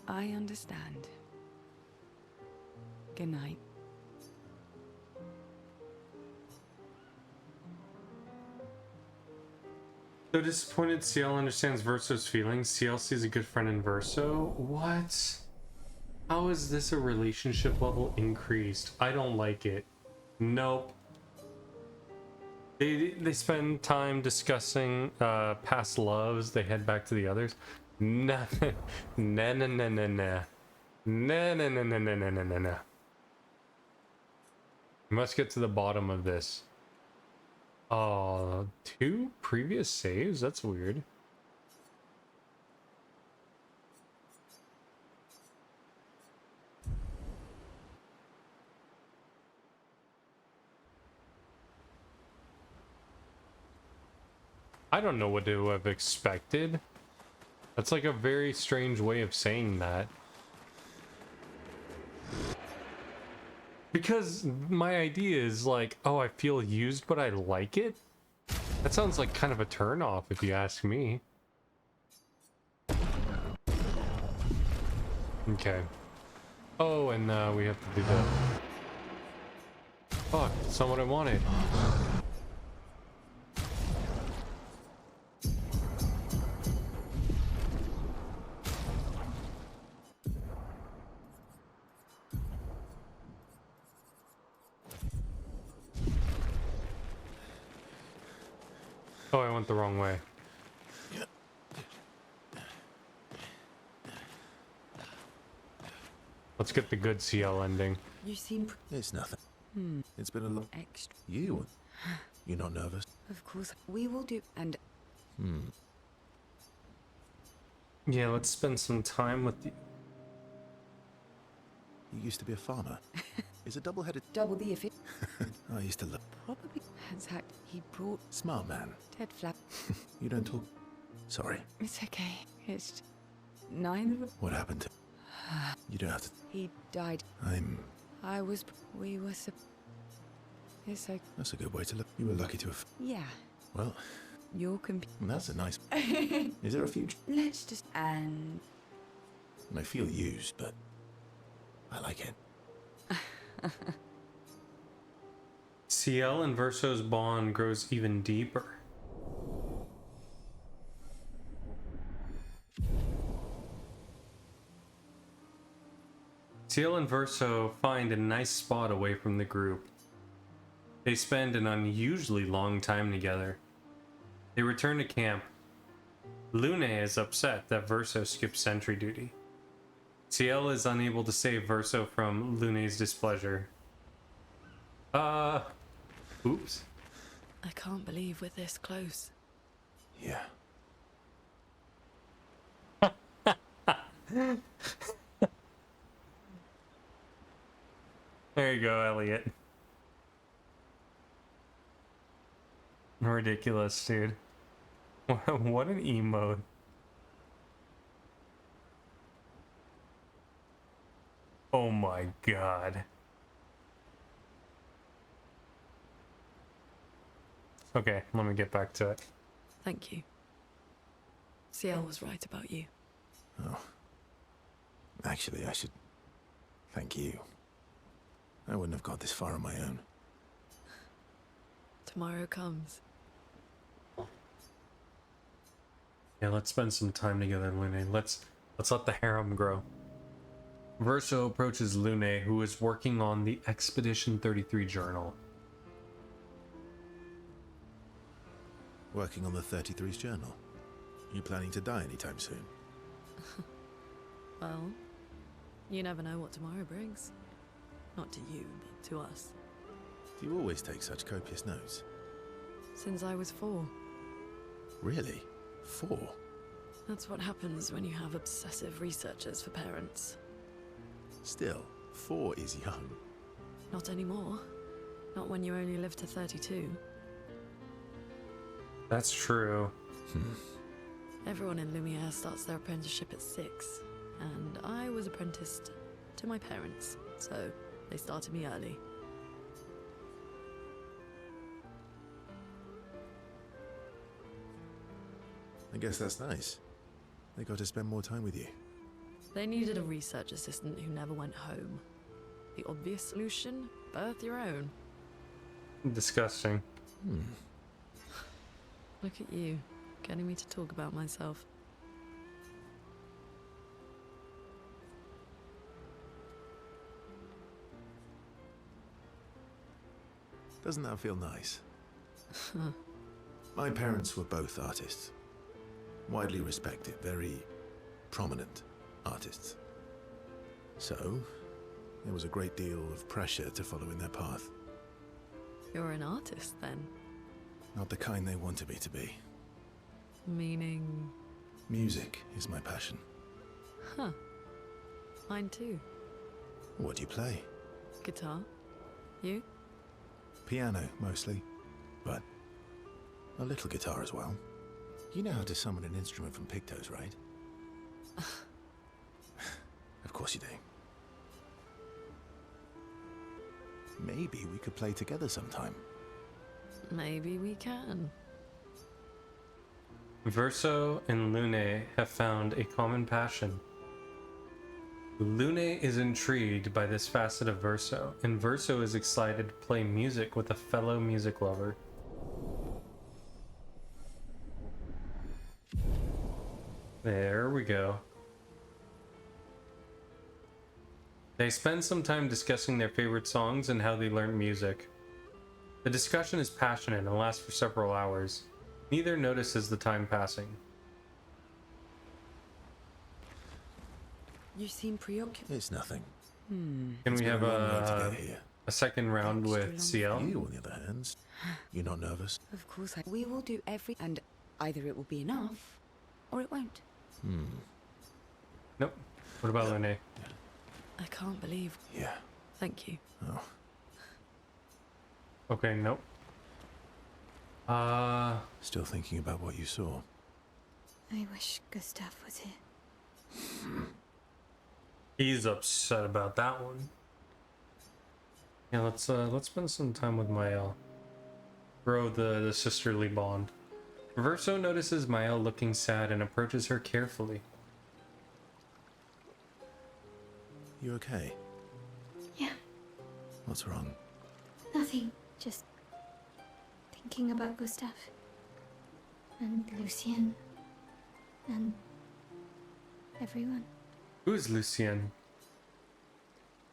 I understand. Good night. So disappointed CL understands Verso's feelings. CL sees a good friend in Verso. What? How is this a relationship level increased? I don't like it. Nope. They spend time discussing past loves. They head back to the others. Nah, nah, nah, nah, nah, nah. Nah, nah, nah, nah, nah, nah, nah, nah, nah. We must get to the bottom of this. Oh, 2 previous saves? That's weird. I don't know what to have expected. That's like a very strange way of saying that. Because my idea is like, oh, I feel used, but I like it? That sounds like kind of a turn off if you ask me. Okay. Oh, and we have to do the... Fuck, that's not what I wanted. Oh, I went the wrong way. Let's get the good CL ending. You seem... It's nothing. It's been a long... extra. You? You're not nervous? Of course, we will do... And... Yeah, let's spend some time with the... You used to be a farmer. Is a double-headed... Double the if it... I used to look... Probably... Exact. He brought... Smart man. Ted Flap. You don't talk... Sorry. It's okay. It's... Neither of... What happened to... You don't have to... He died. I was... We were... It's okay. That's a good way to look. You were lucky to have... Yeah. Well, You're that's a nice... Is there a future? Let's just... And... I feel used, but... I like it. CL and Verso's bond grows even deeper. CL and Verso find a nice spot away from the group. They spend an unusually long time together. They return to camp. Lune is upset that Verso skipped sentry duty. CL is unable to save Verso from Lune's displeasure. Oops. I can't believe we're this close. Yeah. There you go, Elliot. Ridiculous, dude. What an emote. Oh my god. Okay, let me get back to it. Thank you. CL was right about you. Oh. Actually, I should... Thank you. I wouldn't have got this far on my own. Tomorrow comes. Yeah, let's spend some time together, Lune. Let's let the harem grow. Verso approaches Lune, who is working on the Expedition 33 journal. Working on the 33's journal. You planning to die anytime soon? Well, you never know what tomorrow brings. Not to you, but to us. Do you always take such copious notes? Since I was 4. Really? 4? That's what happens when you have obsessive researchers for parents. Still, 4 is young. Not anymore. Not when you only live to 32. That's true. Everyone in Lumiere starts their apprenticeship at 6, and I was apprenticed to my parents, so they started me early. I guess that's nice. They got to spend more time with you. They needed a research assistant who never went home. The obvious solution? Birth your own. Disgusting. Look at you, getting me to talk about myself. Doesn't that feel nice? My parents were both artists. Widely respected, very prominent artists. So, there was a great deal of pressure to follow in their path. You're an artist, then? Not the kind they wanted me to be. Meaning? Music is my passion. Huh. Mine too. What do you play? Guitar. You? Piano, mostly. But a little guitar as well. You know how to summon an instrument from Pictos, right? Of course you do. Maybe we could play together sometime. Maybe we can. Verso and Lune have found a common passion. Lune is intrigued by this facet of Verso, and Verso is excited to play music with a fellow music lover. There we go. They spend some time discussing their favorite songs and how they learned music. The discussion is passionate and lasts for several hours. Neither notices the time passing. You seem preoccupied. It's nothing. Can It's we been have a long road to get here. a second round with CL? You, on the other hand, you're not nervous? Of course, we will do and either it will be enough, or it won't. Nope. What about Lune? I can't believe. Yeah. Thank you. Oh. Okay, nope. Still thinking about what you saw? I wish Gustav was here. He's upset about that one. Yeah, let's spend some time with Mael. Grow the sisterly bond. Verso notices Mael looking sad and approaches her carefully. You okay? Yeah, What's wrong? nothing. Just thinking about Gustav. And Lucien. And everyone. Who's Lucien?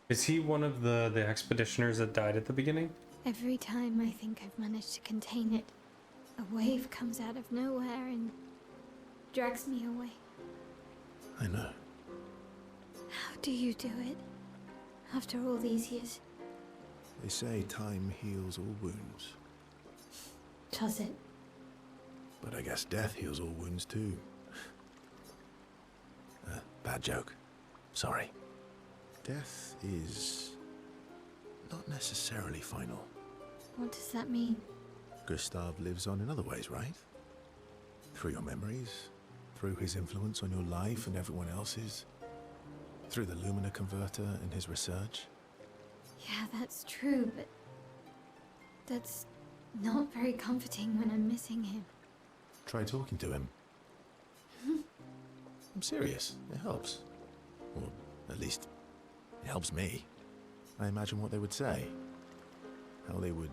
Is he one of the expeditioners that died at the beginning? Every time I think I've managed to contain it, a wave comes out of nowhere and drags me away. I know. How do you do it? After all these years? They say time heals all wounds. Does it? But I guess death heals all wounds too. Bad joke. Sorry. Death is not necessarily final. What does that mean? Gustav lives on in other ways, right? Through your memories, through his influence on your life and everyone else's, through the Lumina converter and his research. Yeah, that's true, but that's not very comforting when I'm missing him. Try talking to him. I'm serious. It helps. Or at least, it helps me. I imagine what they would say. How they would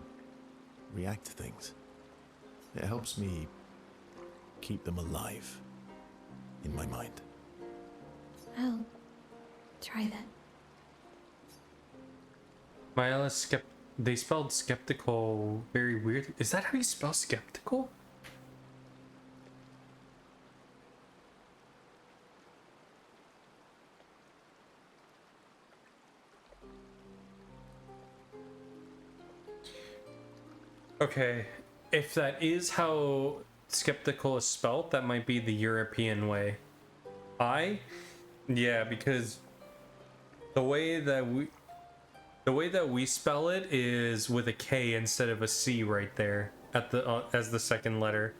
react to things. It helps me keep them alive in my mind. I'll try that. Mael is they spelled skeptical very weird. Is that how you spell skeptical? Okay, if that is how skeptical is spelt, that might be the European way. Yeah, because the way that we spell it is with a K instead of a C right there at the as the second letter.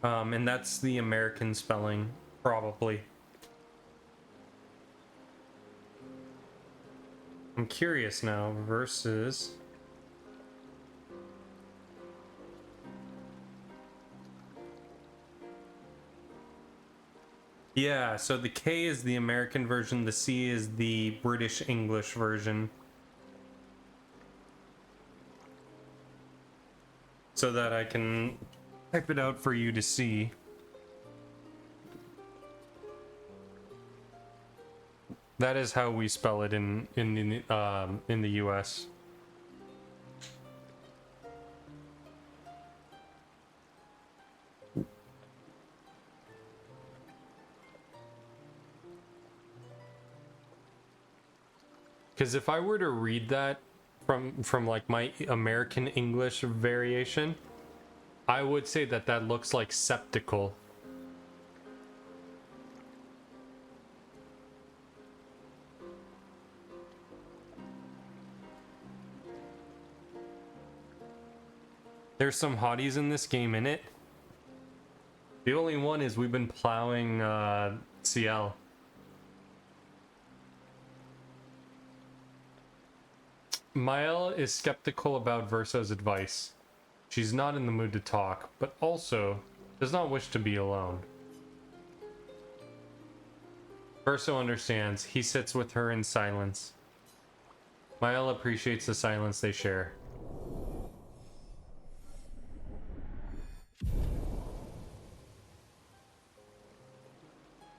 And that's the American spelling, probably. I'm curious now, versus... Yeah, so the K is the American version, the C is the British English version. So that I can type it out for you to see. That is how we spell it in the US. Because if I were to read that from like my American English variation, I would say that that looks like septical. There's some hotties in this game, innit? The only one is we've been plowing CL. Mael is skeptical about Verso's advice. She's not in the mood to talk, but also does not wish to be alone. Verso understands. He sits with her in silence. Mael appreciates the silence they share.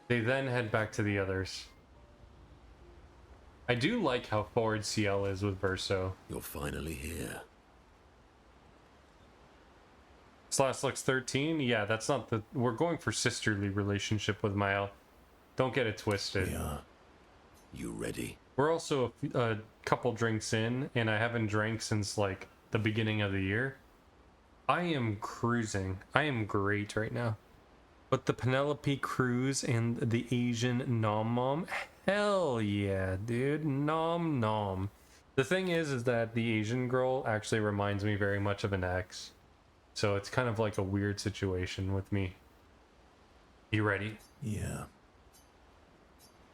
They then head back to the others. I do like how forward CL is with Verso. You're finally here. Slash looks 13? Yeah, that's not the... We're going for sisterly relationship with Mael. Don't get it twisted. Yeah. You ready? We're also a couple drinks in, and I haven't drank since, like, the beginning of the year. I am cruising. I am great right now. But the Penelope Cruz and the Asian Nom Mom, hell yeah, dude. Nom Nom. The thing is that the Asian girl actually reminds me very much of an ex. So it's kind of like a weird situation with me. You ready? Yeah.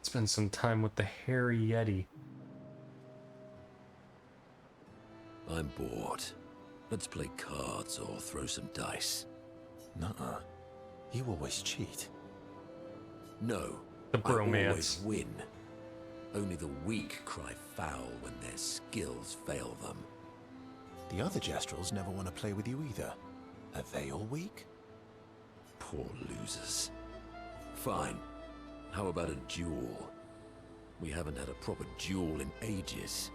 Spend some time with the hairy Yeti. I'm bored. Let's play cards or throw some dice. Nuh-uh. You always cheat. No. The I bromance. always win. Only the weak cry foul when their skills fail them. The other Jestrels never want to play with you either. Are they all weak? Poor losers. Fine. How about a duel? We haven't had a proper duel in ages.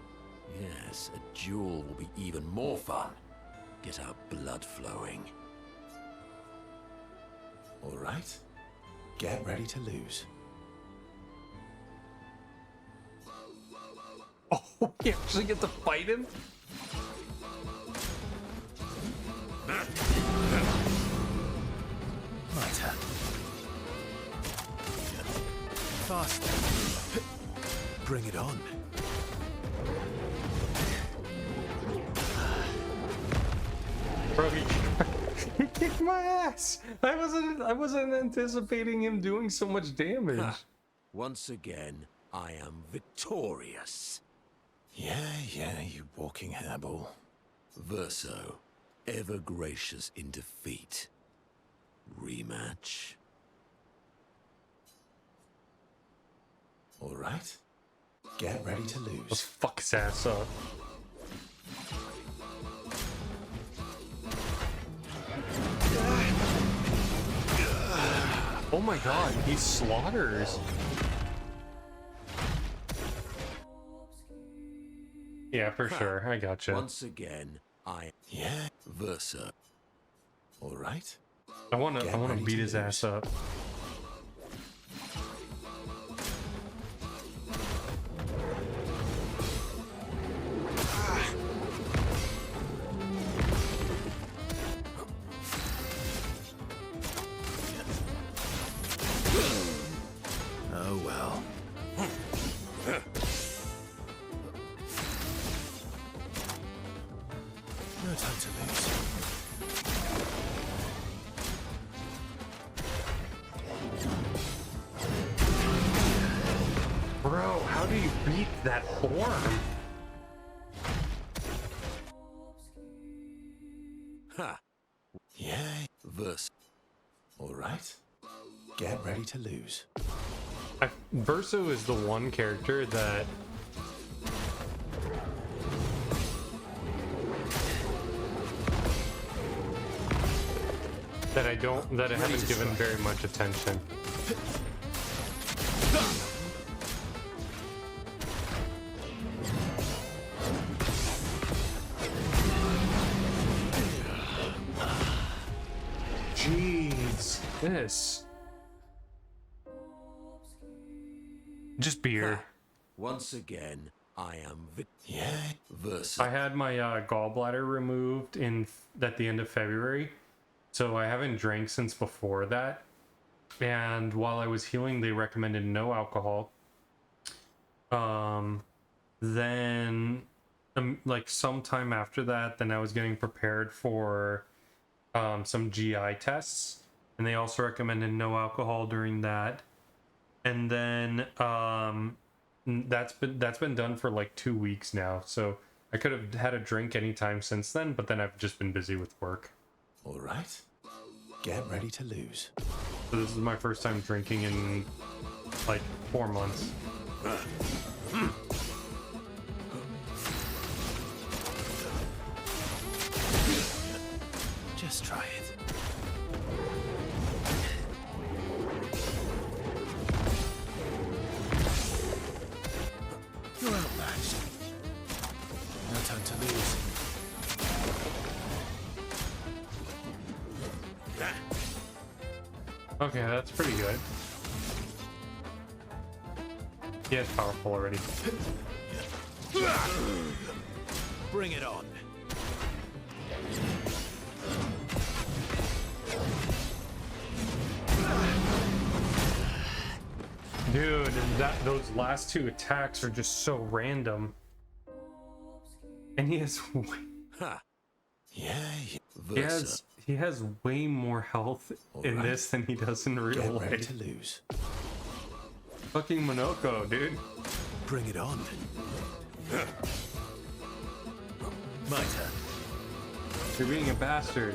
Yes, a duel will be even more fun. Get our blood flowing. All right. Get ready to lose. Oh, we actually get to fight him? My turn. Faster. Bring it on. Bro, he kicked my ass. I wasn't anticipating him doing so much damage. Ha. Once again, I am victorious. Yeah, you walking hairball. Verso, ever gracious in defeat. Rematch. All right. Get ready to lose. Let's fuck his ass up. Oh my god, he slaughters. Yeah, for sure. I gotcha. Once again, Yeah. Verso. All right. I wanna ready beat to his lose. ass up. Oh well. No time to lose. do you beat that form? Ha! Yeah. Verse. All right. Get ready to lose. Verso is the one character that I haven't given very much attention. Jeez, this. Just beer. Once again, I am Yeah. Verse. I had my gallbladder removed at the end of February, so I haven't drank since before that. And while I was healing, they recommended no alcohol. Then, like sometime after that, then I was getting prepared for some GI tests, and they also recommended no alcohol during that. And then that's been done for like 2 weeks now, so I could have had a drink anytime since then, but then I've just been busy with work. All right. Get ready to lose. So this is my first time drinking in like 4 months. Just try it. You're outmatched. No time to lose. Okay, that's pretty good. Yeah, it's powerful already. Bring it on. Dude, and those last 2 attacks are just so random. And he has Ha! Yeah. he has way more health in this than he does in real Get ready life. to lose. Fucking Monoko, dude. Bring it on. My turn. You're being a bastard.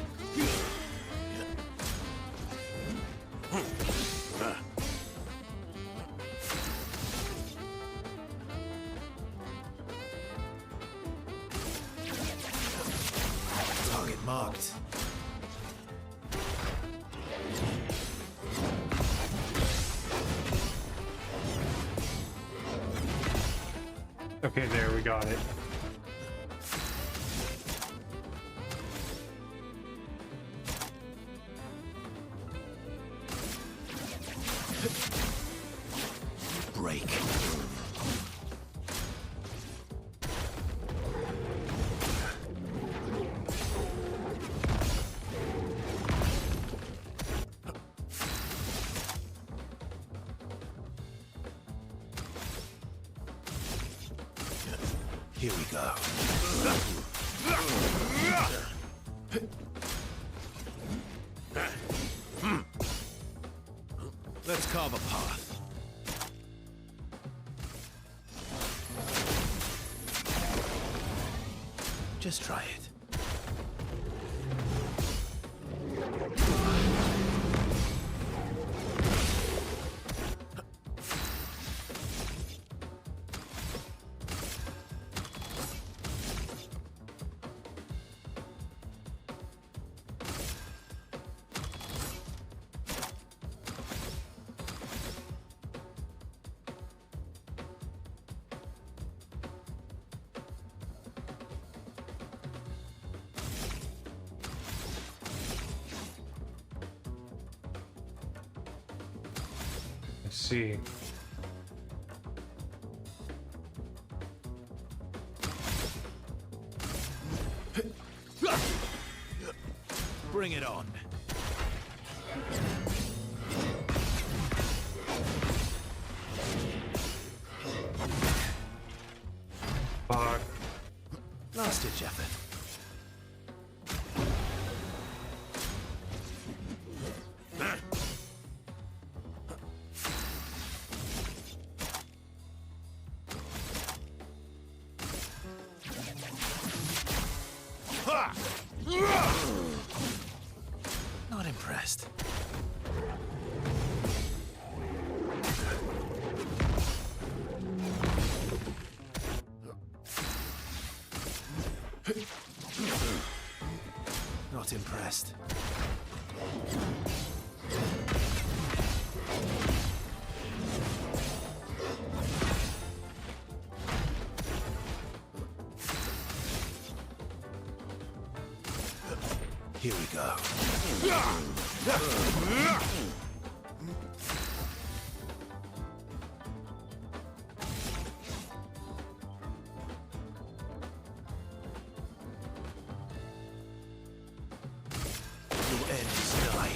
Target marked. Okay, there, we got it. Break. Here we go. Let's carve a path. Just try it. See. Bring it on. Fuck. Last ditch effort. Not impressed. Not impressed. Here we go. Your end is nigh.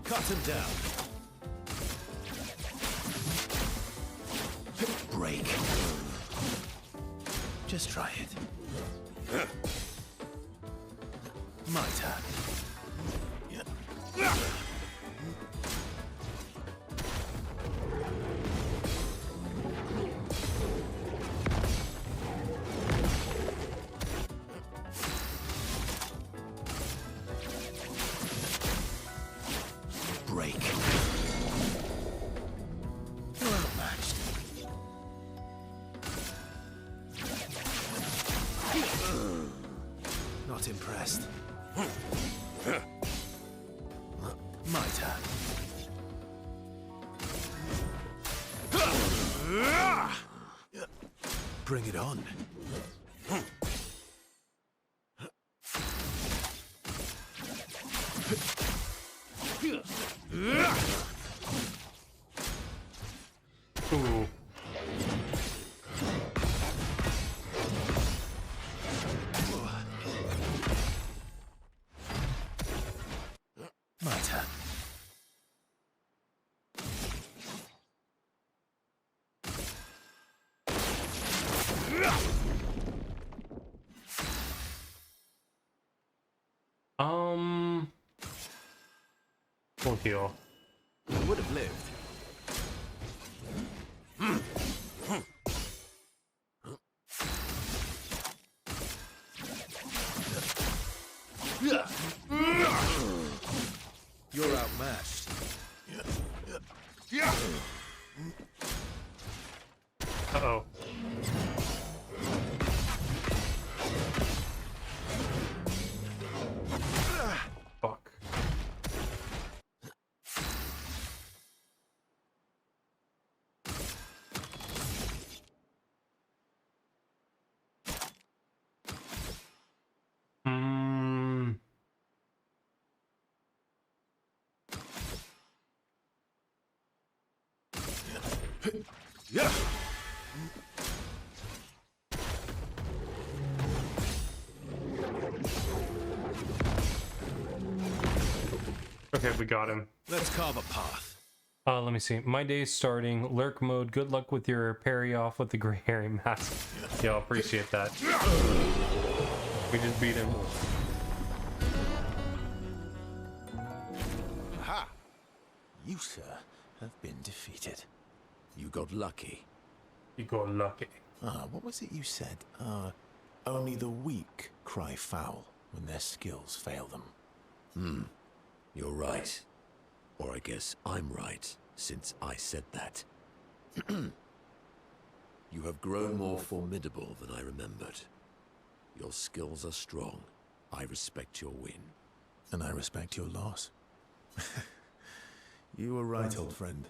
Cut him down. Break. Just try it. My turn. Break. You're outmatched. Not impressed. My turn. Bring it on. Ooh. My turn. Full heal. I would have lived. You're outmatched. Uh-oh. Fuck. Yeah. Okay, we got him. Let's carve a path. Let me see. My day's starting. Lurk mode. Good luck with your parry off with the gray hairy mask. Yeah, I'll appreciate that. We just beat him. Aha! You, sir, have been defeated. You got lucky. You got lucky. What was it you said? Only the weak cry foul when their skills fail them. You're right. Or I guess I'm right, since I said that. You have grown more formidable than I remembered. Your skills are strong. I respect your win. And I respect your loss. You were right, old friend.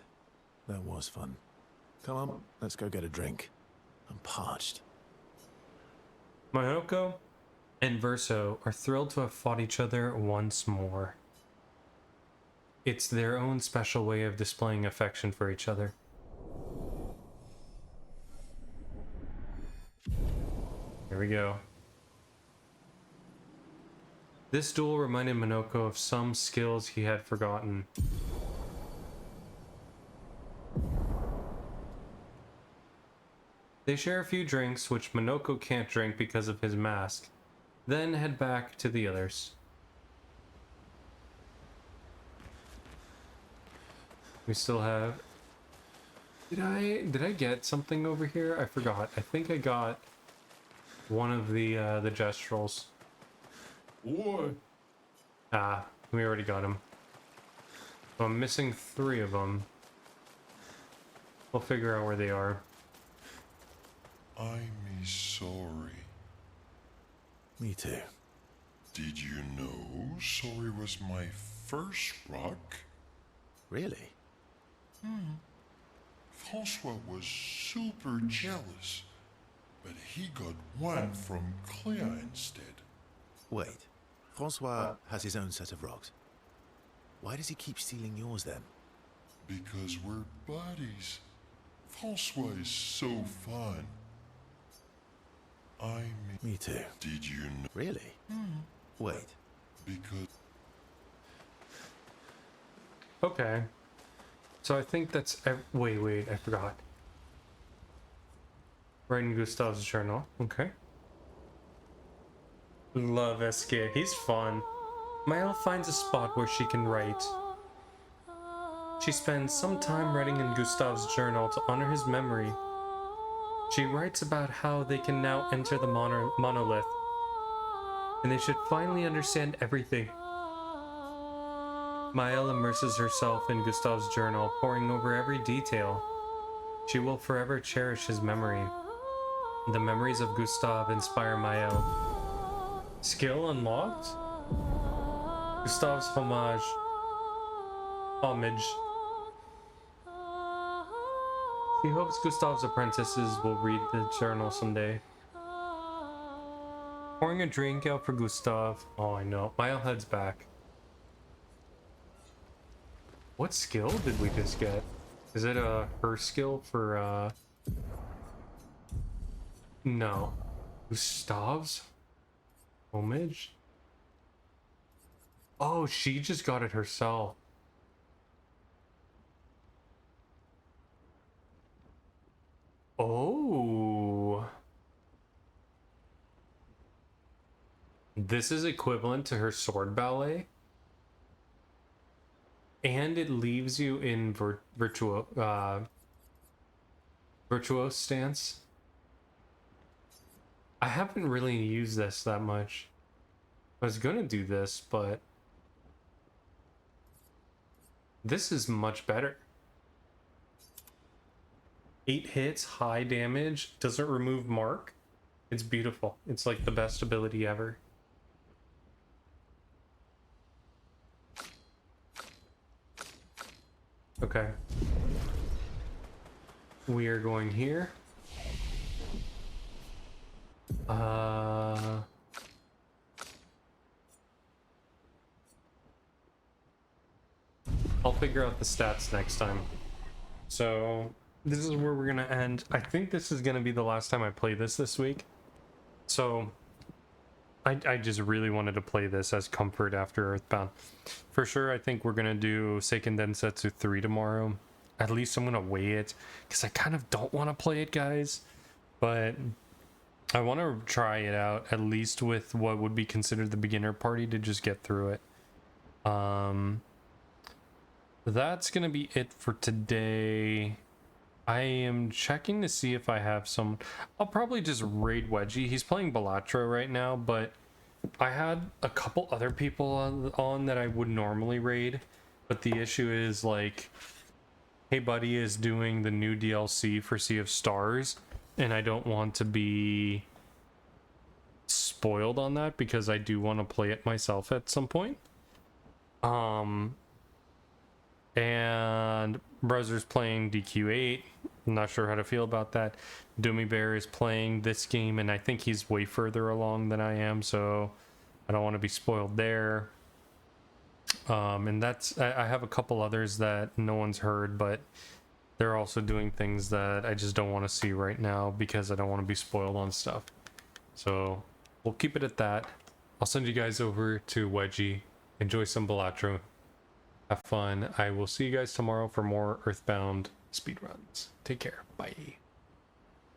That was fun. Come on, let's go get a drink. I'm parched. Minoko and Verso are thrilled to have fought each other once more. It's their own special way of displaying affection for each other. Here we go. This duel reminded Minoko of some skills he had forgotten. They share a few drinks, which Minoko can't drink because of his mask, then head back to the others. We still have... Did I get something over here? I forgot. I think I got one of the gestrals. What? Ah, we already got him. So I'm missing 3 of them. We'll figure out where they are. I'm sorry. Me too. Did you know sorry was my first rock? Really? Francois was super jealous, but he got one from Claire instead. Wait. Francois has his own set of rocks. Why does he keep stealing yours then? Because we're buddies. Francois is so fun. Me too. Did you know? Really? Wait. Because... Okay. So I think that's... Wait, I forgot. Writing Gustav's journal. Okay. Love Escape. He's fun. Mael finds a spot where she can write. She spends some time writing in Gustav's journal to honor his memory. She writes about how they can now enter the monolith, and they should finally understand everything. Mael immerses herself in Gustav's journal, poring over every detail. She will forever cherish his memory. The memories of Gustav inspire Mael. Skill unlocked? Gustav's homage. He hopes Gustav's apprentices will read the journal someday. Pouring a drink out for Gustav. Oh, I know. Mael heads back. What skill did we just get? Is it her skill for no. Gustav's homage? Oh, she just got it herself. Oh. This is equivalent to her sword ballet. And it leaves you in virtuose stance. I haven't really used this that much. I was gonna do this, but this is much better. 8 hits, high damage, doesn't remove mark. It's beautiful. It's like the best ability ever. Okay. We are going here. I'll figure out the stats next time. So this is where we're gonna end. I think this is gonna be the last time I play this week. So I just really wanted to play this as comfort after Earthbound. For sure, I think we're gonna do Seiken Densetsu 3 tomorrow. At least I'm gonna weigh it, because I kind of don't want to play it, guys. But I want to try it out, at least with what would be considered the beginner party, to just get through it. That's gonna be it for today. I am checking to see if I have some... I'll probably just raid Wedgie. He's playing Balatro right now, but I had a couple other people on that I would normally raid. But the issue is, like, Hey Buddy is doing the new DLC for Sea of Stars, and I don't want to be spoiled on that because I do want to play it myself at some point. And Browser's playing DQ8. I'm not sure how to feel about that. Doomy Bear is playing this game, and I think he's way further along than I am, so I don't want to be spoiled there. And that's... I have a couple others that no one's heard, but they're also doing things that I just don't want to see right now because I don't want to be spoiled on stuff. So we'll keep it at that. I'll send you guys over to Wedgie. Enjoy some Balatro. Have fun. I will see you guys tomorrow for more Earthbound speedruns. Take care. Bye.